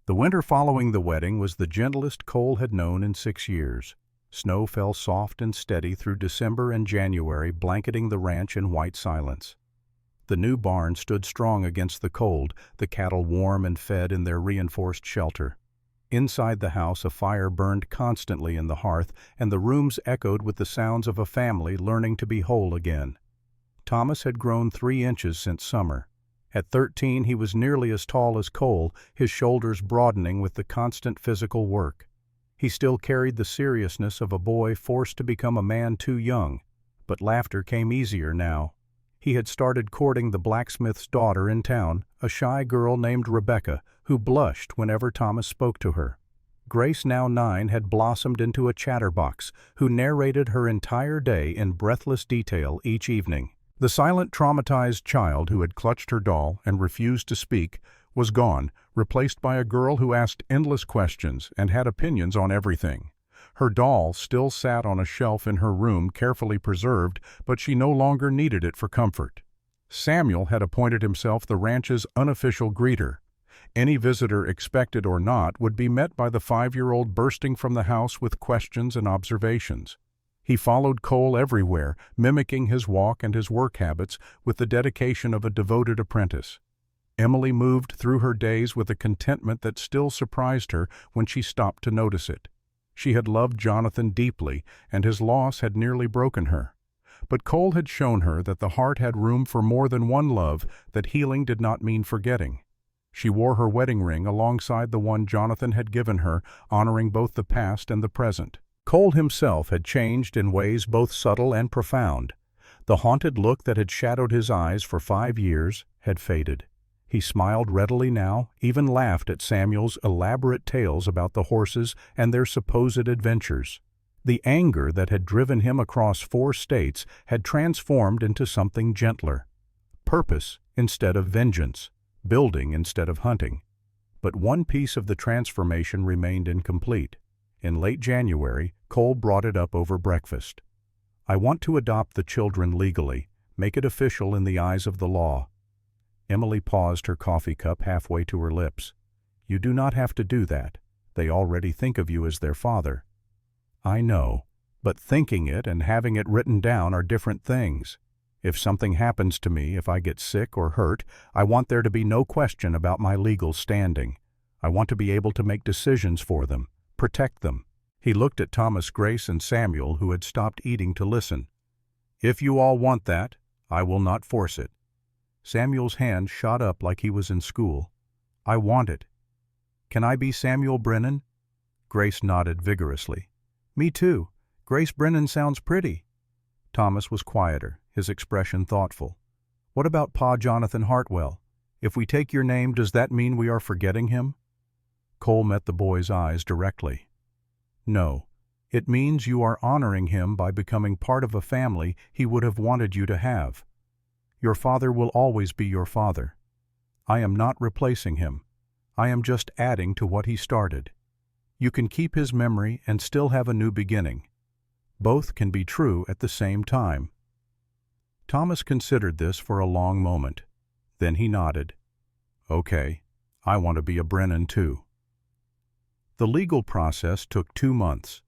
[SPEAKER 1] The winter following the wedding was the gentlest Cole had known in 6 years. Snow fell soft and steady through December and January, blanketing the ranch in white silence. The new barn stood strong against the cold, the cattle warm and fed in their reinforced shelter. Inside the house a fire burned constantly in the hearth, and the rooms echoed with the sounds of a family learning to be whole again. Thomas had grown 3 inches since summer. At 13 he was nearly as tall as Cole, his shoulders broadening with the constant physical work. He still carried the seriousness of a boy forced to become a man too young, but laughter came easier now. He had started courting the blacksmith's daughter in town, a shy girl named Rebecca, who blushed whenever Thomas spoke to her. Grace, now 9, had blossomed into a chatterbox, who narrated her entire day in breathless detail each evening. The silent, traumatized child who had clutched her doll and refused to speak was gone, replaced by a girl who asked endless questions and had opinions on everything. Her doll still sat on a shelf in her room, carefully preserved, but she no longer needed it for comfort. Samuel had appointed himself the ranch's unofficial greeter. Any visitor, expected or not, would be met by the 5-year-old bursting from the house with questions and observations. He followed Cole everywhere, mimicking his walk and his work habits with the dedication of a devoted apprentice. Emily moved through her days with a contentment that still surprised her when she stopped to notice it. She had loved Jonathan deeply, and his loss had nearly broken her. But Cole had shown her that the heart had room for more than one love, that healing did not mean forgetting. She wore her wedding ring alongside the one Jonathan had given her, honoring both the past and the present. Cole himself had changed in ways both subtle and profound. The haunted look that had shadowed his eyes for 5 years had faded. He smiled readily now, even laughed at Samuel's elaborate tales about the horses and their supposed adventures. The anger that had driven him across 4 states had transformed into something gentler. Purpose instead of vengeance, building instead of hunting. But one piece of the transformation remained incomplete. In late January, Cole brought it up over breakfast. I want to adopt the children legally, make it official in the eyes of the law. Emily paused, her coffee cup halfway to her lips. You do not have to do that. They already think of you as their father. I know, but thinking it and having it written down are different things. If something happens to me, if I get sick or hurt, I want there to be no question about my legal standing. I want to be able to make decisions for them, protect them. He looked at Thomas, Grace, and Samuel, who had stopped eating to listen. If you all want that, I will not force it. Samuel's hand shot up like he was in school. I want it. Can I be Samuel Brennan? Grace nodded vigorously. Me too. Grace Brennan sounds pretty. Thomas was quieter, his expression thoughtful. What about Pa Jonathan Hartwell? If we take your name, does that mean we are forgetting him? Cole met the boy's eyes directly. No, it means you are honoring him by becoming part of a family he would have wanted you to have. Your father will always be your father. I am not replacing him. I am just adding to what he started. You can keep his memory and still have a new beginning. Both can be true at the same time. Thomas considered this for a long moment. Then he nodded. Okay, I want to be a Brennan too. The legal process took 2 months.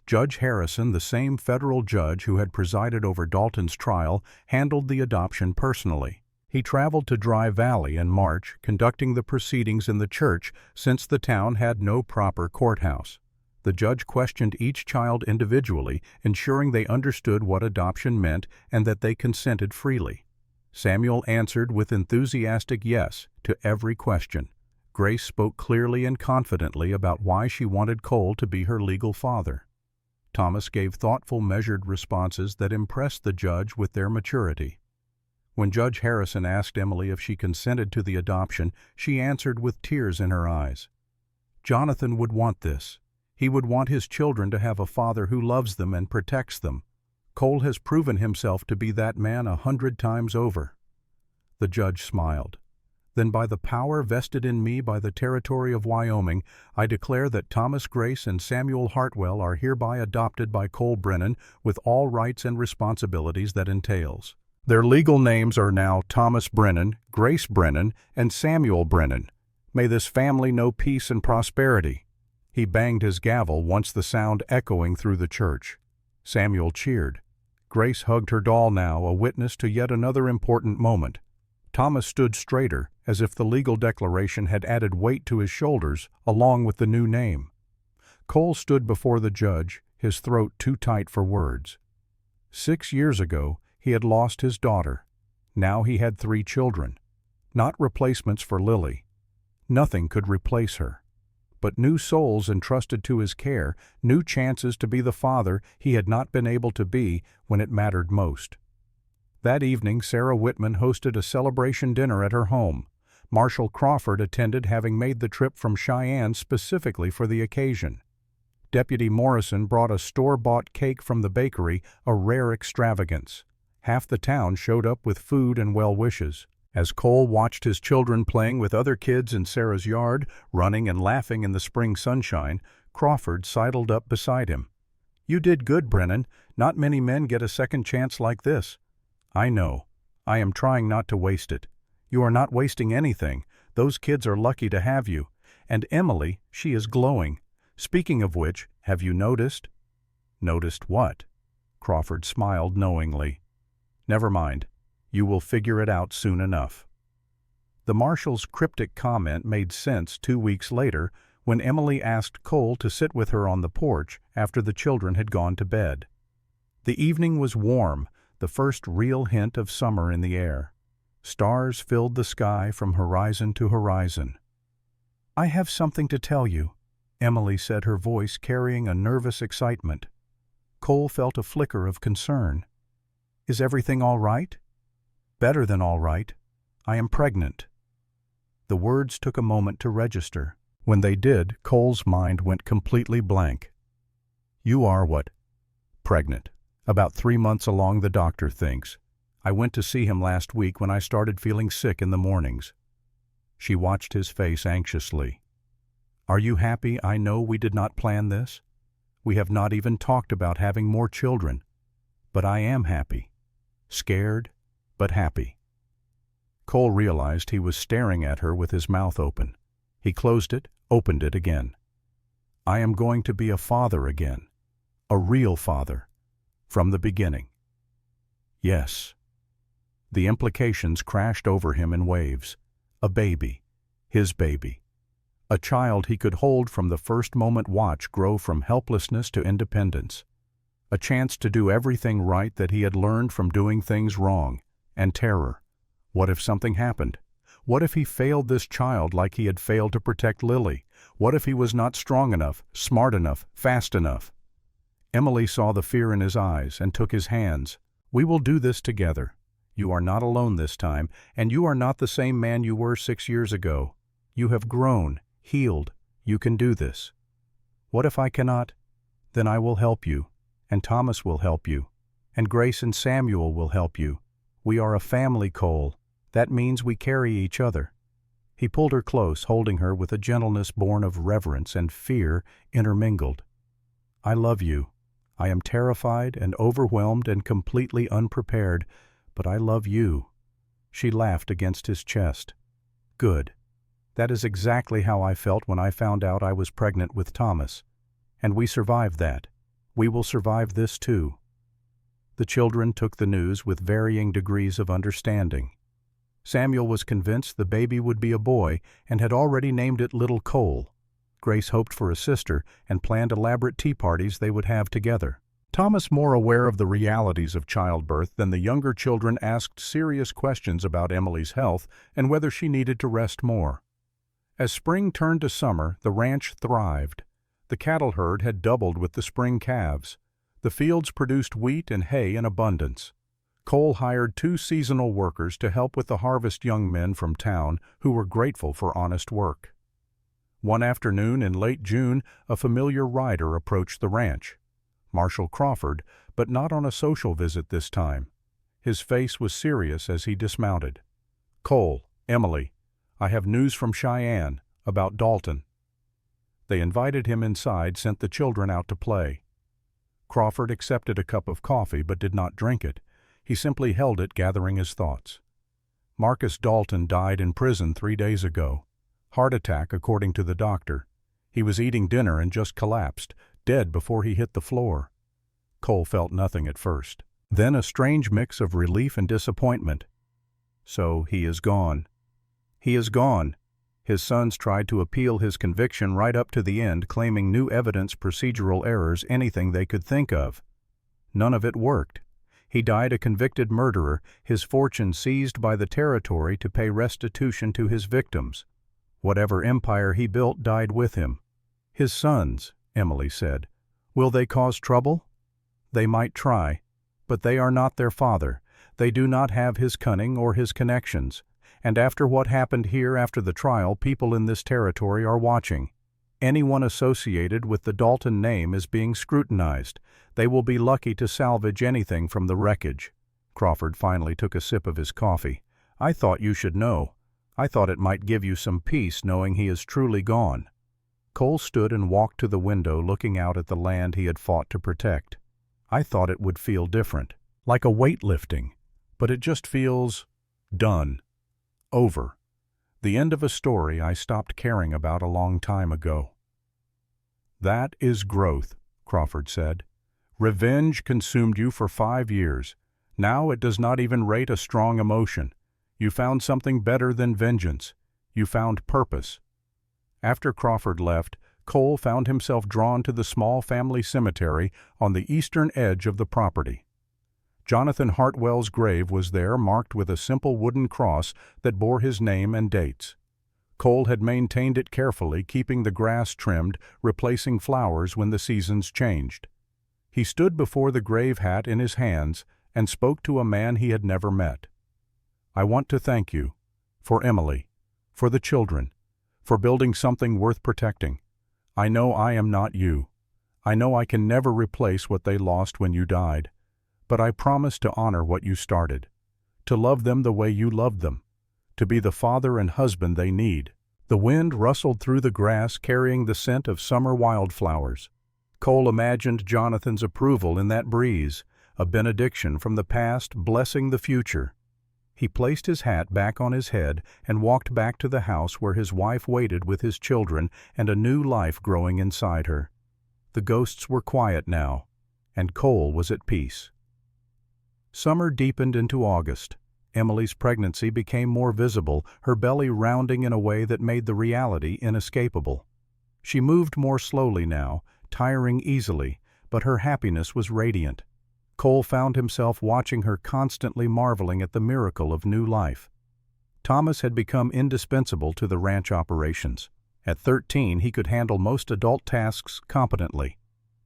[SPEAKER 1] Judge Harrison, the same federal judge who had presided over Dalton's trial, handled the adoption personally. He traveled to Dry Valley in March, conducting the proceedings in the church since the town had no proper courthouse. The judge questioned each child individually, ensuring they understood what adoption meant and that they consented freely. Samuel answered with enthusiastic yes to every question. Grace spoke clearly and confidently about why she wanted Cole to be her legal father. Thomas gave thoughtful, measured responses that impressed the judge with their maturity. When Judge Harrison asked Emily if she consented to the adoption, she answered with tears in her eyes. Jonathan would want this. He would want his children to have a father who loves them and protects them. Cole has proven himself to be that man 100 times over. The judge smiled. Then by the power vested in me by the territory of Wyoming, I declare that Thomas Grace and Samuel Hartwell are hereby adopted by Cole Brennan with all rights and responsibilities that entails. Their legal names are now Thomas Brennan, Grace Brennan, and Samuel Brennan. May this family know peace and prosperity. He banged his gavel, once the sound echoing through the church. Samuel cheered. Grace hugged her doll now, a witness to yet another important moment. Thomas stood straighter, as if the legal declaration had added weight to his shoulders, along with the new name. Cole stood before the judge, his throat too tight for words. 6 years ago, he had lost his daughter. Now he had 3 children. Not replacements for Lily. Nothing could replace her. But new souls entrusted to his care, new chances to be the father he had not been able to be when it mattered most. That evening, Sarah Whitman hosted a celebration dinner at her home. Marshall Crawford attended, having made the trip from Cheyenne specifically for the occasion. Deputy Morrison brought a store-bought cake from the bakery, a rare extravagance. Half the town showed up with food and well wishes. As Cole watched his children playing with other kids in Sarah's yard, running and laughing in the spring sunshine, Crawford sidled up beside him. "You did good, Brennan. Not many men get a second chance like this." "I know. I am trying not to waste it." "You are not wasting anything. Those kids are lucky to have you. And Emily, she is glowing. Speaking of which, have you noticed?" "Noticed what?" Crawford smiled knowingly. "Never mind. You will figure it out soon enough." The marshal's cryptic comment made sense 2 weeks later when Emily asked Cole to sit with her on the porch after the children had gone to bed. The evening was warm, the first real hint of summer in the air. Stars filled the sky from horizon to horizon. "I have something to tell you," Emily said, her voice carrying a nervous excitement. Cole felt a flicker of concern. "Is everything all right?" "Better than all right. I am pregnant." The words took a moment to register. When they did, Cole's mind went completely blank. "You are what?" "Pregnant. About 3 months along, the doctor thinks. I went to see him last week when I started feeling sick in the mornings." She watched his face anxiously. "Are you happy? I know we did not plan this. We have not even talked about having more children. But I am happy. Scared, but happy. Cole realized he was staring at her with his mouth open. He closed it, opened it again. I am going to be a father again. A real father. From the beginning. Yes. The implications crashed over him in waves. A baby. His baby. A child he could hold from the first moment, watch grow from helplessness to independence. A chance to do everything right that he had learned from doing things wrong. And terror. What if something happened? What if he failed this child like he had failed to protect Lily? What if he was not strong enough, smart enough, fast enough? Emily saw the fear in his eyes and took his hands. We will do this together. You are not alone this time, and you are not the same man you were 6 years ago. You have grown, healed. You can do this. What if I cannot? Then I will help you, and Thomas will help you, and Grace and Samuel will help you. We are a family, Cole. That means we carry each other. He pulled her close, holding her with a gentleness born of reverence and fear intermingled. I love you. I am terrified and overwhelmed and completely unprepared, but I love you. She laughed against his chest. Good. That is exactly how I felt when I found out I was pregnant with Thomas. And we survived that. We will survive this too. The children took the news with varying degrees of understanding. Samuel was convinced the baby would be a boy and had already named it Little Cole. Grace hoped for a sister and planned elaborate tea parties they would have together. Thomas, more aware of the realities of childbirth than the younger children, asked serious questions about Emily's health and whether she needed to rest more. As spring turned to summer, the ranch thrived. The cattle herd had doubled with the spring calves. The fields produced wheat and hay in abundance. Cole hired 2 seasonal workers to help with the harvest, young men from town who were grateful for honest work. One afternoon in late June, a familiar rider approached the ranch. Marshal Crawford, but not on a social visit this time. His face was serious as he dismounted. Cole, Emily, I have news from Cheyenne, about Dalton. They invited him inside, sent the children out to play. Crawford accepted a cup of coffee but did not drink it. He simply held it, gathering his thoughts. Marcus Dalton died in prison 3 days ago. Heart attack, according to the doctor. He was eating dinner and just collapsed, dead before he hit the floor. Cole felt nothing at first. Then a strange mix of relief and disappointment. So he is gone. He is gone. His sons tried to appeal his conviction right up to the end, claiming new evidence, procedural errors, anything they could think of. None of it worked. He died a convicted murderer, his fortune seized by the territory to pay restitution to his victims. Whatever empire he built died with him. His sons, Emily said. Will they cause trouble? They might try, but they are not their father. They do not have his cunning or his connections. And after what happened here after the trial, people in this territory are watching. Anyone associated with the Dalton name is being scrutinized. They will be lucky to salvage anything from the wreckage. Crawford finally took a sip of his coffee. I thought you should know. I thought it might give you some peace knowing he is truly gone. Cole stood and walked to the window, looking out at the land he had fought to protect. I thought it would feel different, like a weight lifting, but it just feels done. Over. The end of a story I stopped caring about a long time ago. That is growth, Crawford said. Revenge consumed you for 5 years. Now it does not even rate a strong emotion. You found something better than vengeance. You found purpose. After Crawford left, Cole found himself drawn to the small family cemetery on the eastern edge of the property. Jonathan Hartwell's grave was there, marked with a simple wooden cross that bore his name and dates. Cole had maintained it carefully, keeping the grass trimmed, replacing flowers when the seasons changed. He stood before the grave hat in his hands and spoke to a man he had never met. I want to thank you, for Emily, for the children, for building something worth protecting. I know I am not you. I know I can never replace what they lost when you died. But I promise to honor what you started, to love them the way you loved them, to be the father and husband they need. The wind rustled through the grass, carrying the scent of summer wildflowers. Cole imagined Jonathan's approval in that breeze, a benediction from the past blessing the future. He placed his hat back on his head and walked back to the house where his wife waited with his children and a new life growing inside her. The ghosts were quiet now, and Cole was at peace. Summer deepened into August. Emily's pregnancy became more visible, her belly rounding in a way that made the reality inescapable. She moved more slowly now, tiring easily, but her happiness was radiant. Cole found himself watching her constantly marveling at the miracle of new life. Thomas had become indispensable to the ranch operations. At 13, he could handle most adult tasks competently.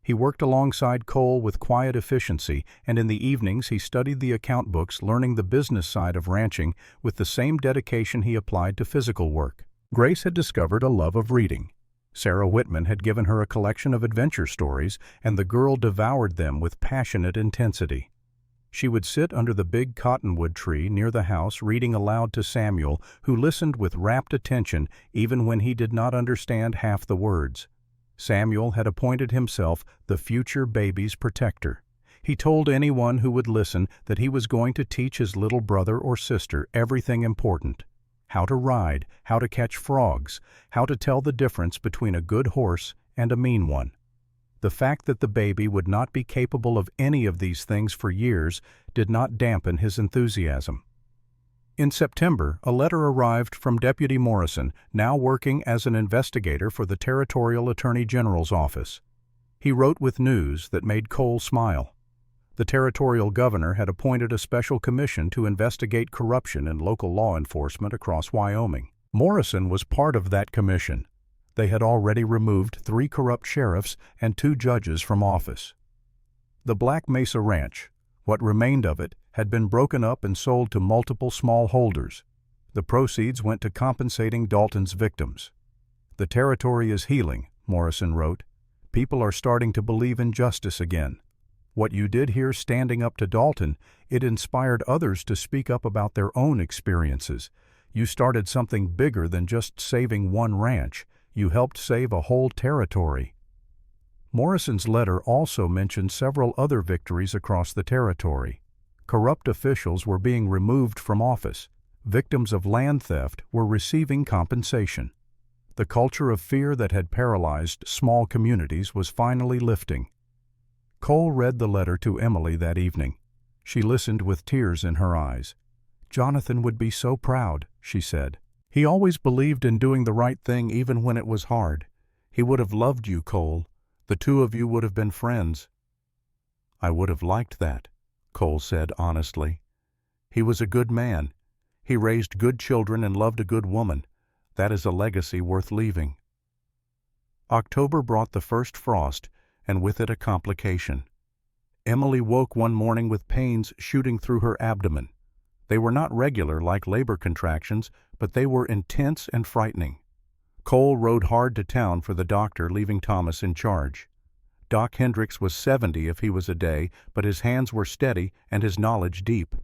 [SPEAKER 1] He worked alongside Cole with quiet efficiency, and in the evenings he studied the account books, learning the business side of ranching with the same dedication he applied to physical work. Grace had discovered a love of reading. Sarah Whitman had given her a collection of adventure stories, and the girl devoured them with passionate intensity. She would sit under the big cottonwood tree near the house reading aloud to Samuel, who listened with rapt attention even when he did not understand half the words. Samuel had appointed himself the future baby's protector. He told anyone who would listen that he was going to teach his little brother or sister everything important: how to ride, how to catch frogs, how to tell the difference between a good horse and a mean one. The fact that the baby would not be capable of any of these things for years did not dampen his enthusiasm. In September, a letter arrived from Deputy Morrison, now working as an investigator for the Territorial Attorney General's office. He wrote with news that made Cole smile. The territorial governor had appointed a special commission to investigate corruption in local law enforcement across Wyoming. Morrison was part of that commission. They had already removed 3 corrupt sheriffs and 2 judges from office. The Black Mesa Ranch, what remained of it, had been broken up and sold to multiple small holders. The proceeds went to compensating Dalton's victims. "The territory is healing," Morrison wrote. "People are starting to believe in justice again. What you did here standing up to Dalton, it inspired others to speak up about their own experiences. You started something bigger than just saving one ranch. You helped save a whole territory." Morrison's letter also mentioned several other victories across the territory. Corrupt officials were being removed from office. Victims of land theft were receiving compensation. The culture of fear that had paralyzed small communities was finally lifting. Cole read the letter to Emily that evening. She listened with tears in her eyes. "Jonathan would be so proud," she said. "He always believed in doing the right thing even when it was hard. He would have loved you, Cole. The 2 of you would have been friends." "I would have liked that," Cole said honestly. "He was a good man. He raised good children and loved a good woman. That is a legacy worth leaving." October brought the first frost, and with it a complication. Emily woke one morning with pains shooting through her abdomen. They were not regular like labor contractions, but they were intense and frightening. Cole rode hard to town for the doctor, leaving Thomas in charge. Doc Hendricks was 70 if he was a day, but his hands were steady and his knowledge deep.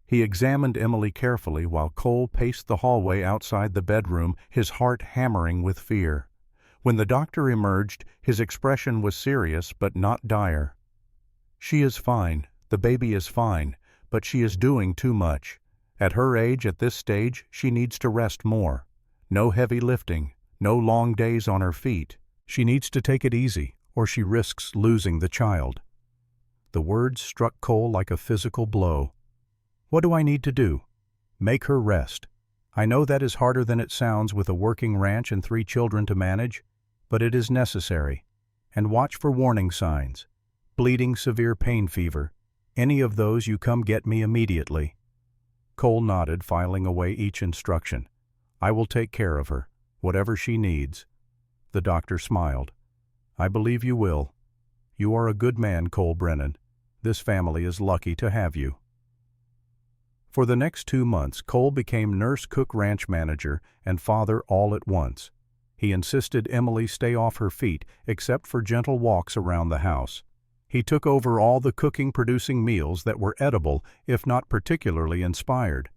[SPEAKER 1] He examined Emily carefully while Cole paced the hallway outside the bedroom, his heart hammering with fear. When the doctor emerged, his expression was serious but not dire. "She is fine, the baby is fine, but she is doing too much. At her age, at this stage, she needs to rest more. No heavy lifting, no long days on her feet. She needs to take it easy, or she risks losing the child." The words struck Cole like a physical blow. "What do I need to do?" "Make her rest. I know that is harder than it sounds with a working ranch and 3 children to manage, but it is necessary. And watch for warning signs. Bleeding, severe pain fever. Any of those, you come get me immediately." Cole nodded, filing away each instruction. "I will take care of her, whatever she needs." The doctor smiled. "I believe you will. You are a good man, Cole Brennan. This family is lucky to have you." For the next 2 months, Cole became nurse, cook, ranch manager, and father all at once. He insisted Emily stay off her feet, except for gentle walks around the house. He took over all the cooking, producing meals that were edible, if not particularly inspired.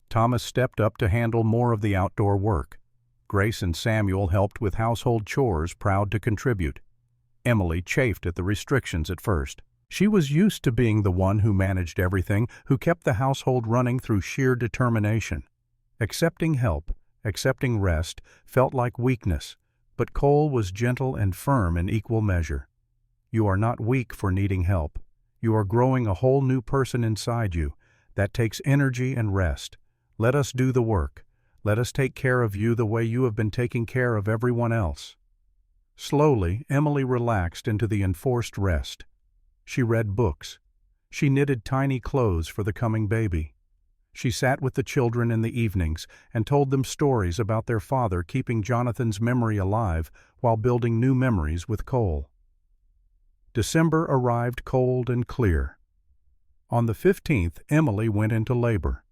[SPEAKER 1] Thomas stepped up to handle more of the outdoor work. Grace and Samuel helped with household chores, proud to contribute. Emily chafed at the restrictions at first. She was used to being the one who managed everything, who kept the household running through sheer determination. Accepting help, accepting rest, felt like weakness, but Cole was gentle and firm in equal measure. You are not weak for needing help. You are growing a whole new person inside you. That takes energy and rest. Let us do the work. Let us take care of you the way you have been taking care of everyone else. Slowly, Emily relaxed into the enforced rest. She read books. She knitted tiny clothes for the coming baby. She sat with the children in the evenings and told them stories about their father keeping Jonathan's memory alive while building new memories with Cole. December arrived cold and clear. On the 15th, Emily went into labor.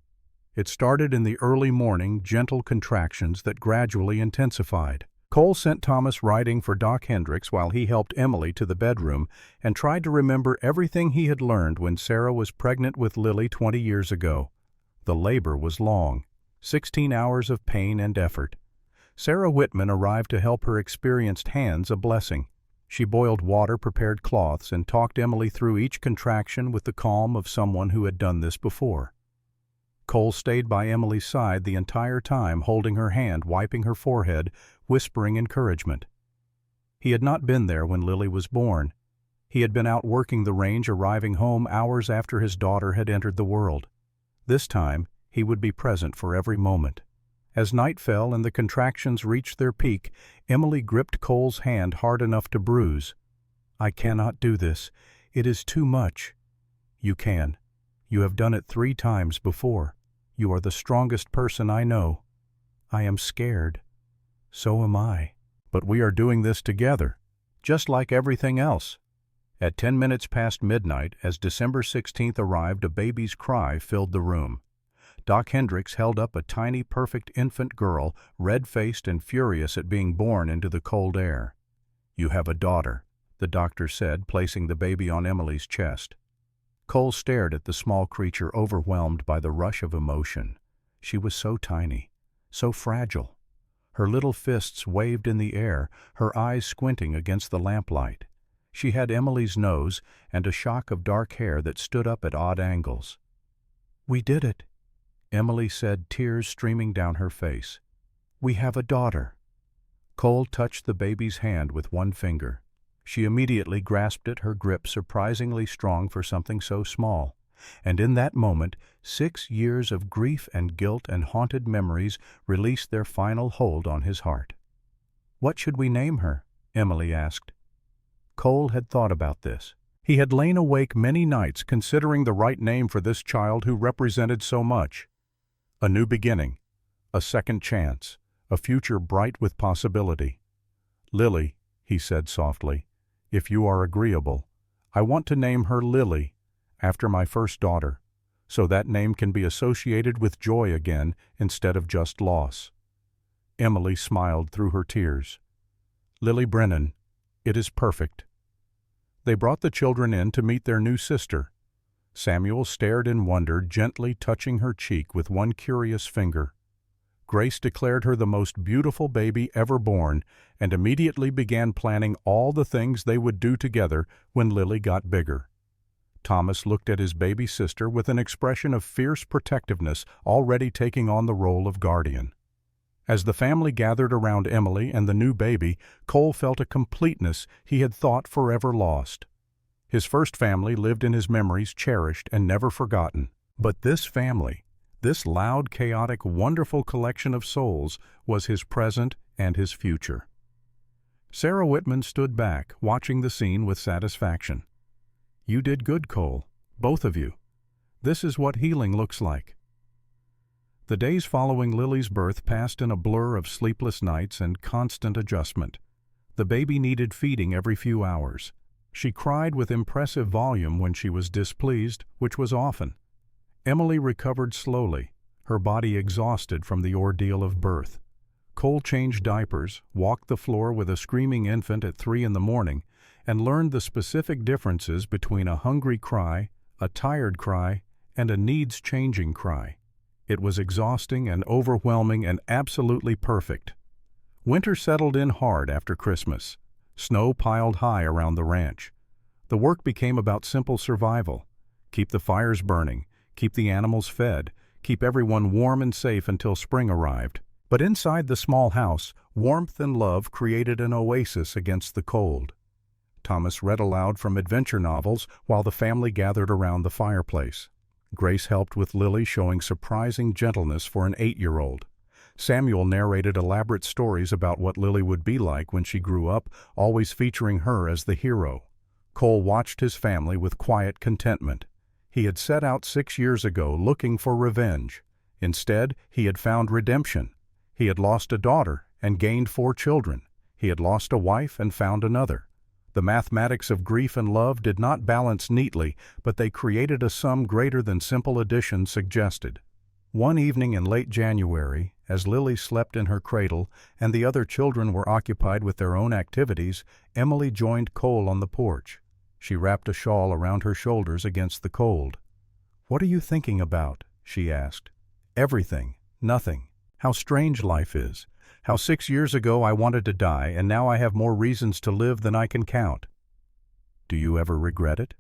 [SPEAKER 1] It started in the early morning, gentle contractions that gradually intensified. Cole sent Thomas riding for Doc Hendricks while he helped Emily to the bedroom and tried to remember everything he had learned when Sarah was pregnant with Lily 20 years ago. The labor was long, 16 hours of pain and effort. Sarah Whitman arrived to help her experienced hands a blessing. She boiled water, prepared cloths, and talked Emily through each contraction with the calm of someone who had done this before. Cole stayed by Emily's side the entire time, holding her hand, wiping her forehead, whispering encouragement. He had not been there when Lily was born. He had been out working the range, arriving home hours after his daughter had entered the world. This time, he would be present for every moment. As night fell and the contractions reached their peak, Emily gripped Cole's hand hard enough to bruise. "I cannot do this. It is too much." "You can. You have done it 3 times before. You are the strongest person I know." "I am scared." "So am I. But we are doing this together, just like everything else." At 10 minutes past midnight, as December 16th arrived, a baby's cry filled the room. Doc Hendricks held up a tiny, perfect infant girl, red-faced and furious at being born into the cold air. "You have a daughter," the doctor said, placing the baby on Emily's chest. Cole stared at the small creature, overwhelmed by the rush of emotion. She was so tiny, so fragile. Her little fists waved in the air, her eyes squinting against the lamplight. She had Emily's nose and a shock of dark hair that stood up at odd angles. "We did it," Emily said, tears streaming down her face. "We have a daughter." Cole touched the baby's hand with one finger. She immediately grasped it, her grip surprisingly strong for something so small. And in that moment, 6 years of grief and guilt and haunted memories released their final hold on his heart. "What should we name her?" Emily asked. Cole had thought about this. He had lain awake many nights considering the right name for this child who represented so much. A new beginning, a second chance, a future bright with possibility. "Lily," he said softly, "if you are agreeable, I want to name her Lily, after my first daughter, so that name can be associated with joy again instead of just loss." Emily smiled through her tears. "Lily Brennan, it is perfect." They brought the children in to meet their new sister. Samuel stared in wonder, gently touching her cheek with one curious finger. Grace declared her the most beautiful baby ever born and immediately began planning all the things they would do together when Lily got bigger. Thomas looked at his baby sister with an expression of fierce protectiveness, already taking on the role of guardian. As the family gathered around Emily and the new baby, Cole felt a completeness he had thought forever lost. His first family lived in his memories, cherished and never forgotten. But this family, this loud, chaotic, wonderful collection of souls, was his present and his future. Sarah Whitman stood back, watching the scene with satisfaction. "You did good, Cole, both of you. This is what healing looks like." The days following Lily's birth passed in a blur of sleepless nights and constant adjustment. The baby needed feeding every few hours. She cried with impressive volume when she was displeased, which was often. Emily recovered slowly, her body exhausted from the ordeal of birth. Cole changed diapers, walked the floor with a screaming infant at 3 in the morning, and learned the specific differences between a hungry cry, a tired cry, and a needs-changing cry. It was exhausting and overwhelming and absolutely perfect. Winter settled in hard after Christmas. Snow piled high around the ranch. The work became about simple survival. Keep the fires burning, keep the animals fed, keep everyone warm and safe until spring arrived. But inside the small house, warmth and love created an oasis against the cold. Thomas read aloud from adventure novels while the family gathered around the fireplace. Grace helped with Lily, showing surprising gentleness for an 8-year-old. Samuel narrated elaborate stories about what Lily would be like when she grew up, always featuring her as the hero. Cole watched his family with quiet contentment. He had set out 6 years ago looking for revenge. Instead, he had found redemption. He had lost a daughter and gained 4 children. He had lost a wife and found another. The mathematics of grief and love did not balance neatly, but they created a sum greater than simple addition suggested. One evening in late January, as Lily slept in her cradle and the other children were occupied with their own activities, Emily joined Cole on the porch. She wrapped a shawl around her shoulders against the cold. "What are you thinking about?" she asked. "Everything. Nothing. How strange life is. How 6 years ago I wanted to die, and now I have more reasons to live than I can count." "Do you ever regret it?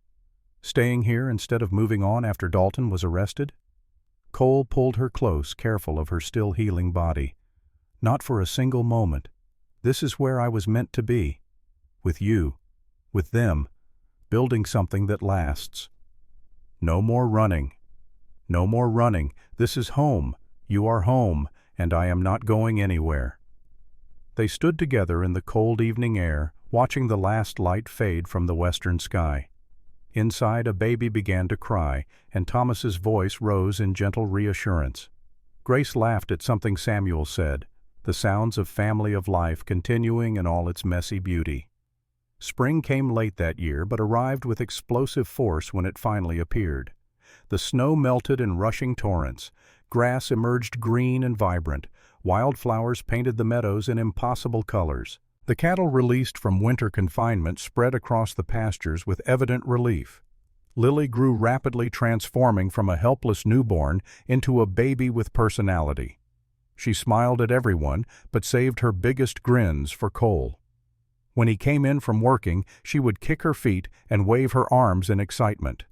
[SPEAKER 1] Staying here instead of moving on after Dalton was arrested?" Cole pulled her close, careful of her still healing body. "Not for a single moment. This is where I was meant to be. With you. With them. Building something that lasts. No more running. No more running. This is home. You are home, and I am not going anywhere." They stood together in the cold evening air, watching the last light fade from the western sky. Inside, a baby began to cry, and Thomas's voice rose in gentle reassurance. Grace laughed at something Samuel said, the sounds of family of life continuing in all its messy beauty. Spring came late that year, but arrived with explosive force when it finally appeared. The snow melted in rushing torrents. Grass emerged green and vibrant. Wildflowers painted the meadows in impossible colors. The cattle released from winter confinement spread across the pastures with evident relief. Lily grew rapidly, transforming from a helpless newborn into a baby with personality. She smiled at everyone, but saved her biggest grins for Cole. When he came in from working, she would kick her feet and wave her arms in excitement.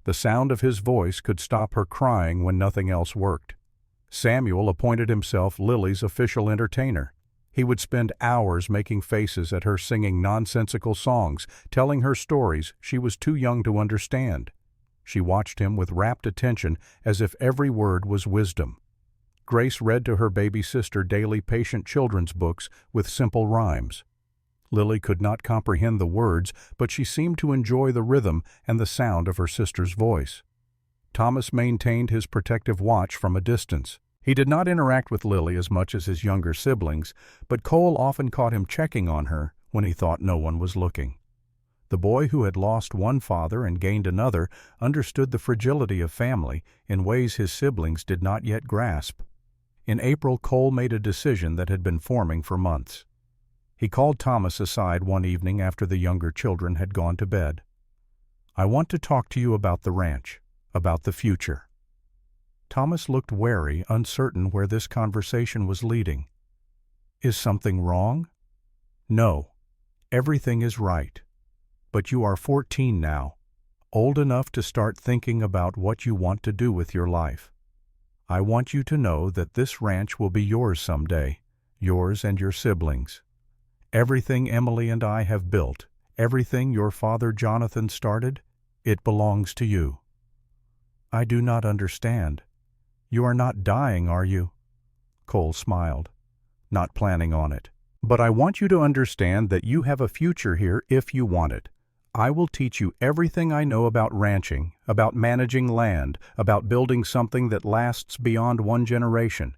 [SPEAKER 1] The sound of his voice could stop her crying when nothing else worked. Samuel appointed himself Lily's official entertainer. He would spend hours making faces at her, singing nonsensical songs, telling her stories she was too young to understand. She watched him with rapt attention, as if every word was wisdom. Grace read to her baby sister daily patient children's books with simple rhymes. Lily could not comprehend the words, but she seemed to enjoy the rhythm and the sound of her sister's voice. Thomas maintained his protective watch from a distance. He did not interact with Lily as much as his younger siblings, but Cole often caught him checking on her when he thought no one was looking. The boy who had lost one father and gained another understood the fragility of family in ways his siblings did not yet grasp. In April, Cole made a decision that had been forming for months. He called Thomas aside one evening after the younger children had gone to bed. "I want to talk to you about the ranch, about the future." Thomas looked wary, uncertain where this conversation was leading. "Is something wrong?" "No. Everything is right. But you are 14 now, old enough to start thinking about what you want to do with your life. I want you to know that this ranch will be yours someday, yours and your siblings. Everything Emily and I have built, everything your father Jonathan started, it belongs to you." "I do not understand. You are not dying, are you?" Cole smiled. "Not planning on it. But I want you to understand that you have a future here if you want it. I will teach you everything I know about ranching, about managing land, about building something that lasts beyond one generation.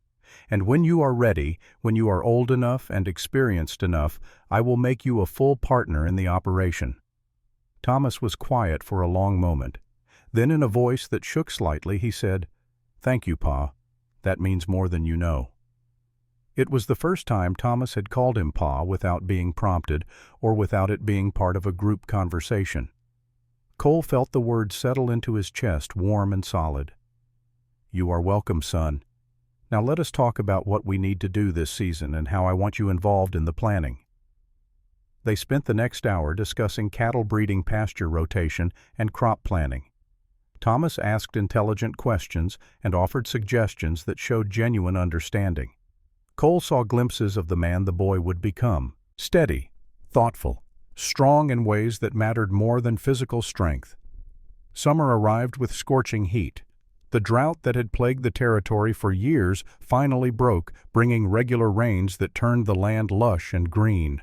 [SPEAKER 1] And when you are ready, when you are old enough and experienced enough, I will make you a full partner in the operation." Thomas was quiet for a long moment. Then, in a voice that shook slightly, he said, "Thank you, Pa. That means more than you know." It was the first time Thomas had called him Pa without being prompted or without it being part of a group conversation. Cole felt the words settle into his chest, warm and solid. "You are welcome, son. Now let us talk about what we need to do this season and how I want you involved in the planning." They spent the next hour discussing cattle breeding, pasture rotation, and crop planning. Thomas asked intelligent questions and offered suggestions that showed genuine understanding. Cole saw glimpses of the man the boy would become: steady, thoughtful, strong in ways that mattered more than physical strength. Summer arrived with scorching heat. The drought that had plagued the territory for years finally broke, bringing regular rains that turned the land lush and green.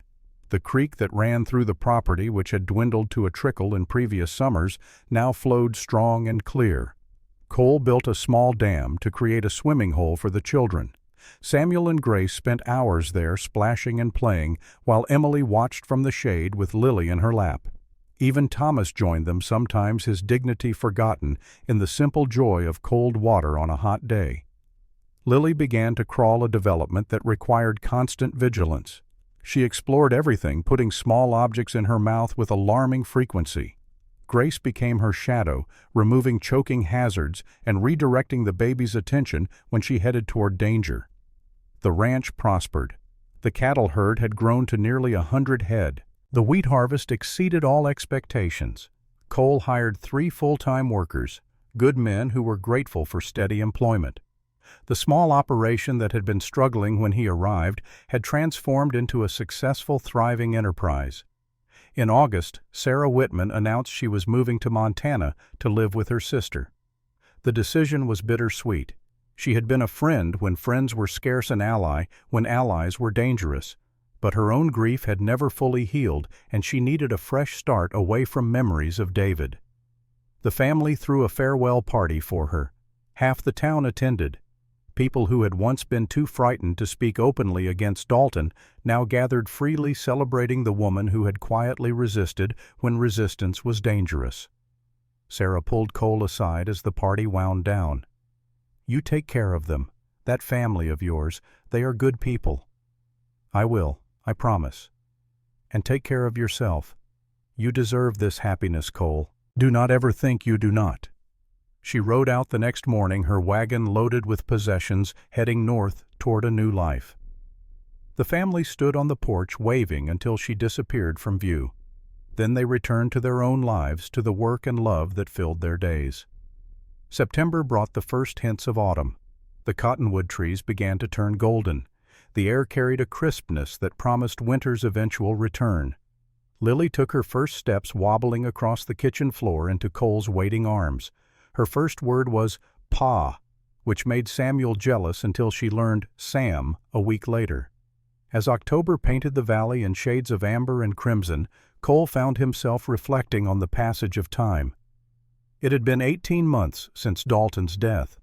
[SPEAKER 1] The creek that ran through the property, which had dwindled to a trickle in previous summers, now flowed strong and clear. Cole built a small dam to create a swimming hole for the children. Samuel and Grace spent hours there splashing and playing, while Emily watched from the shade with Lily in her lap. Even Thomas joined them, sometimes his dignity forgotten, in the simple joy of cold water on a hot day. Lily began to crawl a development that required constant vigilance. She explored everything, putting small objects in her mouth with alarming frequency. Grace became her shadow, removing choking hazards and redirecting the baby's attention when she headed toward danger. The ranch prospered. The cattle herd had grown to nearly 100 head. The wheat harvest exceeded all expectations. Cole hired 3 full-time workers, good men who were grateful for steady employment. The small operation that had been struggling when he arrived had transformed into a successful, thriving enterprise. In August, Sarah Whitman announced she was moving to Montana to live with her sister. The decision was bittersweet. She had been a friend when friends were scarce, an ally when allies were dangerous. But her own grief had never fully healed, and she needed a fresh start away from memories of David. The family threw a farewell party for her. Half the town attended. People who had once been too frightened to speak openly against Dalton now gathered freely, celebrating the woman who had quietly resisted when resistance was dangerous. Sarah pulled Cole aside as the party wound down. "You take care of them, that family of yours. They are good people." "I will, I promise. And take care of yourself. You deserve this happiness, Cole. Do not ever think you do not." She rode out the next morning, her wagon loaded with possessions, heading north toward a new life. The family stood on the porch waving until she disappeared from view. Then they returned to their own lives, to the work and love that filled their days. September brought the first hints of autumn. The cottonwood trees began to turn golden. The air carried a crispness that promised winter's eventual return. Lily took her first steps wobbling across the kitchen floor into Cole's waiting arms. Her first word was "Pa," which made Samuel jealous until she learned Sam a week later. As October painted the valley in shades of amber and crimson, Cole found himself reflecting on the passage of time. It had been 18 months since Dalton's death,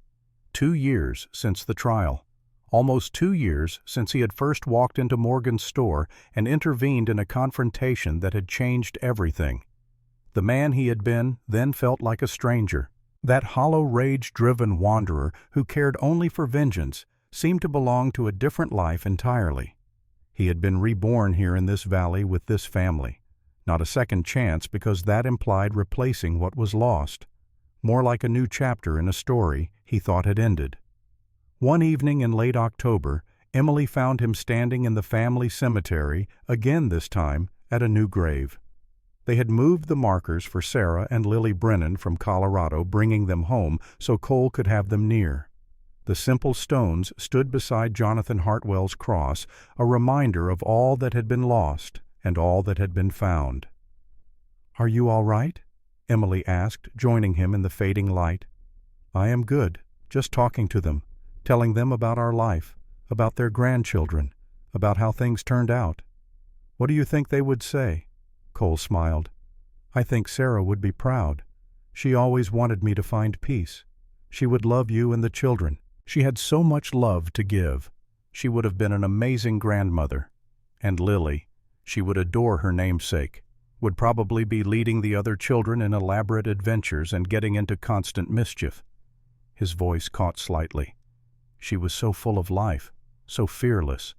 [SPEAKER 1] 2 years since the trial, almost 2 years since he had first walked into Morgan's store and intervened in a confrontation that had changed everything. The man he had been then felt like a stranger. That hollow, rage-driven wanderer who cared only for vengeance seemed to belong to a different life entirely. He had been reborn here in this valley with this family. Not a second chance, because that implied replacing what was lost. More like a new chapter in a story he thought had ended. One evening in late October, Emily found him standing in the family cemetery, again this time at a new grave. They had moved the markers for Sarah and Lily Brennan from Colorado, bringing them home so Cole could have them near. The simple stones stood beside Jonathan Hartwell's cross, a reminder of all that had been lost and all that had been found. "Are you all right?" Emily asked, joining him in the fading light. "I am good, just talking to them, telling them about our life, about their grandchildren, about how things turned out. What do you think they would say?" Cole smiled. "I think Sarah would be proud. She always wanted me to find peace. She would love you and the children. She had so much love to give. She would have been an amazing grandmother. And Lily, she would adore her namesake, would probably be leading the other children in elaborate adventures and getting into constant mischief." His voice caught slightly. "She was so full of life, so fearless.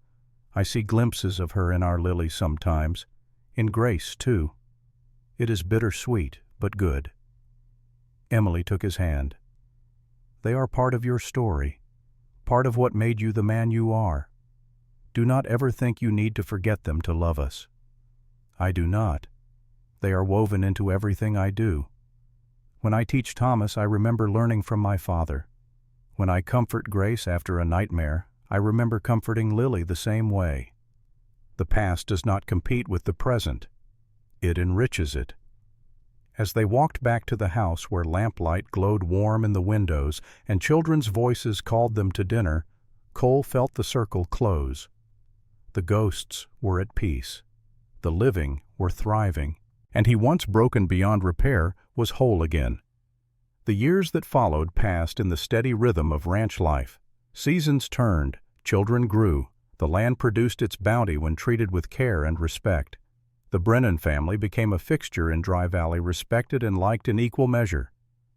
[SPEAKER 1] I see glimpses of her in our Lily sometimes. In Grace, too. It is bittersweet, but good." Emily took his hand. "They are part of your story, part of what made you the man you are. Do not ever think you need to forget them to love us." I do not. They are woven into everything I do. When I teach Thomas, I remember learning from my father. When I comfort Grace after a nightmare, I remember comforting Lily the same way. The past does not compete with the present. It enriches it. As they walked back to the house where lamplight glowed warm in the windows and children's voices called them to dinner, Cole felt the circle close. The ghosts were at peace. The living were thriving, and he, once broken beyond repair, was whole again. The years that followed passed in the steady rhythm of ranch life. Seasons turned, children grew, the land produced its bounty when treated with care and respect. The Brennan family became a fixture in Dry Valley, respected and liked in equal measure.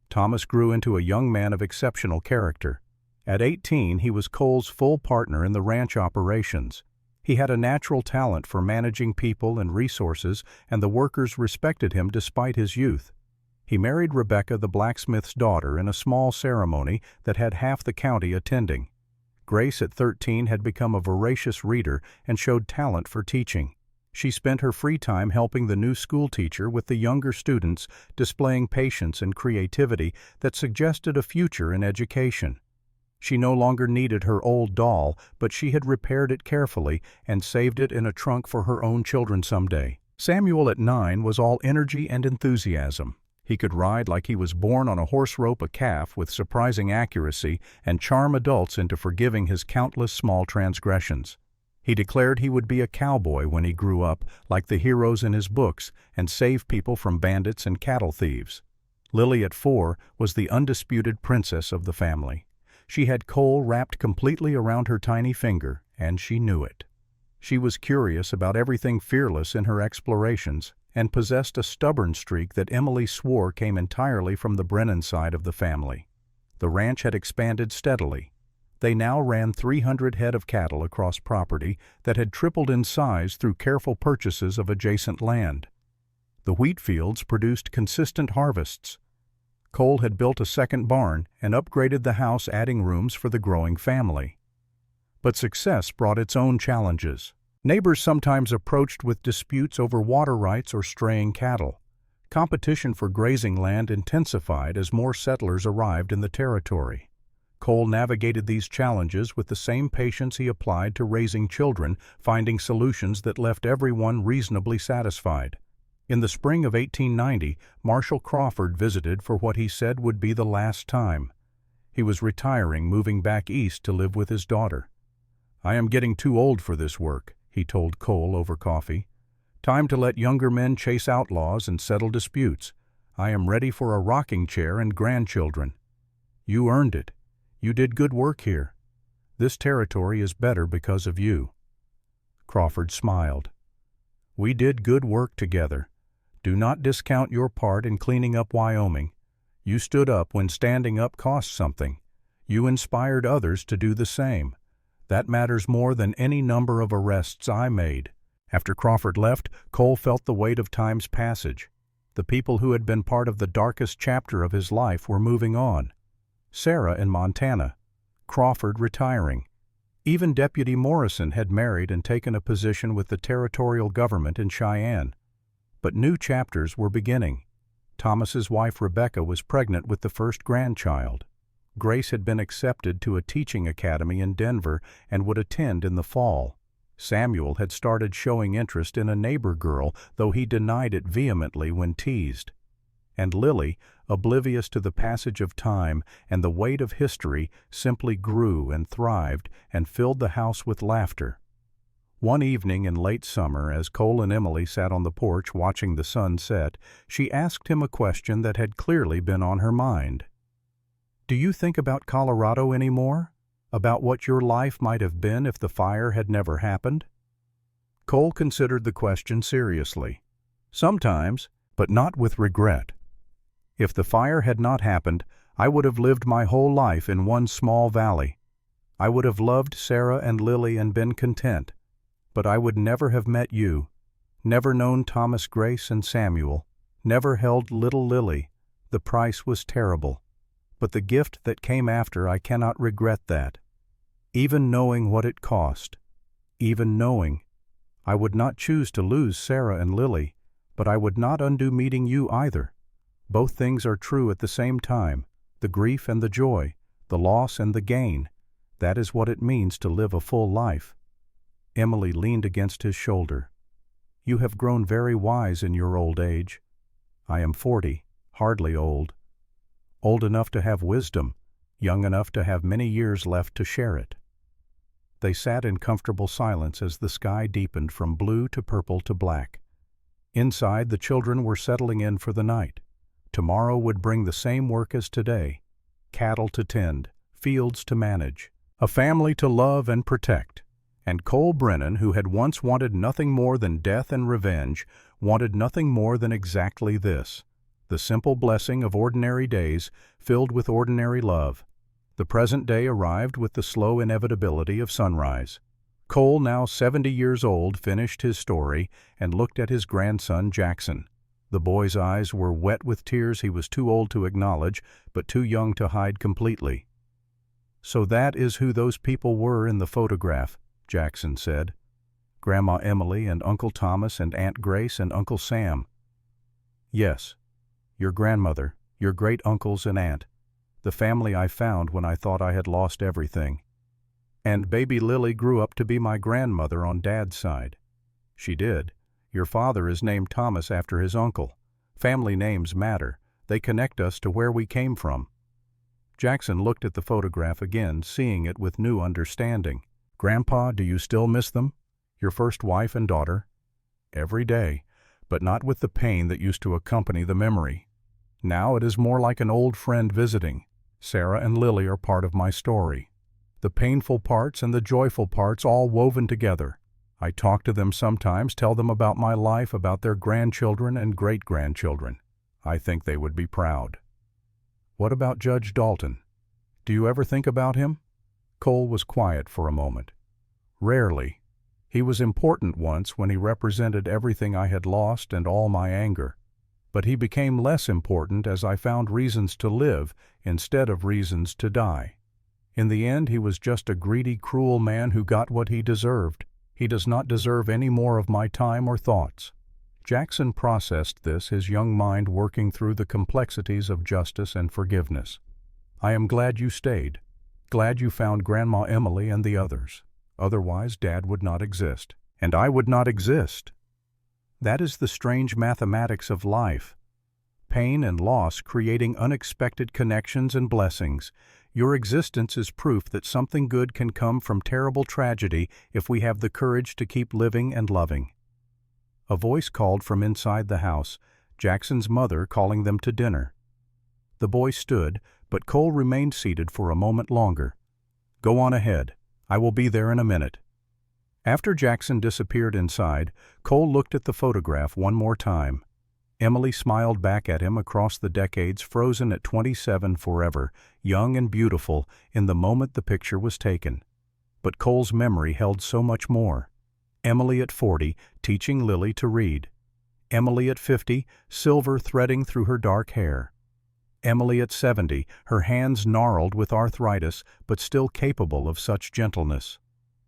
[SPEAKER 1] Thomas grew into a young man of exceptional character. At 18, he was Cole's full partner in the ranch operations. He had a natural talent for managing people and resources, and the workers respected him despite his youth. He married Rebecca, the blacksmith's daughter, in a small ceremony that had half the county attending. Grace, at 13, had become a voracious reader and showed talent for teaching. She spent her free time helping the new schoolteacher with the younger students, displaying patience and creativity that suggested a future in education. She no longer needed her old doll, but she had repaired it carefully and saved it in a trunk for her own children someday. Samuel, at 9, was all energy and enthusiasm. He could ride like he was born on a horse rope a calf with surprising accuracy and charm adults into forgiving his countless small transgressions. He declared he would be a cowboy when he grew up, like the heroes in his books, and save people from bandits and cattle thieves. Lily, at 4, was the undisputed princess of the family. She had Cole wrapped completely around her tiny finger, and she knew it. She was curious about everything, fearless in her explorations, and possessed a stubborn streak that Emily swore came entirely from the Brennan side of the family. The ranch had expanded steadily. They now ran 300 head of cattle across property that had tripled in size through careful purchases of adjacent land. The wheat fields produced consistent harvests. Cole had built a second barn and upgraded the house, adding rooms for the growing family. But success brought its own challenges. Neighbors sometimes approached with disputes over water rights or straying cattle. Competition for grazing land intensified as more settlers arrived in the territory. Cole navigated these challenges with the same patience he applied to raising children, finding solutions that left everyone reasonably satisfied. In the spring of 1890, Marshall Crawford visited for what he said would be the last time. He was retiring, moving back east to live with his daughter. "I am getting too old for this work," he told Cole over coffee. "Time to let younger men chase outlaws and settle disputes. I am ready for a rocking chair and grandchildren. You earned it. You did good work here. This territory is better because of you." Crawford smiled. "We did good work together. Do not discount your part in cleaning up Wyoming. You stood up when standing up cost something. You inspired others to do the same. That matters more than any number of arrests I made." After Crawford left, Cole felt the weight of time's passage. The people who had been part of the darkest chapter of his life were moving on. Sarah in Montana, Crawford retiring. Even Deputy Morrison had married and taken a position with the territorial government in Cheyenne. But new chapters were beginning. Thomas's wife Rebecca was pregnant with the first grandchild. Grace had been accepted to a teaching academy in Denver and would attend in the fall. Samuel had started showing interest in a neighbor girl, though he denied it vehemently when teased. And Lily, oblivious to the passage of time and the weight of history, simply grew and thrived and filled the house with laughter. One evening in late summer, as Cole and Emily sat on the porch watching the sun set, she asked him a question that had clearly been on her mind. "Do you think about Colorado anymore? About what your life might have been if the fire had never happened?" Cole considered the question seriously. "Sometimes, but not with regret. If the fire had not happened, I would have lived my whole life in one small valley. I would have loved Sarah and Lily and been content. But I would never have met you, never known Thomas, Grace, and Samuel, never held little Lily. The price was terrible. But the gift that came after, I cannot regret that. Even knowing what it cost, even knowing, I would not choose to lose Sarah and Lily, but I would not undo meeting you either. Both things are true at the same time, the grief and the joy, the loss and the gain. That is what it means to live a full life." Emily leaned against his shoulder. "You have grown very wise in your old age." "I am 40, hardly old. Old enough to have wisdom, young enough to have many years left to share it." They sat in comfortable silence as the sky deepened from blue to purple to black. Inside, the children were settling in for the night. Tomorrow would bring the same work as today: cattle to tend, fields to manage, a family to love and protect. And Cole Brennan, who had once wanted nothing more than death and revenge, wanted nothing more than exactly this: the simple blessing of ordinary days filled with ordinary love. The present day arrived with the slow inevitability of sunrise. Cole, now 70 years old, finished his story and looked at his grandson Jackson. The boy's eyes were wet with tears he was too old to acknowledge, but too young to hide completely. "So that is who those people were in the photograph," Jackson said. "Grandma Emily and Uncle Thomas and Aunt Grace and Uncle Sam." "Yes, your grandmother, your great-uncles and aunt, the family I found when I thought I had lost everything. And baby Lily grew up to be my grandmother on Dad's side." "She did. Your father is named Thomas after his uncle. Family names matter. They connect us to where we came from." Jackson looked at the photograph again, seeing it with new understanding. "Grandpa, do you still miss them? Your first wife and daughter?" "Every day, but not with the pain that used to accompany the memory. Now it is more like an old friend visiting. Sarah and Lily are part of my story. The painful parts and the joyful parts all woven together. I talk to them sometimes, tell them about my life, about their grandchildren and great-grandchildren. I think they would be proud." "What about Judge Dalton? Do you ever think about him?" Cole was quiet for a moment. "Rarely. He was important once when he represented everything I had lost and all my anger. But he became less important as I found reasons to live instead of reasons to die. In the end, he was just a greedy, cruel man who got what he deserved. He does not deserve any more of my time or thoughts." Jackson processed this, his young mind working through the complexities of justice and forgiveness. "I am glad you stayed. Glad you found Grandma Emily and the others. Otherwise, Dad would not exist. And I would not exist. That is the strange mathematics of life. Pain and loss creating unexpected connections and blessings. Your existence is proof that something good can come from terrible tragedy if we have the courage to keep living and loving." A voice called from inside the house, Jackson's mother calling them to dinner. The boy stood, but Cole remained seated for a moment longer. "Go on ahead. I will be there in a minute." After Jackson disappeared inside, Cole looked at the photograph one more time. Emily smiled back at him across the decades, frozen at 27 forever, young and beautiful in the moment the picture was taken. But Cole's memory held so much more. Emily at 40, teaching Lily to read. Emily at 50, silver threading through her dark hair. Emily at 70, her hands gnarled with arthritis, but still capable of such gentleness.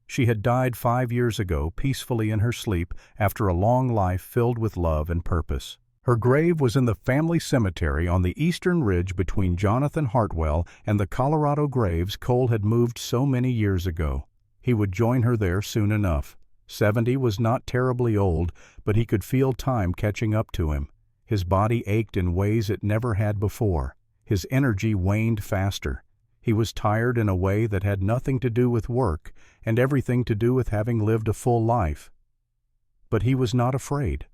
[SPEAKER 1] She had died 5 years ago, peacefully in her sleep, after a long life filled with love and purpose. Her grave was in the family cemetery on the eastern ridge between Jonathan Hartwell and the Colorado graves Cole had moved so many years ago. He would join her there soon enough. 70 was not terribly old, but he could feel time catching up to him. His body ached in ways it never had before. His energy waned faster. He was tired in a way that had nothing to do with work and everything to do with having lived a full life. But he was not afraid.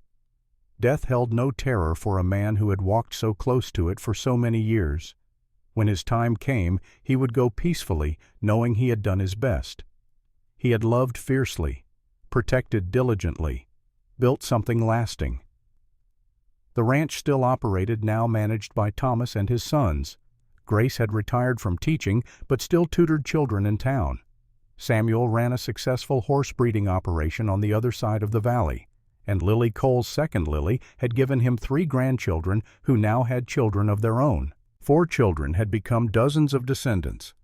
[SPEAKER 1] Death held no terror for a man who had walked so close to it for so many years. When his time came, he would go peacefully, knowing he had done his best. He had loved fiercely, protected diligently, built something lasting. The ranch still operated, now managed by Thomas and his sons. Grace had retired from teaching, but still tutored children in town. Samuel ran a successful horse breeding operation on the other side of the valley. And Lily Cole's second Lily had given him 3 grandchildren who now had children of their own. 4 children had become dozens of descendants.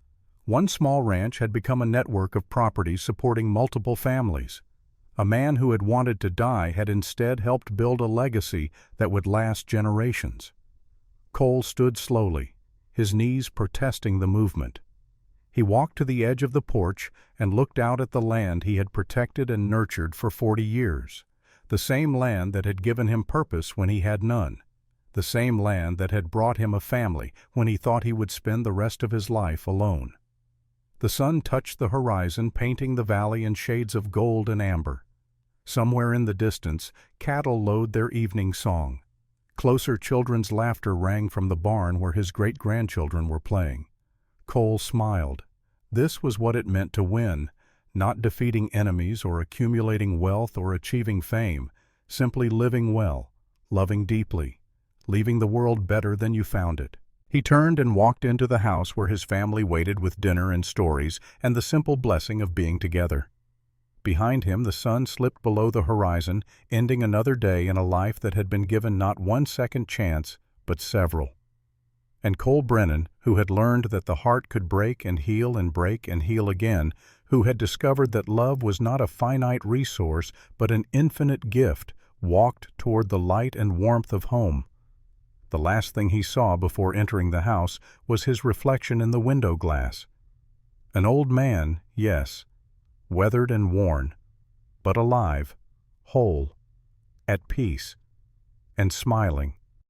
[SPEAKER 1] One small ranch had become a network of properties supporting multiple families. A man who had wanted to die had instead helped build a legacy that would last generations. Cole stood slowly, his knees protesting the movement. He walked to the edge of the porch and looked out at the land he had protected and nurtured for 40 years, the same land that had given him purpose when he had none, the same land that had brought him a family when he thought he would spend the rest of his life alone. The sun touched the horizon, painting the valley in shades of gold and amber. Somewhere in the distance, cattle lowed their evening song. Closer, children's laughter rang from the barn where his great-grandchildren were playing. Cole smiled. This was what it meant to win, not defeating enemies or accumulating wealth or achieving fame, simply living well, loving deeply, leaving the world better than you found it. He turned and walked into the house where his family waited with dinner and stories and the simple blessing of being together. Behind him, the sun slipped below the horizon, ending another day in a life that had been given not one second chance, but several. And Cole Brennan, who had learned that the heart could break and heal again, who had discovered that love was not a finite resource but an infinite gift, walked toward the light and warmth of home. The last thing he saw before entering the house was his reflection in the window glass. An old man, yes, weathered and worn, but alive, whole, at peace, and smiling.